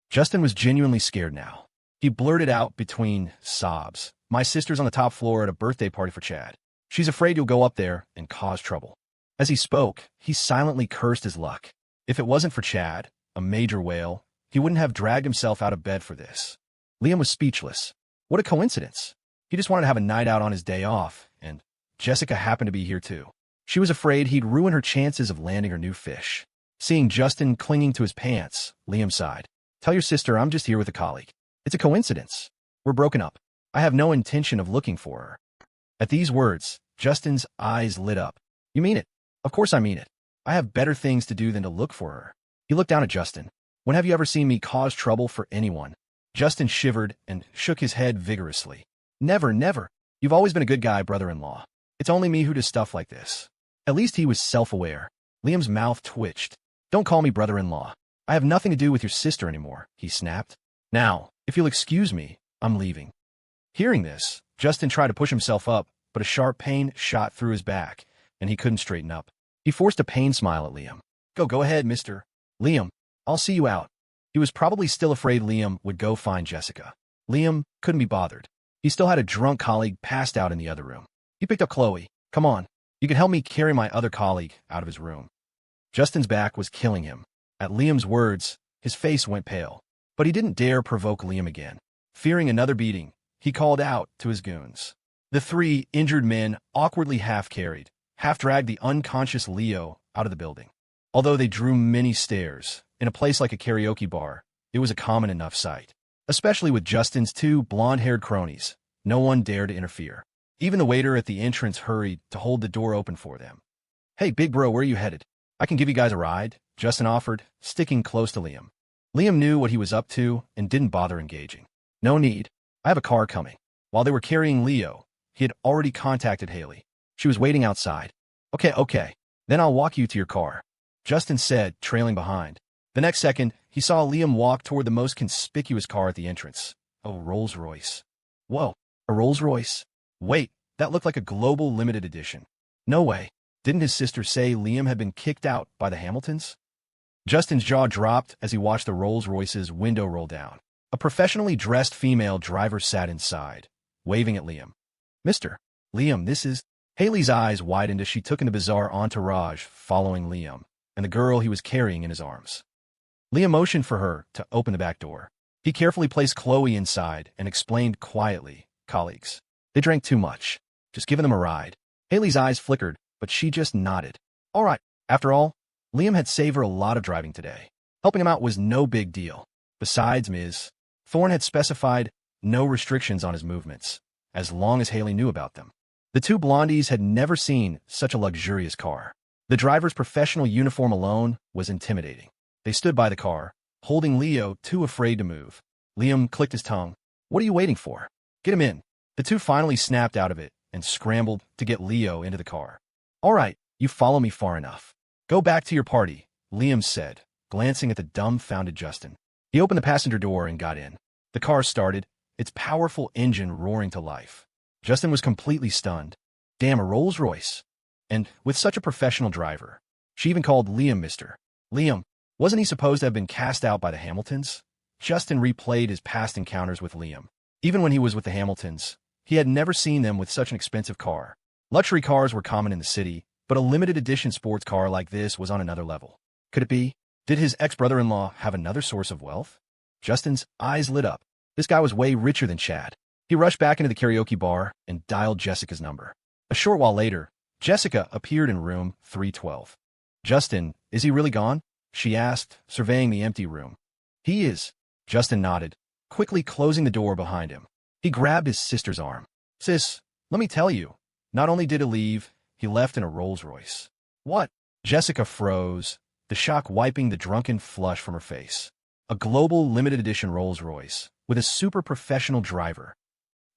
Justin was genuinely scared now. He blurted out between sobs, "My sister's on the top floor at a birthday party for Chad. She's afraid you'll go up there and cause trouble." As he spoke, he silently cursed his luck. If it wasn't for Chad, a major whale, he wouldn't have dragged himself out of bed for this. Liam was speechless. What a coincidence. He just wanted to have a night out on his day off, and Jessica happened to be here too. She was afraid he'd ruin her chances of landing her new fish. Seeing Justin clinging to his pants, Liam sighed. "Tell your sister I'm just here with a colleague. It's a coincidence." We're broken up. I have no intention of looking for her. At these words, Justin's eyes lit up. You mean it? Of course I mean it. I have better things to do than to look for her. He looked down at Justin. When have you ever seen me cause trouble for anyone? Justin shivered and shook his head vigorously. Never, never. You've always been a good guy, brother-in-law. It's only me who does stuff like this. At least he was self-aware. Liam's mouth twitched. Don't call me brother-in-law. I have nothing to do with your sister anymore, he snapped. Now, if you'll excuse me, I'm leaving. Hearing this, Justin tried to push himself up, but a sharp pain shot through his back, and he couldn't straighten up. He forced a pained smile at Liam. Go ahead, mister. Liam, I'll see you out. He was probably still afraid Liam would go find Jessica. Liam couldn't be bothered. He still had a drunk colleague passed out in the other room. He picked up Chloe. Come on, you can help me carry my other colleague out of his room. Justin's back was killing him. At Liam's words, his face went pale. But he didn't dare provoke Liam again. Fearing another beating, he called out to his goons. The three injured men awkwardly half-carried, half-dragged the unconscious Leo out of the building. Although they drew many stares, in a place like a karaoke bar, it was a common enough sight. Especially with Justin's two blonde-haired cronies, no one dared to interfere. Even the waiter at the entrance hurried to hold the door open for them. Hey, big bro, where are you headed? I can give you guys a ride, Justin offered, sticking close to Liam. Liam knew what he was up to and didn't bother engaging. No need. I have a car coming. While they were carrying Leo, he had already contacted Haley. She was waiting outside. Okay. Then I'll walk you to your car, Justin said, trailing behind. The next second, he saw Liam walk toward the most conspicuous car at the entrance. A Rolls-Royce. Whoa, a Rolls-Royce? Wait, that looked like a global limited edition. No way. Didn't his sister say Liam had been kicked out by the Hamiltons? Justin's jaw dropped as he watched the Rolls-Royce's window roll down. A professionally dressed female driver sat inside, waving at Liam. Mr. Liam, this is... Haley's eyes widened as she took in the bizarre entourage following Liam and the girl he was carrying in his arms. Liam motioned for her to open the back door. He carefully placed Chloe inside and explained quietly, colleagues. They drank too much. Just giving them a ride. Haley's eyes flickered, but she just nodded. All right. After all, Liam had saved her a lot of driving today. Helping him out was no big deal. Besides, Ms. Thorne had specified no restrictions on his movements, as long as Haley knew about them. The two blondies had never seen such a luxurious car. The driver's professional uniform alone was intimidating. They stood by the car, holding Leo too afraid to move. Liam clicked his tongue. What are you waiting for? Get him in. The two finally snapped out of it and scrambled to get Leo into the car. All right, you follow me far enough. Go back to your party, Liam said, glancing at the dumbfounded Justin. He opened the passenger door and got in. The car started, its powerful engine roaring to life. Justin was completely stunned. Damn, a Rolls-Royce. And with such a professional driver. She even called Liam Mr. Liam, wasn't he supposed to have been cast out by the Hamiltons? Justin replayed his past encounters with Liam. Even when he was with the Hamiltons, he had never seen them with such an expensive car. Luxury cars were common in the city, but a limited edition sports car like this was on another level. Could it be? Did his ex-brother-in-law have another source of wealth? Justin's eyes lit up. This guy was way richer than Chad. He rushed back into the karaoke bar and dialed Jessica's number. A short while later, Jessica appeared in room 312. Justin, is he really gone? She asked, surveying the empty room. He is. Justin nodded, quickly closing the door behind him. He grabbed his sister's arm. Sis, let me tell you, not only did he leave, he left in a Rolls-Royce. What? Jessica froze, the shock wiping the drunken flush from her face. A global limited edition Rolls-Royce, with a super professional driver.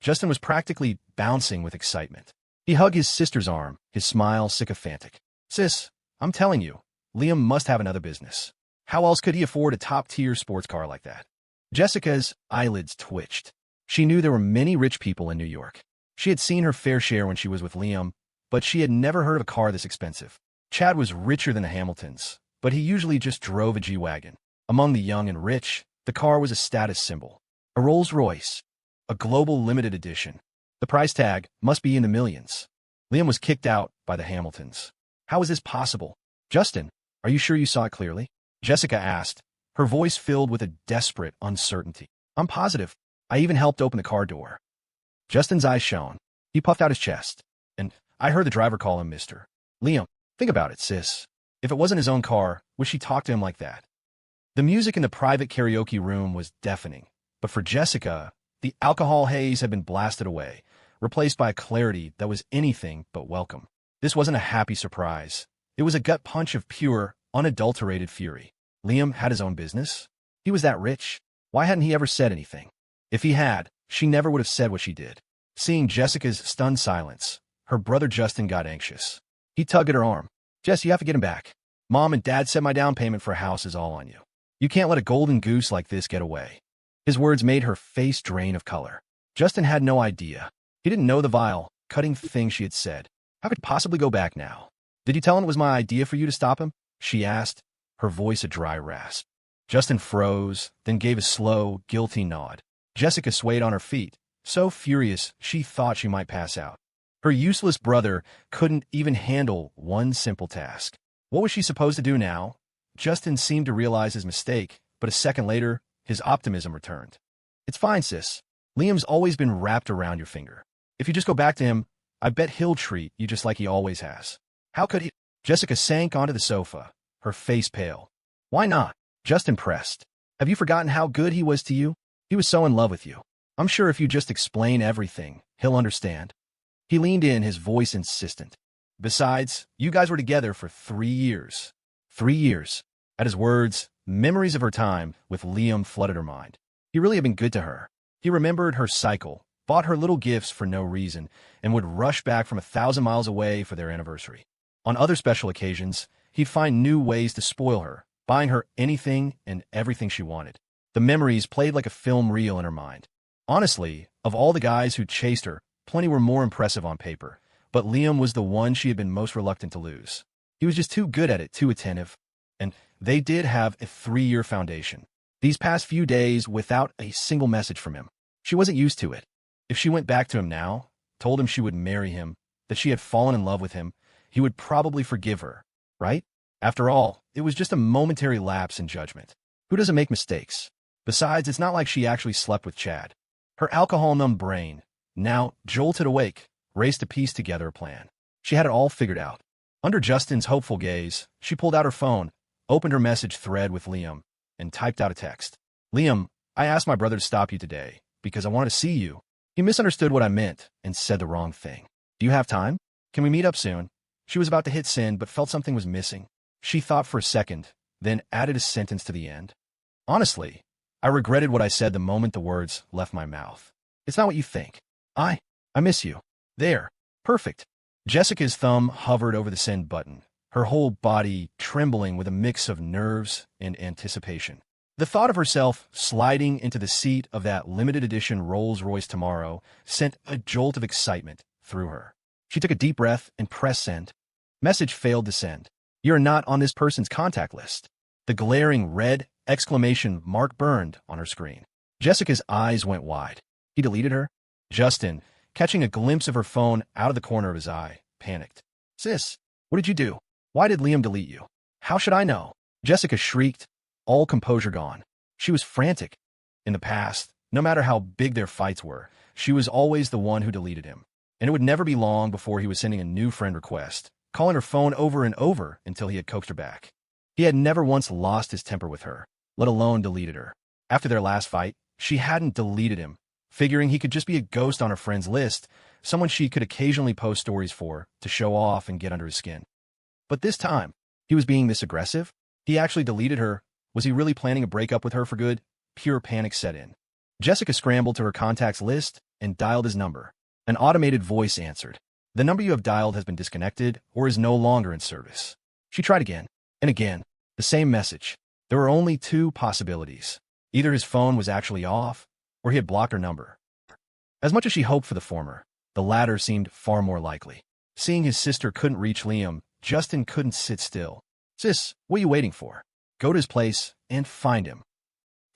Justin was practically bouncing with excitement. He hugged his sister's arm, his smile sycophantic. Sis, I'm telling you, Liam must have another business. How else could he afford a top-tier sports car like that? Jessica's eyelids twitched. She knew there were many rich people in New York. She had seen her fair share when she was with Liam, but she had never heard of a car this expensive. Chad was richer than the Hamiltons, but he usually just drove a G-Wagon. Among the young and rich, the car was a status symbol. A Rolls-Royce. A global limited edition. The price tag must be in the millions. Liam was kicked out by the Hamiltons. How is this possible? Justin, are you sure you saw it clearly? Jessica asked, her voice filled with a desperate uncertainty. I'm positive. I even helped open the car door. Justin's eyes shone. He puffed out his chest. And I heard the driver call him Mr. Liam, think about it, sis. If it wasn't his own car, would she talk to him like that? The music in the private karaoke room was deafening, but for Jessica, The alcohol haze had been blasted away, replaced by a clarity that was anything but welcome. This wasn't a happy surprise. It was a gut punch of pure, unadulterated fury. Liam had his own business? He was that rich? Why hadn't he ever said anything? If he had, she never would have said what she did. Seeing Jessica's stunned silence, her brother Justin got anxious. He tugged at her arm. Jess, you have to get him back. Mom and Dad said my down payment for a house is all on you. You can't let a golden goose like this get away. His words made her face drain of color. Justin had no idea. He didn't know the vile, cutting thing she had said. How could he possibly go back now? Did you tell him it was my idea for you to stop him? She asked, her voice a dry rasp. Justin froze, then gave a slow, guilty nod. Jessica swayed on her feet, so furious she thought she might pass out. Her useless brother couldn't even handle one simple task. What was she supposed to do now? Justin seemed to realize his mistake, but a second later, his optimism returned. It's fine, sis. Liam's always been wrapped around your finger. If you just go back to him, I bet he'll treat you just like he always has. How could he? Jessica sank onto the sofa, her face pale. Why not? Justin pressed. Have you forgotten how good he was to you? He was so in love with you. I'm sure if you just explain everything, he'll understand. He leaned in, his voice insistent. Besides, you guys were together for 3 years. 3 years. At his words, memories of her time with Liam flooded her mind. He really had been good to her. He remembered her cycle, bought her little gifts for no reason, and would rush back from 1,000 miles away for their anniversary. On other special occasions, he'd find new ways to spoil her, buying her anything and everything she wanted. The memories played like a film reel in her mind. Honestly, of all the guys who chased her, plenty were more impressive on paper, but Liam was the one she had been most reluctant to lose. He was just too good at it, too attentive. And they did have a 3-year foundation. These past few days without a single message from him. She wasn't used to it. If she went back to him now, told him she would marry him, that she had fallen in love with him, he would probably forgive her, right? After all, it was just a momentary lapse in judgment. Who doesn't make mistakes? Besides, it's not like she actually slept with Chad. Her alcohol-numbed brain, now jolted awake, raced to piece together a plan. She had it all figured out. Under Justin's hopeful gaze, she pulled out her phone, opened her message thread with Liam, and typed out a text. Liam, I asked my brother to stop you today because I wanted to see you. He misunderstood what I meant and said the wrong thing. Do you have time? Can we meet up soon? She was about to hit send but felt something was missing. She thought for a second, then added a sentence to the end. Honestly, I regretted what I said the moment the words left my mouth. It's not what you think. I miss you. There. Perfect. Jessica's thumb hovered over the send button, her whole body trembling with a mix of nerves and anticipation. The thought of herself sliding into the seat of that limited edition Rolls-Royce tomorrow sent a jolt of excitement through her. She took a deep breath and pressed send. Message failed to send. You're not on this person's contact list. The glaring red exclamation mark burned on her screen. Jessica's eyes went wide. He deleted her? Justin, catching a glimpse of her phone out of the corner of his eye, panicked. Sis, what did you do? Why did Liam delete you? How should I know? Jessica shrieked, all composure gone. She was frantic. In the past, no matter how big their fights were, she was always the one who deleted him. And it would never be long before he was sending a new friend request, calling her phone over and over until he had coaxed her back. He had never once lost his temper with her, let alone deleted her. After their last fight, she hadn't deleted him, figuring he could just be a ghost on her friend's list, someone she could occasionally post stories for to show off and get under his skin. But this time, he was being this aggressive? He actually deleted her. Was he really planning a breakup with her for good? Pure panic set in. Jessica scrambled to her contacts list and dialed his number. An automated voice answered. The number you have dialed has been disconnected or is no longer in service. She tried again and again. The same message. There were only 2 possibilities. Either his phone was actually off, or he had blocked her number. As much as she hoped for the former, the latter seemed far more likely. Seeing his sister couldn't reach Liam, Justin couldn't sit still. Sis, what are you waiting for? Go to his place and find him.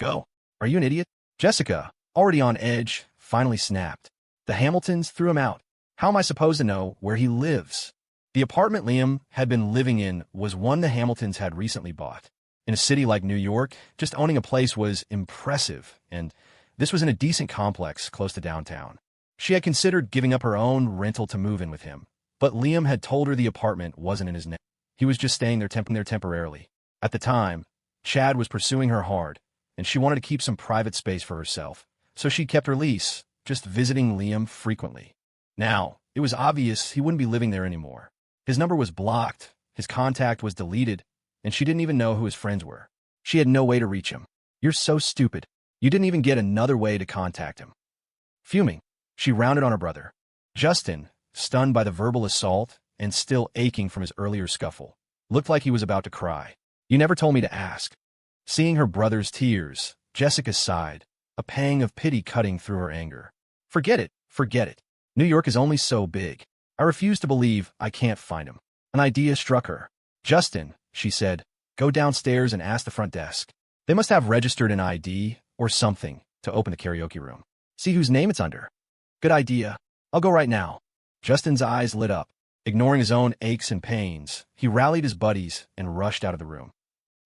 Go. Are you an idiot? Jessica, already on edge, finally snapped. The Hamiltons threw him out. How am I supposed to know where he lives? The apartment Liam had been living in was one the Hamiltons had recently bought. In a city like New York, just owning a place was impressive, and this was in a decent complex close to downtown. She had considered giving up her own rental to move in with him, but Liam had told her the apartment wasn't in his name. He was just staying there temporarily. At the time, Chad was pursuing her hard, and she wanted to keep some private space for herself, so she kept her lease, just visiting Liam frequently. Now, it was obvious he wouldn't be living there anymore. His number was blocked, his contact was deleted, and she didn't even know who his friends were. She had no way to reach him. You're so stupid. You didn't even get another way to contact him. Fuming, she rounded on her brother. Justin, stunned by the verbal assault and still aching from his earlier scuffle, looked like he was about to cry. You never told me to ask. Seeing her brother's tears, Jessica sighed, a pang of pity cutting through her anger. Forget it, forget it. New York is only so big. I refuse to believe I can't find him. An idea struck her. Justin, she said, go downstairs and ask the front desk. They must have registered an ID or something to open the karaoke room. See whose name it's under. Good idea. I'll go right now. Justin's eyes lit up. Ignoring his own aches and pains, he rallied his buddies and rushed out of the room.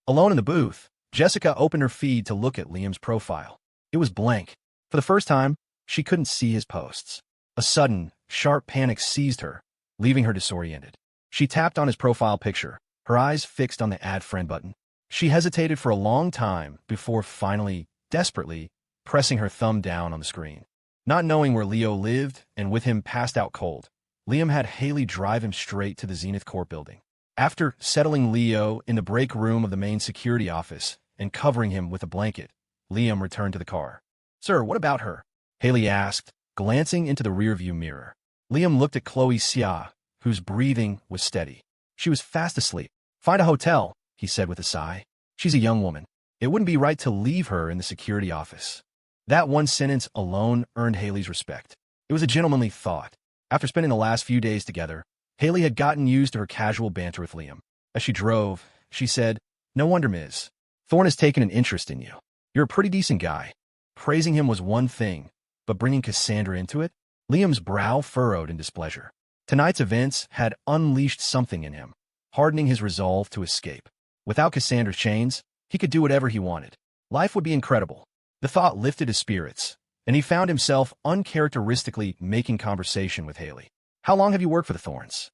Alone in the booth, Jessica opened her feed to look at Liam's profile. It was blank. For the first time, she couldn't see his posts. A sudden, sharp panic seized her, leaving her disoriented. She tapped on his profile picture, her eyes fixed on the Add Friend button. She hesitated for a long time before finally, desperately, pressing her thumb down on the screen. Not knowing where Leo lived and with him passed out cold, Liam had Haley drive him straight to the Zenith Court building. After settling Leo in the break room of the main security office and covering him with a blanket, Liam returned to the car. Sir, what about her? Haley asked, glancing into the rearview mirror. Liam looked at Chloe Xia, whose breathing was steady. She was fast asleep. Find a hotel, he said with a sigh. She's a young woman. It wouldn't be right to leave her in the security office. That one sentence alone earned Haley's respect. It was a gentlemanly thought. After spending the last few days together, Haley had gotten used to her casual banter with Liam. As she drove, she said, No wonder, Ms. Thorne has taken an interest in you. You're a pretty decent guy. Praising him was one thing, but bringing Cassandra into it? Liam's brow furrowed in displeasure. Tonight's events had unleashed something in him, hardening his resolve to escape. Without Cassandra's chains, he could do whatever he wanted. Life would be incredible. The thought lifted his spirits, and he found himself uncharacteristically making conversation with Haley. How long have you worked for the Thorns?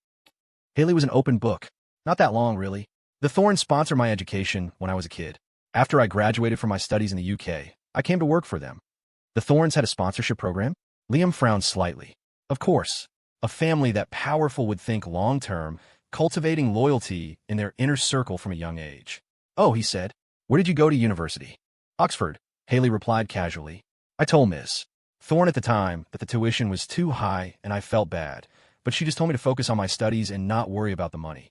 Haley was an open book. Not that long, really. The Thorns sponsored my education when I was a kid. After I graduated from my studies in the UK, I came to work for them. The Thorns had a sponsorship program? Liam frowned slightly. Of course. A family that powerful would think long-term, cultivating loyalty in their inner circle from a young age. Oh, he said. Where did you go to university? Oxford, Haley replied casually. I told Ms. Thorne at the time that the tuition was too high and I felt bad, but she just told me to focus on my studies and not worry about the money.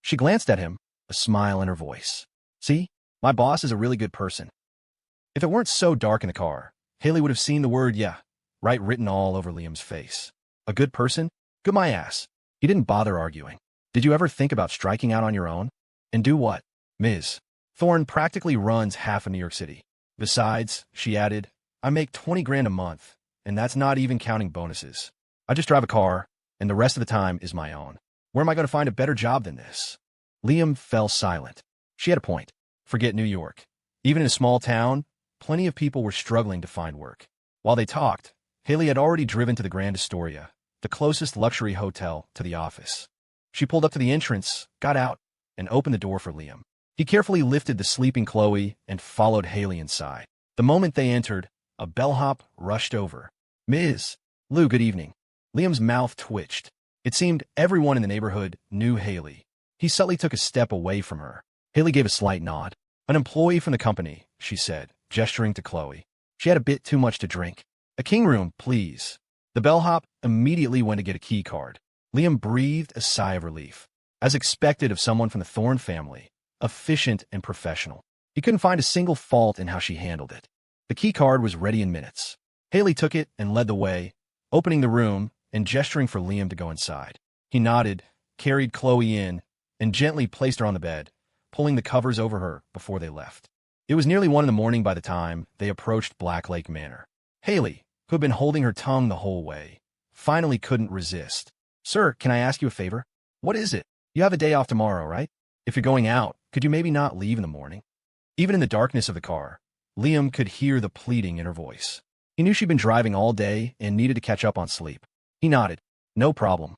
She glanced at him, a smile in her voice. See, my boss is a really good person. If it weren't so dark in the car, Haley would have seen the word yeah, right written all over Liam's face. A good person? Good my ass. He didn't bother arguing. Did you ever think about striking out on your own? And do what? Ms. Thorne practically runs half of New York City. Besides, she added, I make 20 grand a month, and that's not even counting bonuses. I just drive a car, and the rest of the time is my own. Where am I going to find a better job than this? Liam fell silent. She had a point. Forget New York. Even in a small town, plenty of people were struggling to find work. While they talked, Haley had already driven to the Grand Astoria, the closest luxury hotel to the office. She pulled up to the entrance, got out, and opened the door for Liam. He carefully lifted the sleeping Chloe and followed Haley inside. The moment they entered, a bellhop rushed over. Ms. Lou, good evening. Liam's mouth twitched. It seemed everyone in the neighborhood knew Haley. He subtly took a step away from her. Haley gave a slight nod. An employee from the company, she said, gesturing to Chloe. She had a bit too much to drink. A king room, please. The bellhop immediately went to get a key card. Liam breathed a sigh of relief. As expected of someone from the Thorne family, efficient and professional. He couldn't find a single fault in how she handled it. The key card was ready in minutes. Haley took it and led the way, opening the room and gesturing for Liam to go inside. He nodded, carried Chloe in, and gently placed her on the bed, pulling the covers over her before they left. It was nearly 1 a.m. by the time they approached Black Lake Manor. Haley, who had been holding her tongue the whole way, finally couldn't resist. Sir, can I ask you a favor? What is it? You have a day off tomorrow, right? If you're going out, could you maybe not leave in the morning? Even in the darkness of the car, Liam could hear the pleading in her voice. He knew she'd been driving all day and needed to catch up on sleep. He nodded. No problem.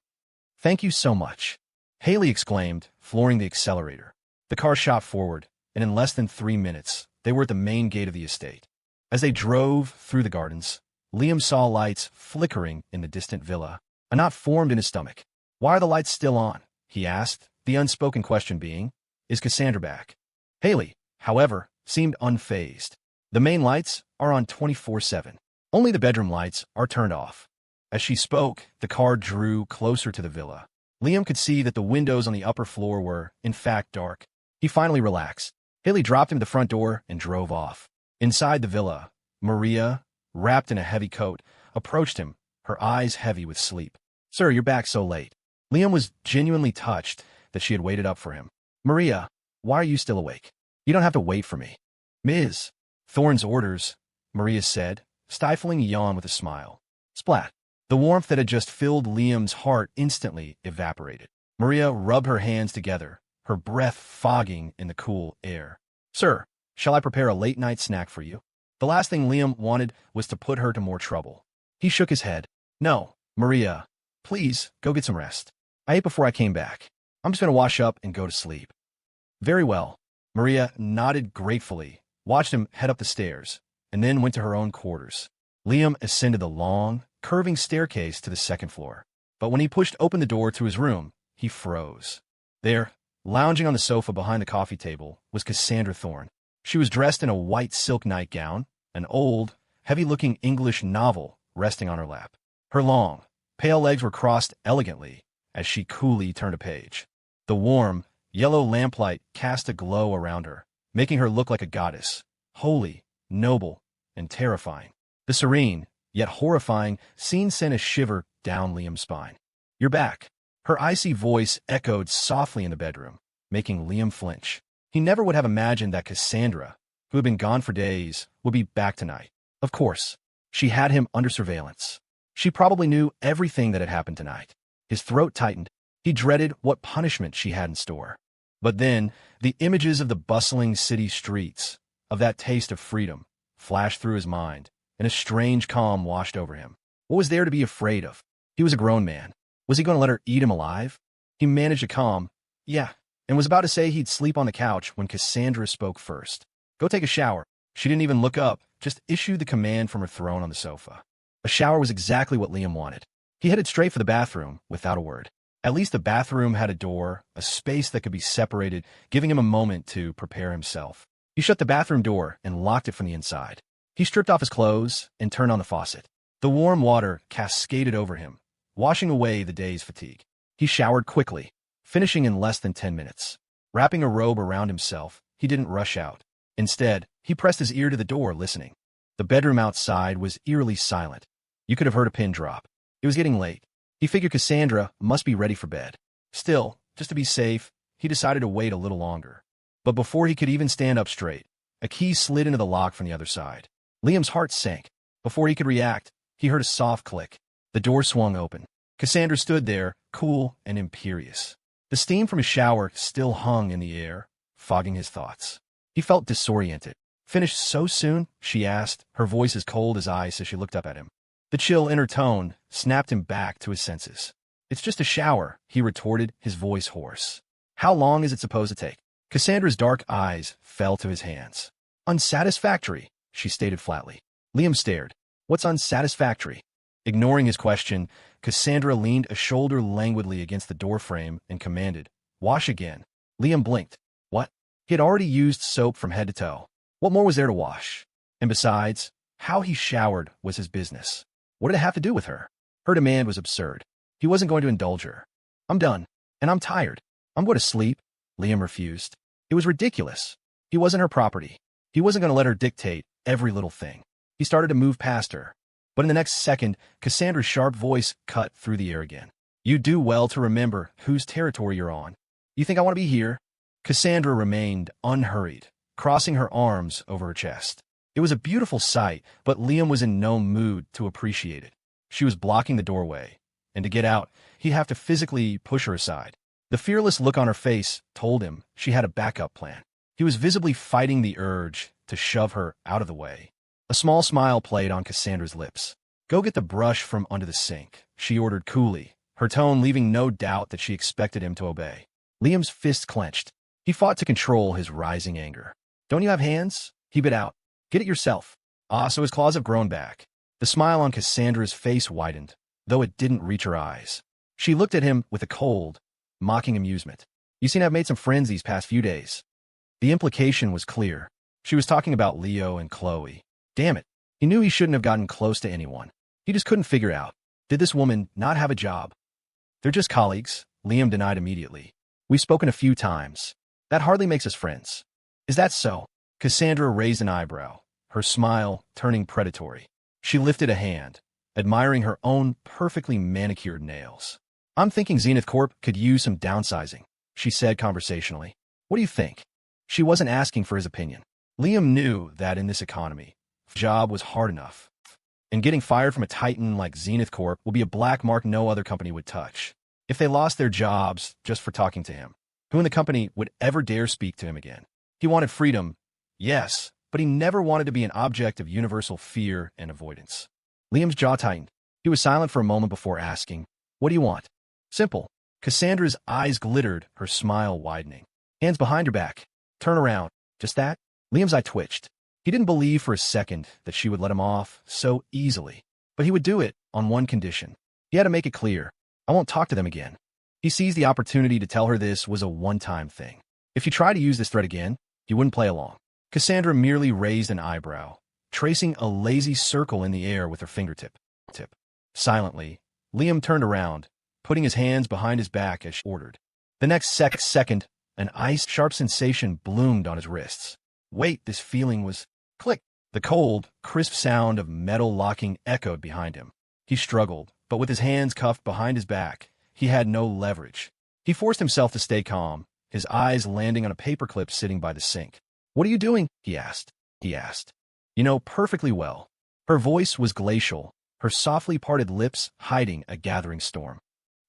Thank you so much. Haley exclaimed, flooring the accelerator. The car shot forward, and in less than 3 minutes, they were at the main gate of the estate. As they drove through the gardens, Liam saw lights flickering in the distant villa. A knot formed in his stomach. Why are the lights still on? He asked, the unspoken question being, is Cassandra back? Haley, however, seemed unfazed. The main lights are on 24/7. Only the bedroom lights are turned off. As she spoke, the car drew closer to the villa. Liam could see that the windows on the upper floor were, in fact, dark. He finally relaxed. Haley dropped him at the front door and drove off. Inside the villa, Maria, wrapped in a heavy coat, approached him, her eyes heavy with sleep. Sir, you're back so late. Liam was genuinely touched that she had waited up for him. Maria, why are you still awake? You don't have to wait for me. Ms. Thorne's orders, Maria said, stifling a yawn with a smile. Splat. The warmth that had just filled Liam's heart instantly evaporated. Maria rubbed her hands together, her breath fogging in the cool air. Sir, shall I prepare a late-night snack for you? The last thing Liam wanted was to put her to more trouble. He shook his head. No, Maria, please, go get some rest. I ate before I came back. I'm just going to wash up and go to sleep. Very well. Maria nodded gratefully, watched him head up the stairs, and then went to her own quarters. Liam ascended the long, curving staircase to the second floor. But when he pushed open the door to his room, he froze. There, lounging on the sofa behind the coffee table, was Cassandra Thorne. She was dressed in a white silk nightgown, an old, heavy-looking English novel resting on her lap. Her long, pale legs were crossed elegantly as she coolly turned a page. The warm, yellow lamplight cast a glow around her, making her look like a goddess, holy, noble, and terrifying. The serene, yet horrifying, scene sent a shiver down Liam's spine. You're back. Her icy voice echoed softly in the bedroom, making Liam flinch. He never would have imagined that Cassandra, who had been gone for days, would be back tonight. Of course, she had him under surveillance. She probably knew everything that had happened tonight. His throat tightened. He dreaded what punishment she had in store. But then, the images of the bustling city streets, of that taste of freedom, flashed through his mind, and a strange calm washed over him. What was there to be afraid of? He was a grown man. Was he going to let her eat him alive? He managed a calm, yeah, and was about to say he'd sleep on the couch when Cassandra spoke first. Go take a shower. She didn't even look up, just issued the command from her throne on the sofa. A shower was exactly what Liam wanted. He headed straight for the bathroom without a word. At least the bathroom had a door, a space that could be separated, giving him a moment to prepare himself. He shut the bathroom door and locked it from the inside. He stripped off his clothes and turned on the faucet. The warm water cascaded over him, washing away the day's fatigue. He showered quickly, finishing in less than 10 minutes. Wrapping a robe around himself, he didn't rush out. Instead, he pressed his ear to the door, listening. The bedroom outside was eerily silent. You could have heard a pin drop. It was getting late. He figured Cassandra must be ready for bed. Still, just to be safe, he decided to wait a little longer. But before he could even stand up straight, a key slid into the lock from the other side. Liam's heart sank. Before he could react, he heard a soft click. The door swung open. Cassandra stood there, cool and imperious. The steam from his shower still hung in the air, fogging his thoughts. He felt disoriented. Finished so soon? She asked, her voice as cold as ice as she looked up at him. The chill inner tone snapped him back to his senses. It's just a shower, he retorted, his voice hoarse. How long is it supposed to take? Cassandra's dark eyes fell to his hands. Unsatisfactory, she stated flatly. Liam stared. What's unsatisfactory? Ignoring his question, Cassandra leaned a shoulder languidly against the doorframe and commanded, wash again. Liam blinked. What? He had already used soap from head to toe. What more was there to wash? And besides, how he showered was his business. What did it have to do with her? Her demand was absurd. He wasn't going to indulge her. I'm done, and I'm tired. I'm going to sleep. Liam refused. It was ridiculous. He wasn't her property. He wasn't going to let her dictate every little thing. He started to move past her. But in the next second, Cassandra's sharp voice cut through the air again. You do well to remember whose territory you're on. You think I want to be here? Cassandra remained unhurried, crossing her arms over her chest. It was a beautiful sight, but Liam was in no mood to appreciate it. She was blocking the doorway, and to get out, he'd have to physically push her aside. The fearless look on her face told him she had a backup plan. He was visibly fighting the urge to shove her out of the way. A small smile played on Cassandra's lips. Go get the brush from under the sink, she ordered coolly, her tone leaving no doubt that she expected him to obey. Liam's fist clenched. He fought to control his rising anger. Don't you have hands? He bit out. Get it yourself. Ah, so his claws have grown back. The smile on Cassandra's face widened, though it didn't reach her eyes. She looked at him with a cold, mocking amusement. You seem to have made some friends these past few days. The implication was clear. She was talking about Leo and Chloe. Damn it. He knew he shouldn't have gotten close to anyone. He just couldn't figure out. Did this woman not have a job? They're just colleagues, Liam denied immediately. We've spoken a few times. That hardly makes us friends. Is that so? Cassandra raised an eyebrow, her smile turning predatory. She lifted a hand, admiring her own perfectly manicured nails. I'm thinking Zenith Corp could use some downsizing, she said conversationally. What do you think? She wasn't asking for his opinion. Liam knew that in this economy, the job was hard enough. And getting fired from a titan like Zenith Corp will be a black mark no other company would touch. If they lost their jobs just for talking to him, who in the company would ever dare speak to him again? He wanted freedom, yes, but he never wanted to be an object of universal fear and avoidance. Liam's jaw tightened. He was silent for a moment before asking, what do you want? Simple. Cassandra's eyes glittered, her smile widening. Hands behind her back. Turn around. Just that? Liam's eye twitched. He didn't believe for a second that she would let him off so easily. But he would do it on one condition. He had to make it clear. I won't talk to them again. He seized the opportunity to tell her this was a one-time thing. If you try to use this threat again, he wouldn't play along. Cassandra merely raised an eyebrow, tracing a lazy circle in the air with her fingertip. Silently, Liam turned around, putting his hands behind his back as she ordered. The next second, an ice-sharp sensation bloomed on his wrists. Wait, this feeling was... Click! The cold, crisp sound of metal locking echoed behind him. He struggled, but with his hands cuffed behind his back, he had no leverage. He forced himself to stay calm, his eyes landing on a paperclip sitting by the sink. What are you doing? He asked. You know perfectly well. Her voice was glacial, her softly parted lips hiding a gathering storm.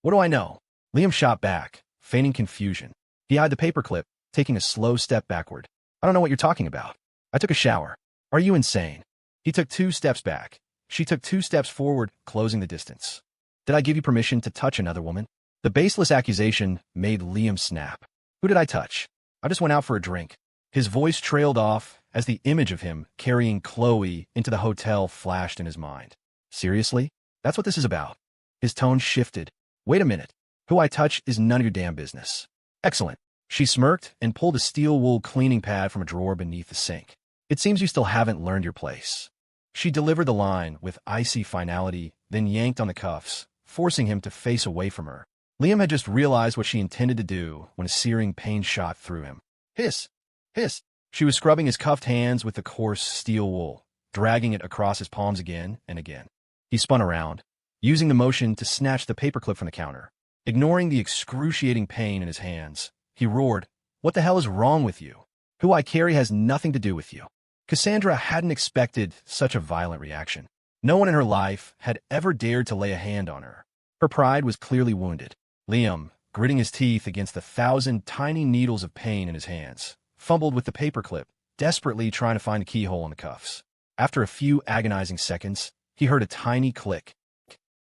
What do I know? Liam shot back, feigning confusion. He eyed the paperclip, taking a slow step backward. I don't know what you're talking about. I took a shower. Are you insane? He took 2 steps back. She took 2 steps forward, closing the distance. Did I give you permission to touch another woman? The baseless accusation made Liam snap. Who did I touch? I just went out for a drink. His voice trailed off as the image of him carrying Chloe into the hotel flashed in his mind. Seriously? That's what this is about? His tone shifted. Wait a minute. Who I touch is none of your damn business. Excellent. She smirked and pulled a steel wool cleaning pad from a drawer beneath the sink. It seems you still haven't learned your place. She delivered the line with icy finality, then yanked on the cuffs, forcing him to face away from her. Liam had just realized what she intended to do when a searing pain shot through him. Hiss! Hiss! She was scrubbing his cuffed hands with the coarse steel wool, dragging it across his palms again and again. He spun around, using the motion to snatch the paperclip from the counter. Ignoring the excruciating pain in his hands, he roared, What the hell is wrong with you? Who I carry has nothing to do with you. Cassandra hadn't expected such a violent reaction. No one in her life had ever dared to lay a hand on her. Her pride was clearly wounded. Liam, gritting his teeth against the 1,000 tiny needles of pain in his hands, fumbled with the paperclip, desperately trying to find a keyhole in the cuffs. After a few agonizing seconds, he heard a tiny click.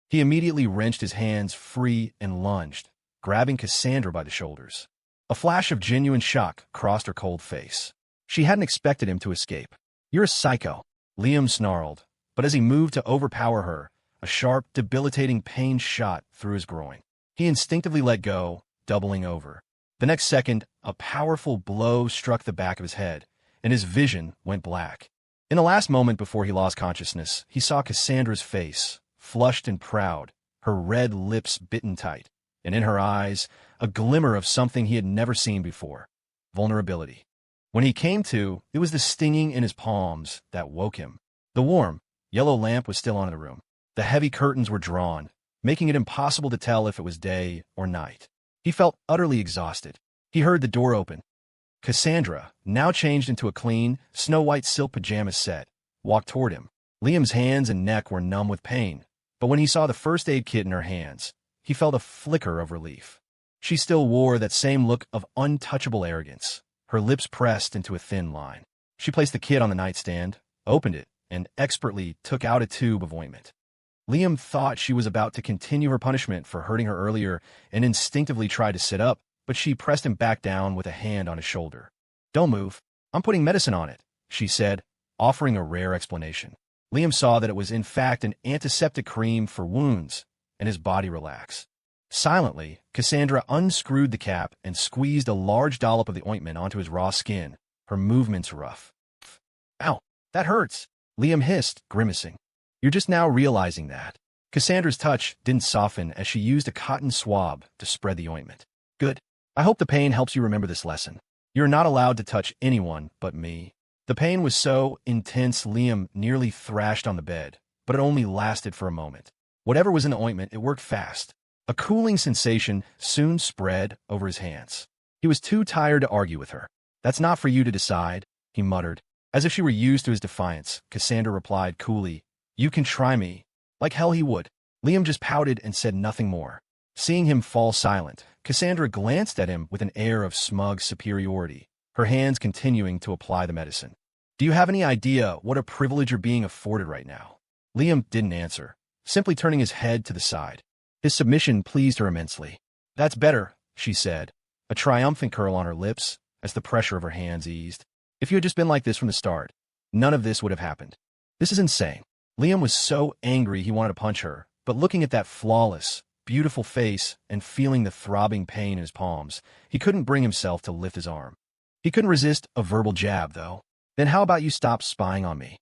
He immediately wrenched his hands free and lunged, grabbing Cassandra by the shoulders. A flash of genuine shock crossed her cold face. She hadn't expected him to escape. You're a psycho, Liam snarled, but as he moved to overpower her, a sharp, debilitating pain shot through his groin. He instinctively let go, doubling over. The next second, a powerful blow struck the back of his head, and his vision went black. In the last moment before he lost consciousness, he saw Cassandra's face, flushed and proud, her red lips bitten tight, and in her eyes, a glimmer of something he had never seen before. Vulnerability. When he came to, it was the stinging in his palms that woke him. The warm, yellow lamp was still on in the room. The heavy curtains were drawn, making it impossible to tell if it was day or night. He felt utterly exhausted. He heard the door open. Cassandra, now changed into a clean, snow-white silk pajamas set, walked toward him. Liam's hands and neck were numb with pain, but when he saw the first aid kit in her hands, he felt a flicker of relief. She still wore that same look of untouchable arrogance, her lips pressed into a thin line. She placed the kit on the nightstand, opened it, and expertly took out a tube of ointment. Liam thought she was about to continue her punishment for hurting her earlier and instinctively tried to sit up, but she pressed him back down with a hand on his shoulder. Don't move. I'm putting medicine on it, she said, offering a rare explanation. Liam saw that it was in fact an antiseptic cream for wounds, and his body relaxed. Silently, Cassandra unscrewed the cap and squeezed a large dollop of the ointment onto his raw skin, her movements rough. "Ow, that hurts," Liam hissed, grimacing. "You're just now realizing that." Cassandra's touch didn't soften as she used a cotton swab to spread the ointment. "Good. I hope the pain helps you remember this lesson. You're not allowed to touch anyone but me." The pain was so intense Liam nearly thrashed on the bed, but it only lasted for a moment. Whatever was in the ointment, it worked fast. A cooling sensation soon spread over his hands. He was too tired to argue with her. "That's not for you to decide," he muttered. As if she were used to his defiance, Cassandra replied coolly, "You can try me." Like hell he would. Liam just pouted and said nothing more. Seeing him fall silent, Cassandra glanced at him with an air of smug superiority, her hands continuing to apply the medicine. "Do you have any idea what a privilege you're being afforded right now?" Liam didn't answer, simply turning his head to the side. His submission pleased her immensely. "That's better," she said, a triumphant curl on her lips as the pressure of her hands eased. "If you had just been like this from the start, none of this would have happened." "This is insane." Liam was so angry he wanted to punch her, but looking at that flawless, beautiful face and feeling the throbbing pain in his palms, he couldn't bring himself to lift his arm. He couldn't resist a verbal jab, though. "Then how about you stop spying on me?"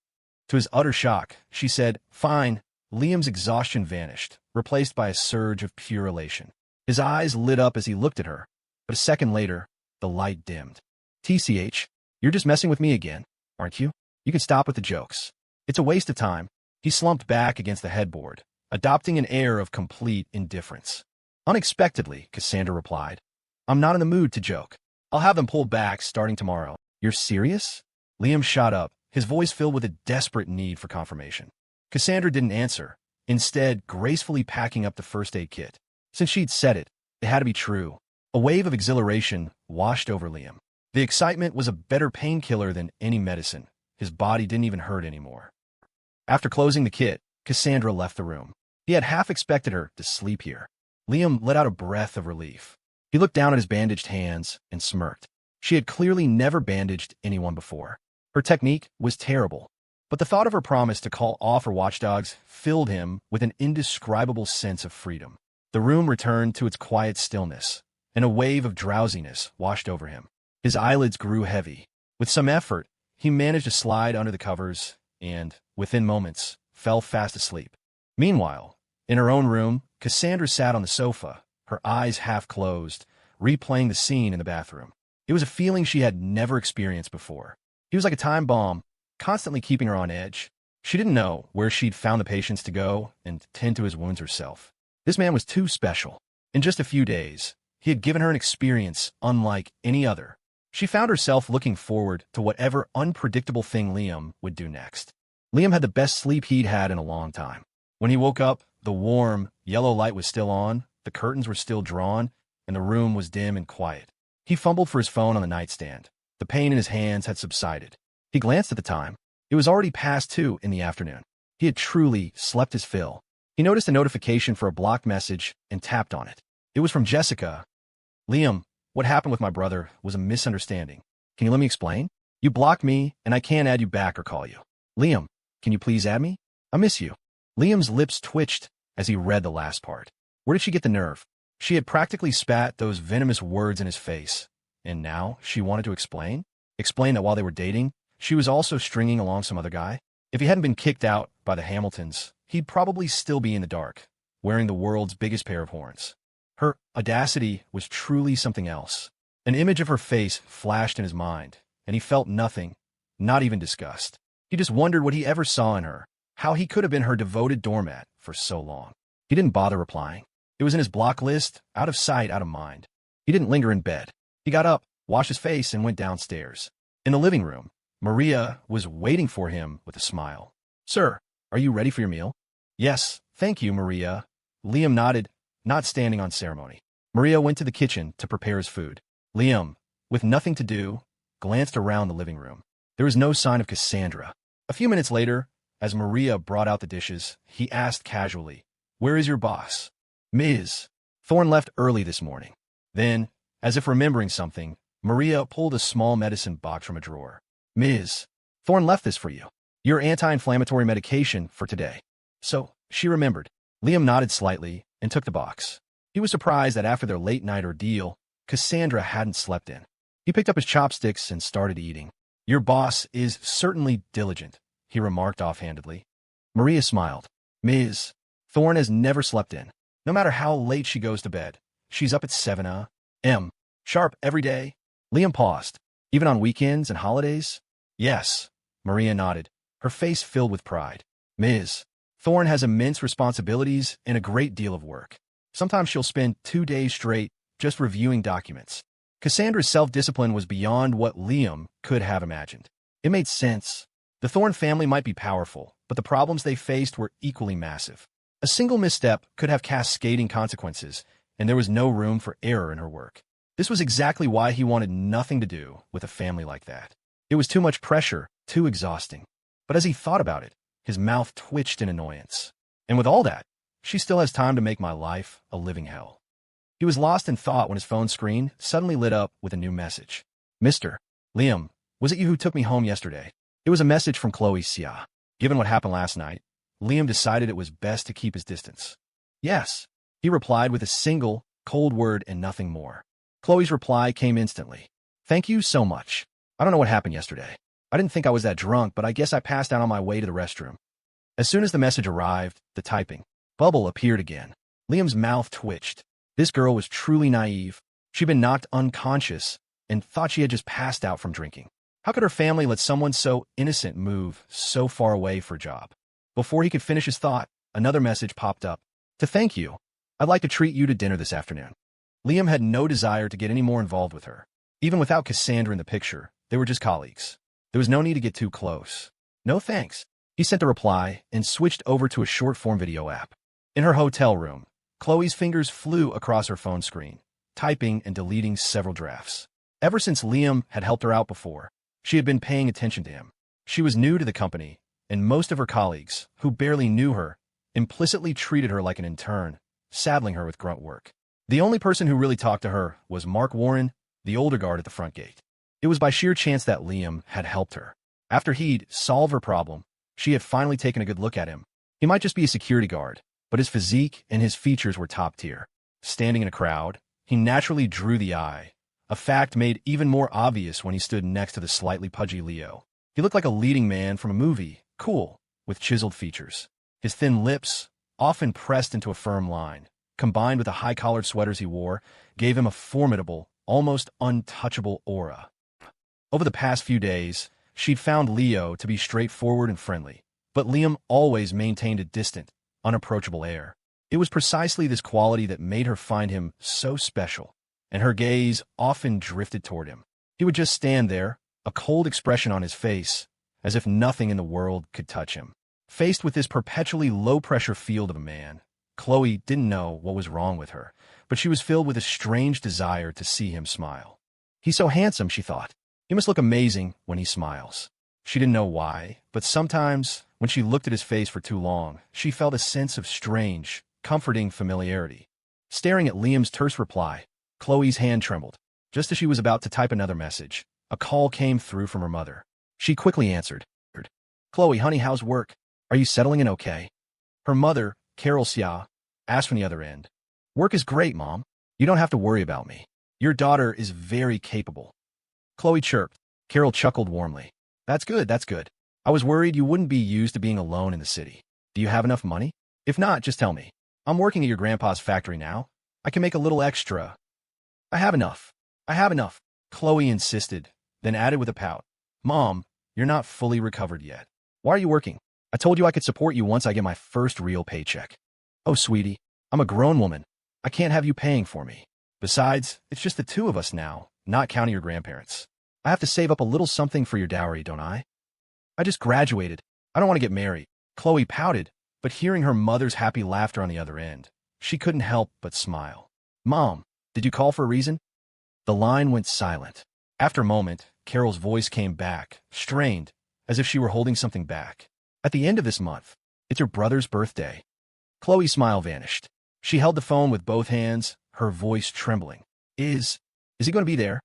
To his utter shock, she said, "Fine." Liam's exhaustion vanished, replaced by a surge of pure elation. His eyes lit up as he looked at her, but a second later, the light dimmed. "TCH, you're just messing with me again, aren't you? You can stop with the jokes. It's a waste of time." He slumped back against the headboard, adopting an air of complete indifference. Unexpectedly, Cassandra replied, "I'm not in the mood to joke. I'll have them pulled back starting tomorrow." "You're serious?" Liam shot up, his voice filled with a desperate need for confirmation. Cassandra didn't answer, instead gracefully packing up the first aid kit. Since she'd said it, it had to be true. A wave of exhilaration washed over Liam. The excitement was a better painkiller than any medicine. His body didn't even hurt anymore. After closing the kit, Cassandra left the room. He had half expected her to sleep here. Liam let out a breath of relief. He looked down at his bandaged hands and smirked. She had clearly never bandaged anyone before. Her technique was terrible, but the thought of her promise to call off her watchdogs filled him with an indescribable sense of freedom. The room returned to its quiet stillness, and a wave of drowsiness washed over him. His eyelids grew heavy. With some effort, he managed to slide under the covers and, within moments, fell fast asleep. Meanwhile, in her own room, Cassandra sat on the sofa, her eyes half closed, replaying the scene in the bathroom. It was a feeling she had never experienced before. He was like a time bomb, constantly keeping her on edge. She didn't know where she'd found the patience to go and tend to his wounds herself. This man was too special. In just a few days, he had given her an experience unlike any other. She found herself looking forward to whatever unpredictable thing Liam would do next. Liam had the best sleep he'd had in a long time. When he woke up, the warm, yellow light was still on, the curtains were still drawn, and the room was dim and quiet. He fumbled for his phone on the nightstand. The pain in his hands had subsided. He glanced at the time. It was already past 2 in the afternoon. He had truly slept his fill. He noticed a notification for a blocked message and tapped on it. It was from Jessica. "Liam, what happened with my brother was a misunderstanding. Can you let me explain? You blocked me, and I can't add you back or call you. Liam, can you please add me? I miss you." Liam's lips twitched as he read the last part. Where did she get the nerve? She had practically spat those venomous words in his face, and now she wanted to explain? Explain that while they were dating, she was also stringing along some other guy? If he hadn't been kicked out by the Hamiltons, he'd probably still be in the dark, wearing the world's biggest pair of horns. Her audacity was truly something else. An image of her face flashed in his mind, and he felt nothing, not even disgust. He just wondered what he ever saw in her, how he could have been her devoted doormat for so long. He didn't bother replying. It was in his block list, out of sight, out of mind. He didn't linger in bed. He got up, washed his face, and went downstairs. In the living room, Maria was waiting for him with a smile. "Sir, are you ready for your meal?" "Yes, thank you, Maria." Liam nodded, not standing on ceremony. Maria went to the kitchen to prepare his food. Liam, with nothing to do, glanced around the living room. There was no sign of Cassandra. A few minutes later, as Maria brought out the dishes, he asked casually, "Where is your boss?" "Ms. Thorne left early this morning." Then, as if remembering something, Maria pulled a small medicine box from a drawer. "Ms. Thorne left this for you. Your anti-inflammatory medication for today. So, she remembered. Liam nodded slightly and took the box. He was surprised that after their late-night ordeal, Cassandra hadn't slept in. He picked up his chopsticks and started eating. Your boss is certainly diligent, he remarked offhandedly. Maria smiled. Ms. Thorne has never slept in. No matter how late she goes to bed, she's up at 7 a.m. sharp every day. Liam paused. Even on weekends and holidays? Yes, Maria nodded, her face filled with pride. Ms. Thorne has immense responsibilities and a great deal of work. Sometimes she'll spend 2 days straight just reviewing documents. Cassandra's self-discipline was beyond what Liam could have imagined. It made sense. The Thorne family might be powerful, but the problems they faced were equally massive. A single misstep could have cascading consequences, and there was no room for error in her work. This was exactly why he wanted nothing to do with a family like that. It was too much pressure, too exhausting. But as he thought about it, his mouth twitched in annoyance. And with all that, she still has time to make my life a living hell. He was lost in thought when his phone screen suddenly lit up with a new message. Mr. Liam, was it you who took me home yesterday? It was a message from Chloe Xia. Given what happened last night, Liam decided it was best to keep his distance. Yes, he replied with a single, cold word and nothing more. Chloe's reply came instantly. Thank you so much. I don't know what happened yesterday. I didn't think I was that drunk, but I guess I passed out on my way to the restroom. As soon as the message arrived, the typing bubble appeared again. Liam's mouth twitched. This girl was truly naive. She'd been knocked unconscious and thought she had just passed out from drinking. How could her family let someone so innocent move so far away for a job? Before he could finish his thought, another message popped up. To thank you, I'd like to treat you to dinner this afternoon. Liam had no desire to get any more involved with her. Even without Cassandra in the picture, they were just colleagues. There was no need to get too close. No thanks. He sent a reply and switched over to a short-form video app. In her hotel room, Chloe's fingers flew across her phone screen, typing and deleting several drafts. Ever since Liam had helped her out before, she had been paying attention to him. She was new to the company, and most of her colleagues, who barely knew her, implicitly treated her like an intern, saddling her with grunt work. The only person who really talked to her was Mark Warren, the older guard at the front gate. It was by sheer chance that Liam had helped her. After he'd solved her problem, she had finally taken a good look at him. He might just be a security guard, but his physique and his features were top tier. Standing in a crowd, he naturally drew the eye, a fact made even more obvious when he stood next to the slightly pudgy Leo. He looked like a leading man from a movie, cool, with chiseled features. His thin lips, often pressed into a firm line, combined with the high-collared sweaters he wore, gave him a formidable, almost untouchable aura. Over the past few days, she'd found Leo to be straightforward and friendly, but Liam always maintained a distant, unapproachable air. It was precisely this quality that made her find him so special, and her gaze often drifted toward him. He would just stand there, a cold expression on his face, as if nothing in the world could touch him. Faced with this perpetually low-pressure field of a man, Chloe didn't know what was wrong with her, but she was filled with a strange desire to see him smile. He's so handsome, she thought. He must look amazing when he smiles. She didn't know why, but sometimes, when she looked at his face for too long, she felt a sense of strange, comforting familiarity. Staring at Liam's terse reply, Chloe's hand trembled. Just as she was about to type another message, a call came through from her mother. She quickly answered. Chloe, honey, how's work? Are you settling in okay? Her mother, Carol Xia, asked from the other end. Work is great, Mom. You don't have to worry about me. Your daughter is very capable. Chloe chirped. Carol chuckled warmly. That's good, that's good. I was worried you wouldn't be used to being alone in the city. Do you have enough money? If not, just tell me. I'm working at your grandpa's factory now. I can make a little extra. I have enough. I have enough, Chloe insisted, then added with a pout. Mom, you're not fully recovered yet. Why are you working? I told you I could support you once I get my first real paycheck. Oh, sweetie, I'm a grown woman. I can't have you paying for me. Besides, it's just the two of us now, not counting your grandparents. I have to save up a little something for your dowry, don't I? I just graduated. I don't want to get married. Chloe pouted, but hearing her mother's happy laughter on the other end, she couldn't help but smile. Mom, did you call for a reason? The line went silent. After a moment, Carol's voice came back, strained, as if she were holding something back. At the end of this month, it's your brother's birthday. Chloe's smile vanished. She held the phone with both hands, her voice trembling. Is he going to be there?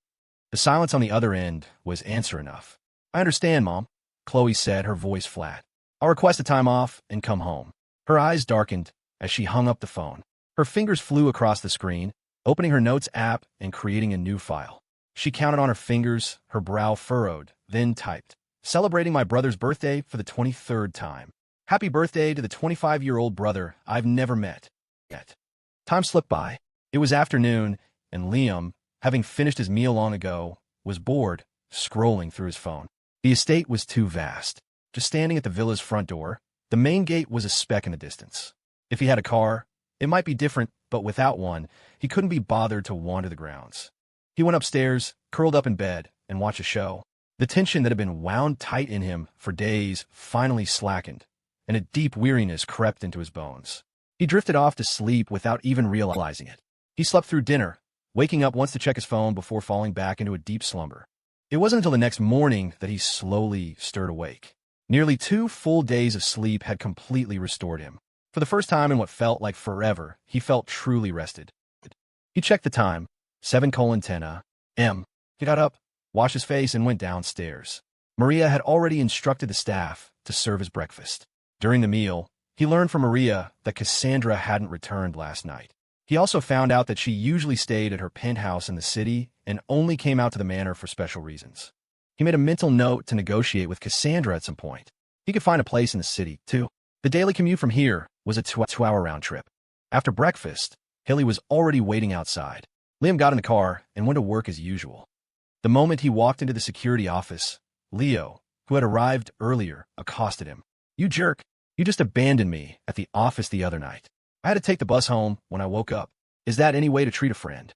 The silence on the other end was answer enough. I understand, Mom. Chloe said, her voice flat. I'll request a time off and come home. Her eyes darkened as she hung up the phone. Her fingers flew across the screen, opening her notes app and creating a new file. She counted on her fingers, her brow furrowed, then typed, celebrating my brother's birthday for the 23rd time. Happy birthday to the 25-year-old brother I've never met yet. Time slipped by. It was afternoon, and Liam, having finished his meal long ago, was bored, scrolling through his phone. The estate was too vast. Just standing at the villa's front door, the main gate was a speck in the distance. If he had a car, it might be different, but without one, he couldn't be bothered to wander the grounds. He went upstairs, curled up in bed, and watched a show. The tension that had been wound tight in him for days finally slackened, and a deep weariness crept into his bones. He drifted off to sleep without even realizing it. He slept through dinner, waking up once to check his phone before falling back into a deep slumber. It wasn't until the next morning that he slowly stirred awake. Nearly 2 full days of sleep had completely restored him. For the first time in what felt like forever, he felt truly rested. He checked the time, 7:10 a.m. He got up, washed his face, and went downstairs. Maria had already instructed the staff to serve his breakfast. During the meal, he learned from Maria that Cassandra hadn't returned last night. He also found out that she usually stayed at her penthouse in the city and only came out to the manor for special reasons. He made a mental note to negotiate with Cassandra at some point. He could find a place in the city, too. The daily commute from here was a 2-hour round trip. After breakfast, Hilly was already waiting outside. Liam got in the car and went to work as usual. The moment he walked into the security office, Leo, who had arrived earlier, accosted him. You jerk, you just abandoned me at the office the other night. I had to take the bus home when I woke up. Is that any way to treat a friend?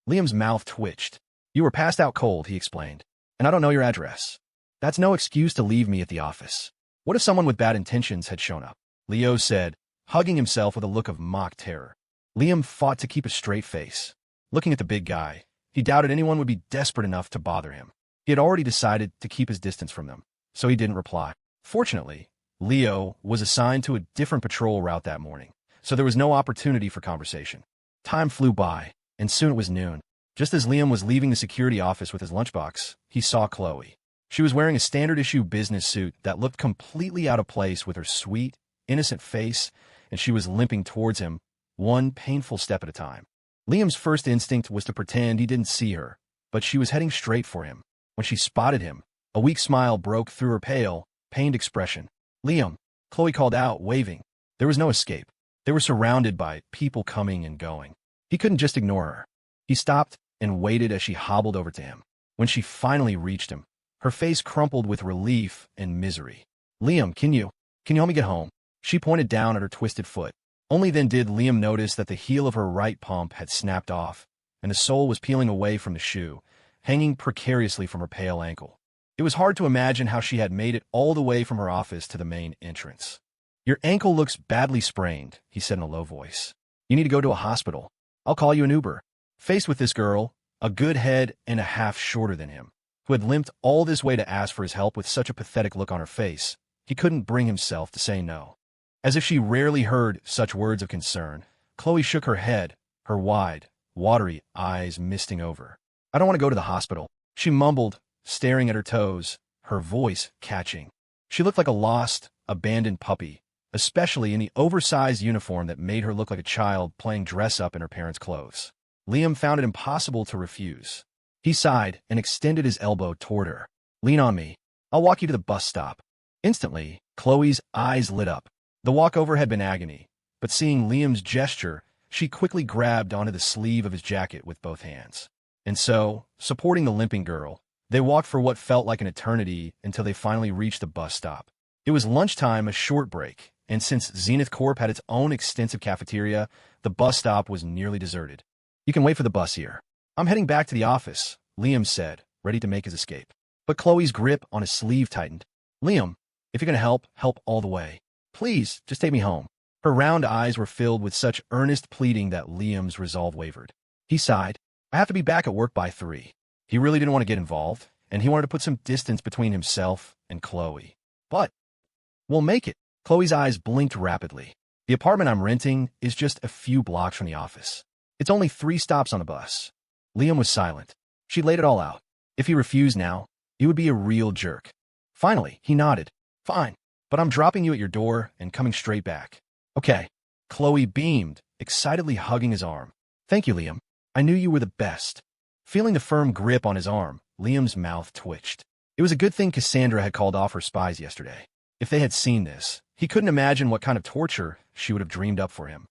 Liam's mouth twitched. You were passed out cold, he explained, and I don't know your address. That's no excuse to leave me at the office. What if someone with bad intentions had shown up? Leo said, hugging himself with a look of mock terror. Liam fought to keep a straight face. Looking at the big guy, he doubted anyone would be desperate enough to bother him. He had already decided to keep his distance from them, so he didn't reply. Fortunately, Leo was assigned to a different patrol route that morning, so there was no opportunity for conversation. Time flew by, and soon it was noon. Just as Liam was leaving the security office with his lunchbox, he saw Chloe. She was wearing a standard-issue business suit that looked completely out of place with her sweet, innocent face, and she was limping towards him, one painful step at a time. Liam's first instinct was to pretend he didn't see her, but she was heading straight for him. When she spotted him, a weak smile broke through her pale, pained expression. Liam, Chloe called out, waving. There was no escape. They were surrounded by people coming and going. He couldn't just ignore her. He stopped and waited as she hobbled over to him. When she finally reached him, her face crumpled with relief and misery. Liam, can you help me get home? She pointed down at her twisted foot. Only then did Liam notice that the heel of her right pump had snapped off, and the sole was peeling away from the shoe, hanging precariously from her pale ankle. It was hard to imagine how she had made it all the way from her office to the main entrance. Your ankle looks badly sprained, he said in a low voice. You need to go to a hospital. I'll call you an Uber. Faced with this girl, a good head and a half shorter than him, who had limped all this way to ask for his help with such a pathetic look on her face, he couldn't bring himself to say no. As if she rarely heard such words of concern, Chloe shook her head, her wide, watery eyes misting over. I don't want to go to the hospital, she mumbled, staring at her toes, her voice catching. She looked like a lost, abandoned puppy, especially in the oversized uniform that made her look like a child playing dress-up in her parents' clothes. Liam found it impossible to refuse. He sighed and extended his elbow toward her. Lean on me. I'll walk you to the bus stop. Instantly, Chloe's eyes lit up. The walk over had been agony, but seeing Liam's gesture, she quickly grabbed onto the sleeve of his jacket with both hands. And so, supporting the limping girl, they walked for what felt like an eternity until they finally reached the bus stop. It was lunchtime, a short break, and since Zenith Corp had its own extensive cafeteria, the bus stop was nearly deserted. You can wait for the bus here. I'm heading back to the office, Liam said, ready to make his escape. But Chloe's grip on his sleeve tightened. Liam, if you're going to help all the way. Please, just take me home. Her round eyes were filled with such earnest pleading that Liam's resolve wavered. He sighed. I have to be back at work by 3. He really didn't want to get involved, and he wanted to put some distance between himself and Chloe. But we'll make it. Chloe's eyes blinked rapidly. The apartment I'm renting is just a few blocks from the office. It's only 3 stops on the bus. Liam was silent. She laid it all out. If he refused now, he would be a real jerk. Finally, he nodded. Fine, but I'm dropping you at your door and coming straight back. Okay. Chloe beamed, excitedly hugging his arm. Thank you, Liam. I knew you were the best. Feeling the firm grip on his arm, Liam's mouth twitched. It was a good thing Cassandra had called off her spies yesterday. If they had seen this, he couldn't imagine what kind of torture she would have dreamed up for him.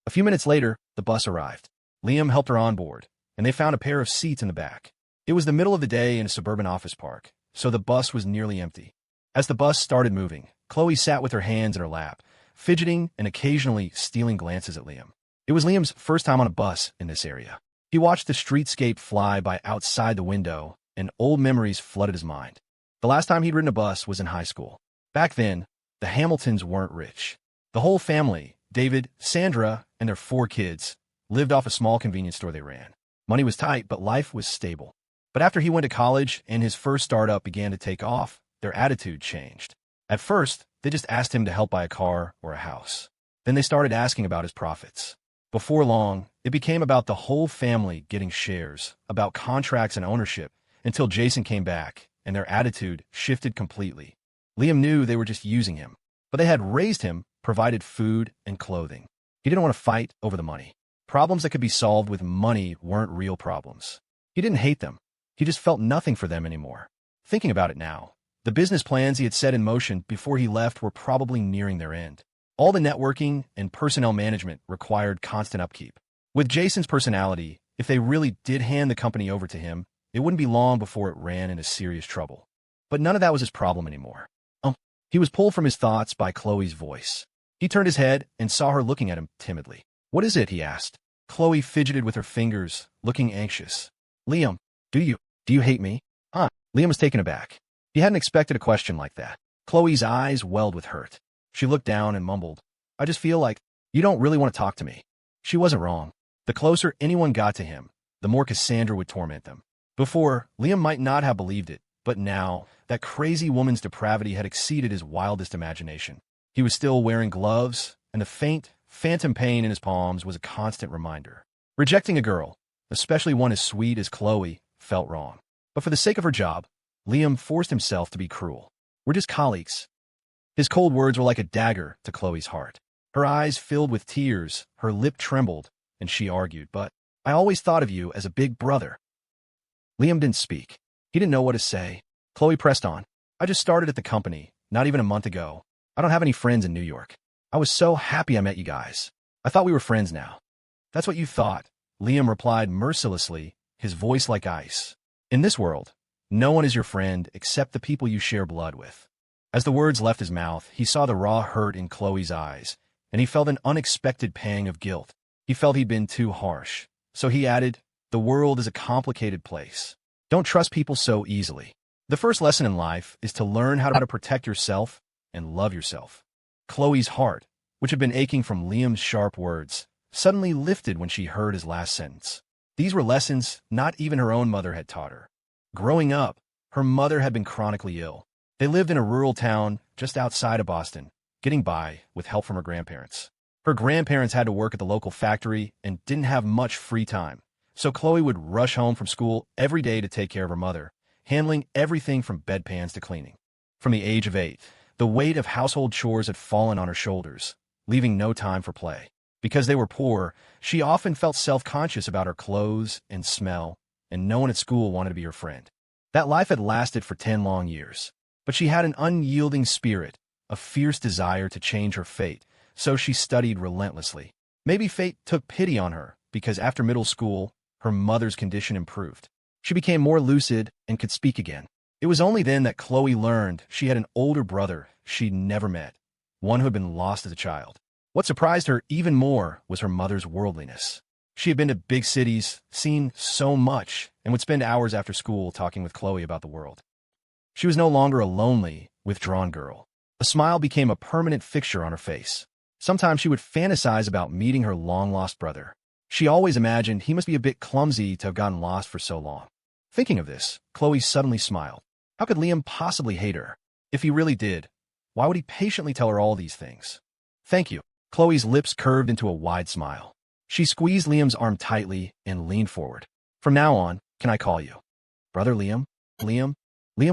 A few minutes later, the bus arrived. Liam helped her on board, and they found a pair of seats in the back. It was the middle of the day in a suburban office park, so the bus was nearly empty. As the bus started moving, Chloe sat with her hands in her lap, fidgeting and occasionally stealing glances at Liam. It was Liam's first time on a bus in this area. He watched the streetscape fly by outside the window, and old memories flooded his mind. The last time he'd ridden a bus was in high school. Back then, the Hamiltons weren't rich. The whole family, David, Sandra, and their 4 kids, lived off a small convenience store they ran. Money was tight, but life was stable. But after he went to college and his first startup began to take off, their attitude changed. At first, they just asked him to help buy a car or a house. Then they started asking about his profits. Before long, it became about the whole family getting shares, about contracts and ownership, until Jason came back, and their attitude shifted completely. Liam knew they were just using him, but they had raised him, provided food and clothing. He didn't want to fight over the money. Problems that could be solved with money weren't real problems. He didn't hate them. He just felt nothing for them anymore. Thinking about it now, the business plans he had set in motion before he left were probably nearing their end. All the networking and personnel management required constant upkeep. With Jason's personality, if they really did hand the company over to him, it wouldn't be long before it ran into serious trouble. But none of that was his problem anymore. He was pulled from his thoughts by Chloe's voice. He turned his head and saw her looking at him timidly. What is it? He asked. Chloe fidgeted with her fingers, looking anxious. Liam, do you hate me? Liam was taken aback. He hadn't expected a question like that. Chloe's eyes welled with hurt. She looked down and mumbled, I just feel like you don't really want to talk to me. She wasn't wrong. The closer anyone got to him, the more Cassandra would torment them. Before, Liam might not have believed it, but now, that crazy woman's depravity had exceeded his wildest imagination. He was still wearing gloves, and the faint, phantom pain in his palms was a constant reminder. Rejecting a girl, especially one as sweet as Chloe, felt wrong. But for the sake of her job, Liam forced himself to be cruel. We're just colleagues. His cold words were like a dagger to Chloe's heart. Her eyes filled with tears, her lip trembled, and she argued, but I always thought of you as a big brother. Liam didn't speak. He didn't know what to say. Chloe pressed on. I just started at the company, not even a month ago. I don't have any friends in New York. I was so happy I met you guys. I thought we were friends now. That's what you thought, Liam replied mercilessly, his voice like ice. In this world, no one is your friend except the people you share blood with. As the words left his mouth, he saw the raw hurt in Chloe's eyes, and he felt an unexpected pang of guilt. He felt he'd been too harsh. So he added, the world is a complicated place. Don't trust people so easily. The first lesson in life is to learn how to protect yourself and love yourself. Chloe's heart, which had been aching from Liam's sharp words, suddenly lifted when she heard his last sentence. These were lessons not even her own mother had taught her. Growing up, her mother had been chronically ill. They lived in a rural town just outside of Boston, getting by with help from her grandparents. Her grandparents had to work at the local factory and didn't have much free time, so Chloe would rush home from school every day to take care of her mother, handling everything from bedpans to cleaning. From the age of 8, the weight of household chores had fallen on her shoulders, leaving no time for play. Because they were poor, she often felt self-conscious about her clothes and smell, and no one at school wanted to be her friend. That life had lasted for 10 long years, but she had an unyielding spirit, a fierce desire to change her fate, so she studied relentlessly. Maybe fate took pity on her, because after middle school, her mother's condition improved. She became more lucid and could speak again. It was only then that Chloe learned she had an older brother she'd never met, one who had been lost as a child. What surprised her even more was her mother's worldliness. She had been to big cities, seen so much, and would spend hours after school talking with Chloe about the world. She was no longer a lonely, withdrawn girl. A smile became a permanent fixture on her face. Sometimes she would fantasize about meeting her long-lost brother. She always imagined he must be a bit clumsy to have gotten lost for so long. Thinking of this, Chloe suddenly smiled. How could Liam possibly hate her? If he really did, why would he patiently tell her all these things? Thank you. Chloe's lips curved into a wide smile. She squeezed Liam's arm tightly and leaned forward. From now on, can I call you Brother Liam? Liam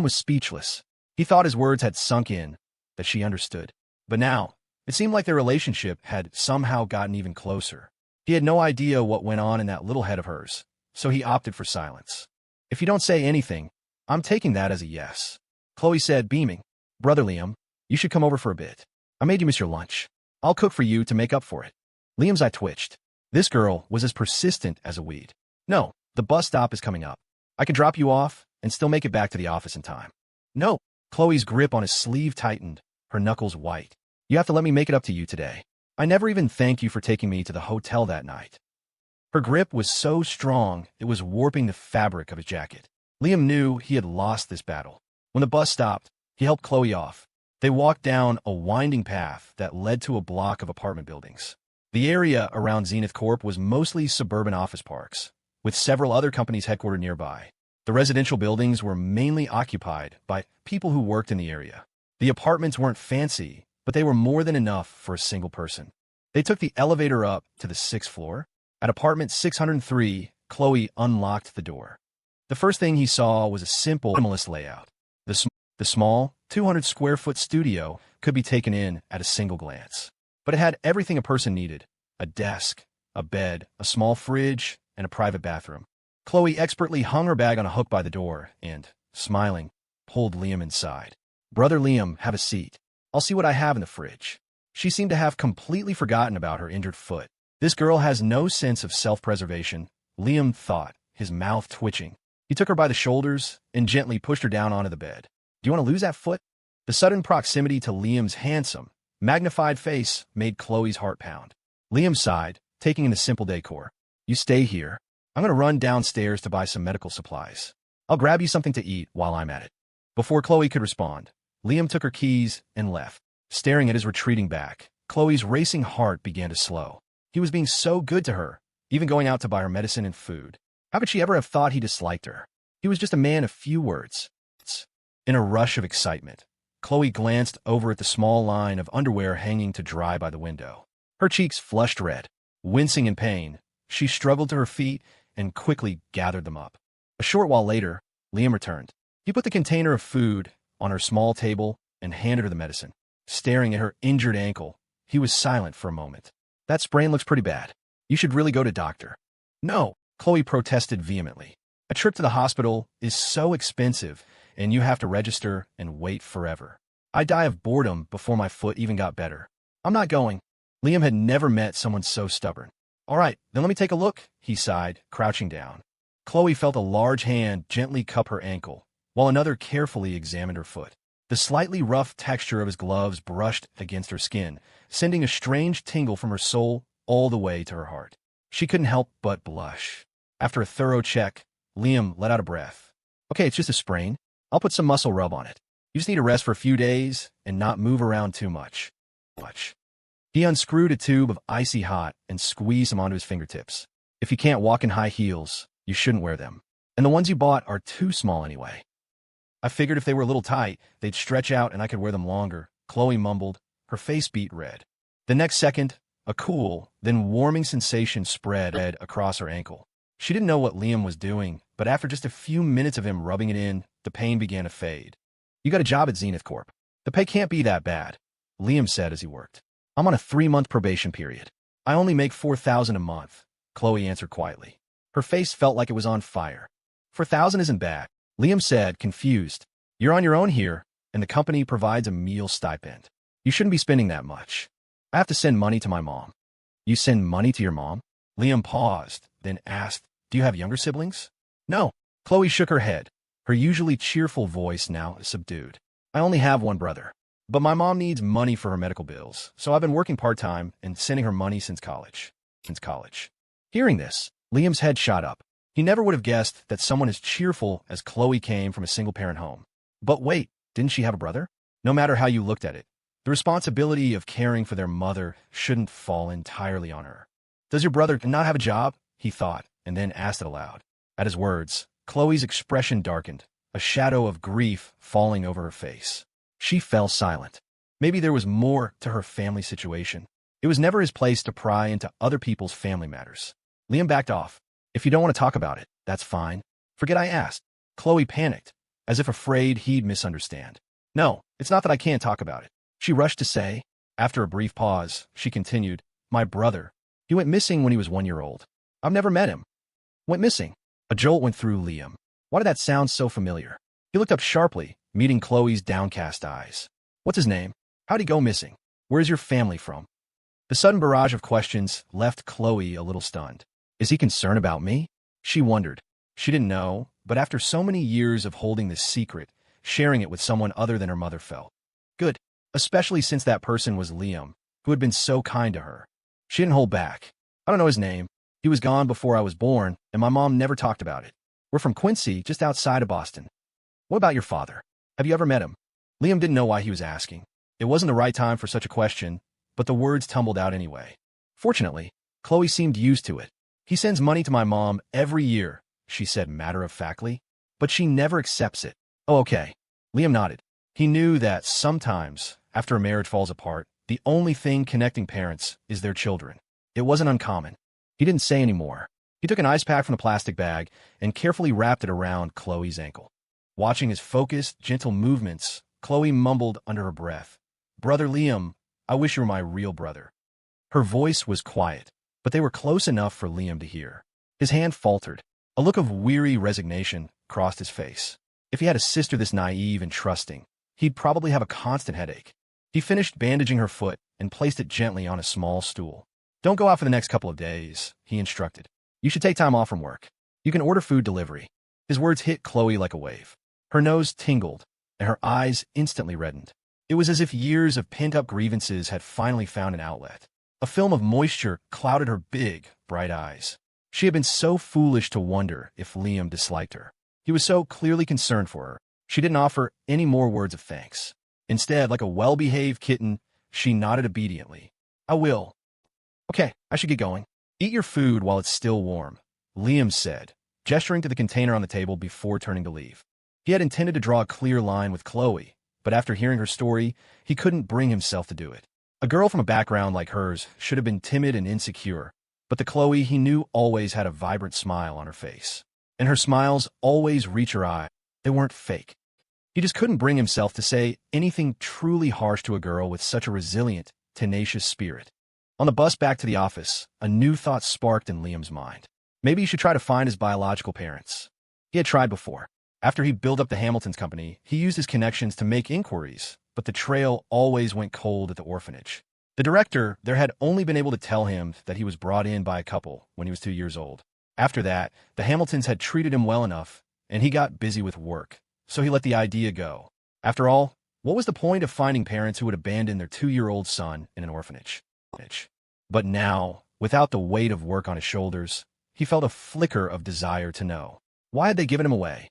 was speechless. He thought his words had sunk in, that she understood. But now, it seemed like their relationship had somehow gotten even closer. He had no idea what went on in that little head of hers, so he opted for silence. If you don't say anything, I'm taking that as a yes. Chloe said, beaming. Brother Liam, you should come over for a bit. I made you miss your lunch. I'll cook for you to make up for it. Liam's eye twitched. This girl was as persistent as a weed. No, the bus stop is coming up. I can drop you off and still make it back to the office in time. No. Chloe's grip on his sleeve tightened, her knuckles white. You have to let me make it up to you today. I never even thanked you for taking me to the hotel that night. Her grip was so strong, it was warping the fabric of his jacket. Liam knew he had lost this battle. When the bus stopped, he helped Chloe off. They walked down a winding path that led to a block of apartment buildings. The area around Zenith Corp was mostly suburban office parks, with several other companies headquartered nearby. The residential buildings were mainly occupied by people who worked in the area. The apartments weren't fancy, but they were more than enough for a single person. They took the elevator up to the 6th floor. At apartment 603, Chloe unlocked the door. The first thing he saw was a simple, minimalist layout. The small, 200-square-foot studio could be taken in at a single glance. But it had everything a person needed: a desk, a bed, a small fridge, and a private bathroom. Chloe expertly hung her bag on a hook by the door and, smiling, pulled Liam inside. Brother Liam, have a seat. I'll see what I have in the fridge. She seemed to have completely forgotten about her injured foot. This girl has no sense of self-preservation, Liam thought, his mouth twitching. He took her by the shoulders and gently pushed her down onto the bed. Do you want to lose that foot? The sudden proximity to Liam's handsome, magnified face made Chloe's heart pound. Liam sighed, taking in the simple decor. You stay here. I'm going to run downstairs to buy some medical supplies. I'll grab you something to eat while I'm at it. Before Chloe could respond, Liam took her keys and left. Staring at his retreating back, Chloe's racing heart began to slow. He was being so good to her, even going out to buy her medicine and food. How could she ever have thought he disliked her? He was just a man of few words. In a rush of excitement, Chloe glanced over at the small line of underwear hanging to dry by the window. Her cheeks flushed red. Wincing in pain, she struggled to her feet and quickly gathered them up. A short while later, Liam returned. He put the container of food on her small table and handed her the medicine. Staring at her injured ankle, he was silent for a moment. That sprain looks pretty bad. You should really go to doctor. No, Chloe protested vehemently. A trip to the hospital is so expensive, and you have to register and wait forever. I'd die of boredom before my foot even got better. I'm not going. Liam had never met someone so stubborn. All right, then let me take a look, he sighed, crouching down. Chloe felt a large hand gently cup her ankle, while another carefully examined her foot. The slightly rough texture of his gloves brushed against her skin, sending a strange tingle from her soul all the way to her heart. She couldn't help but blush. After a thorough check, Liam let out a breath. Okay, it's just a sprain. I'll put some muscle rub on it. You just need to rest for a few days and not move around too much. He unscrewed a tube of icy hot and squeezed them onto his fingertips. If you can't walk in high heels, you shouldn't wear them. And the ones you bought are too small anyway. I figured if they were a little tight, they'd stretch out and I could wear them longer, Chloe mumbled, her face beet red. The next second, a cool, then warming sensation spread across her ankle. She didn't know what Liam was doing, but after just a few minutes of him rubbing it in, the pain began to fade. You got a job at Zenith Corp. The pay can't be that bad, Liam said as he worked. I'm on a 3-month probation period. I only make $4,000 a month, Chloe answered quietly. Her face felt like it was on fire. $4,000 isn't bad, Liam said, confused. You're on your own here, and the company provides a meal stipend. You shouldn't be spending that much. I have to send money to my mom. You send money to your mom? Liam paused, then asked, do you have younger siblings? No. Chloe shook her head, her usually cheerful voice now subdued. I only have one brother. But my mom needs money for her medical bills, so I've been working part-time and sending her money since college. Hearing this, Liam's head shot up. He never would have guessed that someone as cheerful as Chloe came from a single-parent home. But wait, didn't she have a brother? No matter how you looked at it, the responsibility of caring for their mother shouldn't fall entirely on her. Does your brother not have a job? He thought, and then asked it aloud. At his words, Chloe's expression darkened, a shadow of grief falling over her face. She fell silent. Maybe there was more to her family situation. It was never his place to pry into other people's family matters. Liam backed off. If you don't want to talk about it, that's fine. Forget I asked. Chloe panicked, as if afraid he'd misunderstand. No, it's not that I can't talk about it. She rushed to say. After a brief pause, she continued, my brother. He went missing when he was 1 year old. I've never met him. Went missing. A jolt went through Liam. Why did that sound so familiar? He looked up sharply, meeting Chloe's downcast eyes. What's his name? How'd he go missing? Where's your family from? The sudden barrage of questions left Chloe a little stunned. Is he concerned about me? She wondered. She didn't know, but after so many years of holding this secret, sharing it with someone other than her mother felt good, especially since that person was Liam, who had been so kind to her. She didn't hold back. I don't know his name. He was gone before I was born, and my mom never talked about it. We're from Quincy, just outside of Boston. What about your father? Have you ever met him? Liam didn't know why he was asking. It wasn't the right time for such a question, but the words tumbled out anyway. Fortunately, Chloe seemed used to it. He sends money to my mom every year, she said matter-of-factly, but she never accepts it. Oh, okay. Liam nodded. He knew that sometimes, after a marriage falls apart, the only thing connecting parents is their children. It wasn't uncommon. He didn't say any more. He took an ice pack from the plastic bag and carefully wrapped it around Chloe's ankle. Watching his focused, gentle movements, Chloe mumbled under her breath, Brother Liam, I wish you were my real brother. Her voice was quiet, but they were close enough for Liam to hear. His hand faltered. A look of weary resignation crossed his face. If he had a sister this naive and trusting, he'd probably have a constant headache. He finished bandaging her foot and placed it gently on a small stool. Don't go out for the next couple of days, he instructed. You should take time off from work. You can order food delivery. His words hit Chloe like a wave. Her nose tingled, and her eyes instantly reddened. It was as if years of pent-up grievances had finally found an outlet. A film of moisture clouded her big, bright eyes. She had been so foolish to wonder if Liam disliked her. He was so clearly concerned for her. She didn't offer any more words of thanks. Instead, like a well-behaved kitten, she nodded obediently. I will. Okay, I should get going. Eat your food while it's still warm, Liam said, gesturing to the container on the table before turning to leave. He had intended to draw a clear line with Chloe, but after hearing her story, he couldn't bring himself to do it. A girl from a background like hers should have been timid and insecure, but the Chloe he knew always had a vibrant smile on her face. And her smiles always reached her eye. They weren't fake. He just couldn't bring himself to say anything truly harsh to a girl with such a resilient, tenacious spirit. On the bus back to the office, a new thought sparked in Liam's mind. Maybe he should try to find his biological parents. He had tried before. After he built up the Hamilton's company, he used his connections to make inquiries, but the trail always went cold at the orphanage. The director there had only been able to tell him that he was brought in by a couple when he was 2 years old. After that, the Hamiltons had treated him well enough, and he got busy with work, so he let the idea go. After all, what was the point of finding parents who would abandon their 2-year-old son in an orphanage? But now, without the weight of work on his shoulders, he felt a flicker of desire to know. Why had they given him away?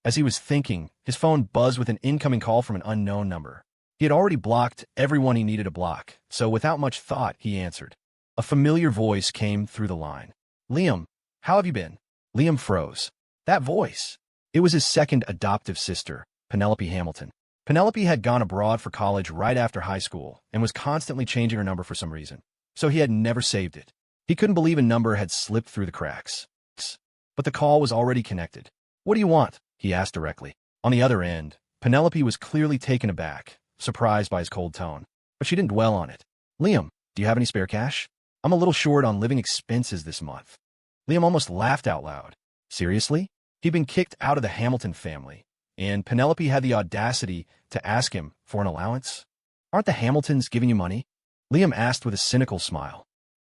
As he was thinking, his phone buzzed with an incoming call from an unknown number. He had already blocked everyone he needed to block, so without much thought, he answered. A familiar voice came through the line. Liam, how have you been? Liam froze. That voice. It was his second adoptive sister, Penelope Hamilton. Penelope had gone abroad for college right after high school and was constantly changing her number for some reason, so he had never saved it. He couldn't believe a number had slipped through the cracks. But the call was already connected. What do you want? He asked directly. On the other end, Penelope was clearly taken aback, surprised by his cold tone, but she didn't dwell on it. Liam, do you have any spare cash? I'm a little short on living expenses this month. Liam almost laughed out loud. Seriously? He'd been kicked out of the Hamilton family, and Penelope had the audacity to ask him for an allowance? Aren't the Hamiltons giving you money? Liam asked with a cynical smile.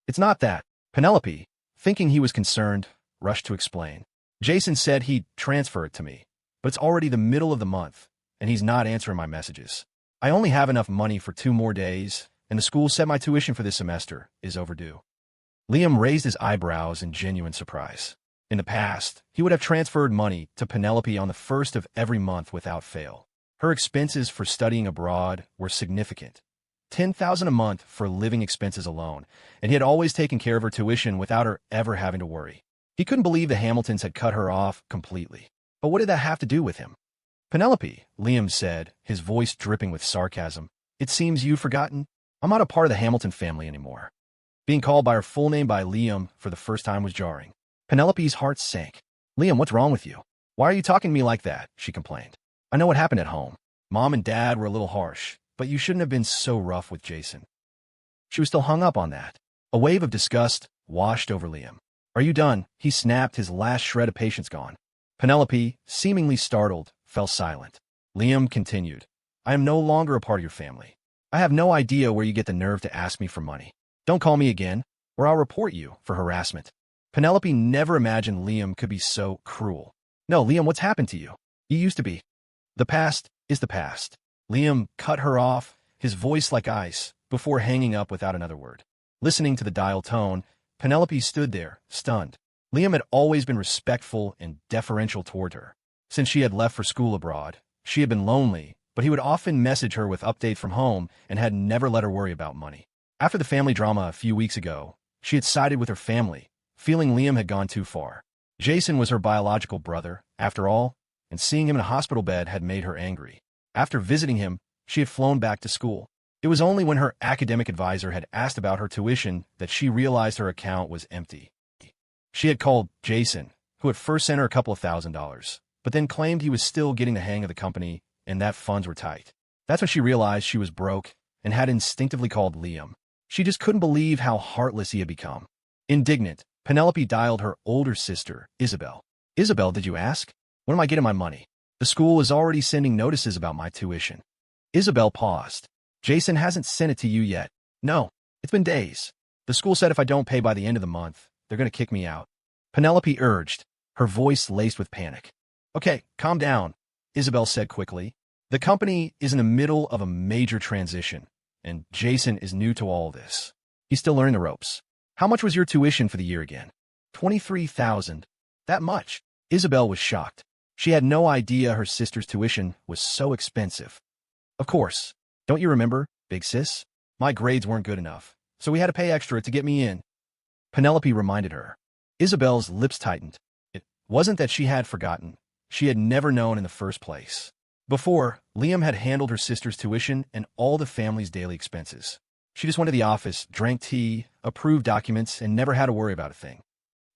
It's not that. Penelope, thinking he was concerned, rushed to explain. Jason said he'd transfer it to me, but it's already the middle of the month, and he's not answering my messages. I only have enough money for 2 more days, and the school said my tuition for this semester is overdue. Liam raised his eyebrows in genuine surprise. In the past, he would have transferred money to Penelope on the first of every month without fail. Her expenses for studying abroad were significant. $10,000 a month for living expenses alone, and he had always taken care of her tuition without her ever having to worry. He couldn't believe the Hamiltons had cut her off completely. But what did that have to do with him? Penelope, Liam said, his voice dripping with sarcasm. It seems you've forgotten. I'm not a part of the Hamilton family anymore. Being called by her full name by Liam for the first time was jarring. Penelope's heart sank. Liam, what's wrong with you? Why are you talking to me like that? She complained. I know what happened at home. Mom and Dad were a little harsh, but you shouldn't have been so rough with Jason. She was still hung up on that. A wave of disgust washed over Liam. Are you done? He snapped, his last shred of patience gone. Penelope, seemingly startled, fell silent. Liam continued. I am no longer a part of your family. I have no idea where you get the nerve to ask me for money. Don't call me again, or I'll report you for harassment. Penelope never imagined Liam could be so cruel. No, Liam, what's happened to you? You used to be. The past is the past. Liam cut her off, his voice like ice, before hanging up without another word. Listening to the dial tone, Penelope stood there, stunned. Liam had always been respectful and deferential toward her. Since she had left for school abroad, she had been lonely, but he would often message her with updates from home and had never let her worry about money. After the family drama a few weeks ago, she had sided with her family, feeling Liam had gone too far. Jason was her biological brother, after all, and seeing him in a hospital bed had made her angry. After visiting him, she had flown back to school. It was only when her academic advisor had asked about her tuition that she realized her account was empty. She had called Jason, who at first sent her a couple of $1,000s, but then claimed he was still getting the hang of the company and that funds were tight. That's when she realized she was broke and had instinctively called Liam. She just couldn't believe how heartless he had become. Indignant, Penelope dialed her older sister, Isabel. Isabel, did you ask? When am I getting my money? The school is already sending notices about my tuition. Isabel paused. Jason hasn't sent it to you yet. No, it's been days. The school said if I don't pay by the end of the month, they're going to kick me out. Penelope urged, her voice laced with panic. Okay, calm down, Isabel said quickly. The company is in the middle of a major transition, and Jason is new to all this. He's still learning the ropes. How much was your tuition for the year again? $23,000. That much? Isabel was shocked. She had no idea her sister's tuition was so expensive. Of course. Don't you remember, big sis? My grades weren't good enough, so we had to pay extra to get me in. Penelope reminded her. Isabel's lips tightened. It wasn't that she had forgotten. She had never known in the first place. Before, Liam had handled her sister's tuition and all the family's daily expenses. She just went to the office, drank tea, approved documents, and never had to worry about a thing.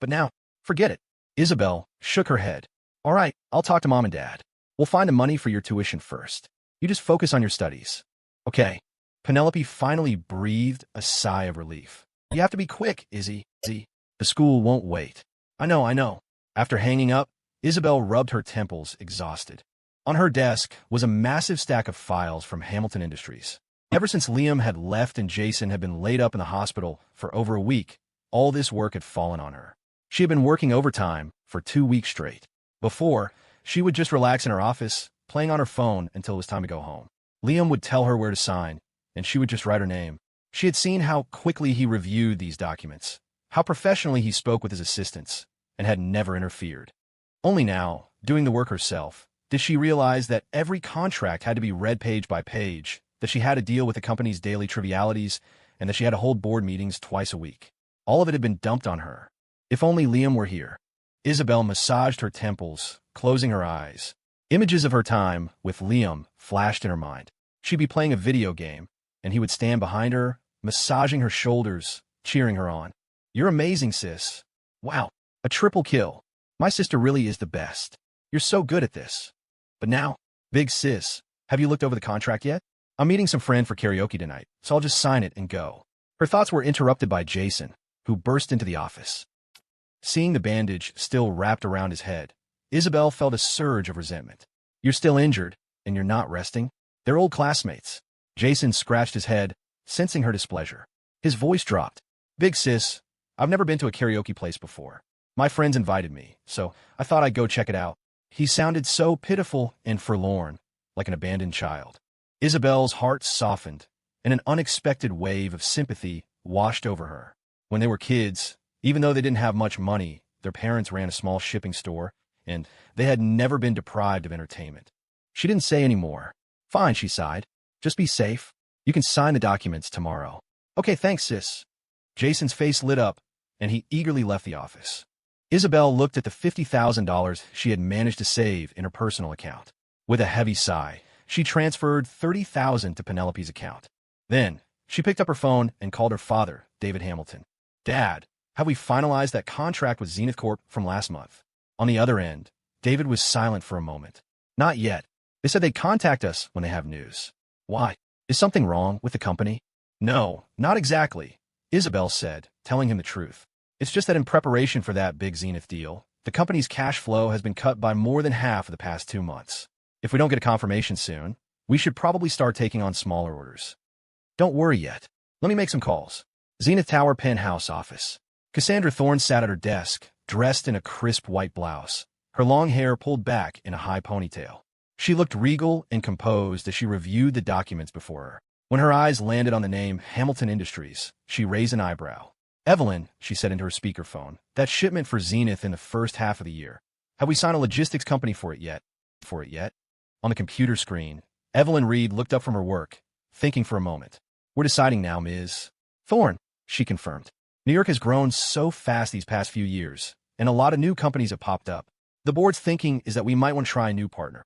But now, forget it. Isabel shook her head. All right, I'll talk to Mom and Dad. We'll find the money for your tuition first. You just focus on your studies. Okay. Penelope finally breathed a sigh of relief. You have to be quick, Izzy. The school won't wait. I know. After hanging up, Isabel rubbed her temples, exhausted. On her desk was a massive stack of files from Hamilton Industries. Ever since Liam had left and Jason had been laid up in the hospital for over a week, all this work had fallen on her. She had been working overtime for 2 weeks straight. Before, she would just relax in her office, playing on her phone until it was time to go home. Liam would tell her where to sign, and she would just write her name. She had seen how quickly he reviewed these documents, how professionally he spoke with his assistants, and had never interfered. Only now, doing the work herself, did she realize that every contract had to be read page by page, that she had to deal with the company's daily trivialities, and that she had to hold board meetings twice a week. All of it had been dumped on her. If only Liam were here. Isabel massaged her temples, closing her eyes. Images of her time with Liam flashed in her mind. She'd be playing a video game, and he would stand behind her, massaging her shoulders, cheering her on. You're amazing, sis. Wow, a triple kill. My sister really is the best. You're so good at this. But now, big sis, have you looked over the contract yet? I'm meeting some friend for karaoke tonight, so I'll just sign it and go. Her thoughts were interrupted by Jason, who burst into the office. Seeing the bandage still wrapped around his head, Isabel felt a surge of resentment. You're still injured, and you're not resting? They're old classmates. Jason scratched his head, sensing her displeasure. His voice dropped. Big sis, I've never been to a karaoke place before. My friends invited me, so I thought I'd go check it out. He sounded so pitiful and forlorn, like an abandoned child. Isabel's heart softened, and an unexpected wave of sympathy washed over her. When they were kids, even though they didn't have much money, their parents ran a small shipping store, and they had never been deprived of entertainment. She didn't say any more. Fine, she sighed. Just be safe. You can sign the documents tomorrow. Okay, thanks, sis. Jason's face lit up, and he eagerly left the office. Isabel looked at the $50,000 she had managed to save in her personal account. With a heavy sigh, she transferred $30,000 to Penelope's account. Then, she picked up her phone and called her father, David Hamilton. Dad, have we finalized that contract with Zenith Corp from last month? On the other end, David was silent for a moment. Not yet. They said they'd contact us when they have news. Why? Is something wrong with the company? No, not exactly, Isabel said, telling him the truth. It's just that in preparation for that big Zenith deal, the company's cash flow has been cut by more than half of the past 2 months. If we don't get a confirmation soon, we should probably start taking on smaller orders. Don't worry yet. Let me make some calls. Zenith Tower penthouse office. Cassandra Thorne sat at her desk, dressed in a crisp white blouse, her long hair pulled back in a high ponytail. She looked regal and composed as she reviewed the documents before her. When her eyes landed on the name Hamilton Industries, she raised an eyebrow. Evelyn, she said into her speakerphone, that shipment for Zenith in the first half of the year. Have we signed a logistics company for it yet? On the computer screen, Evelyn Reed looked up from her work, thinking for a moment. We're deciding now, Ms. Thorne, she confirmed. New York has grown so fast these past few years, and a lot of new companies have popped up. The board's thinking is that we might want to try a new partner.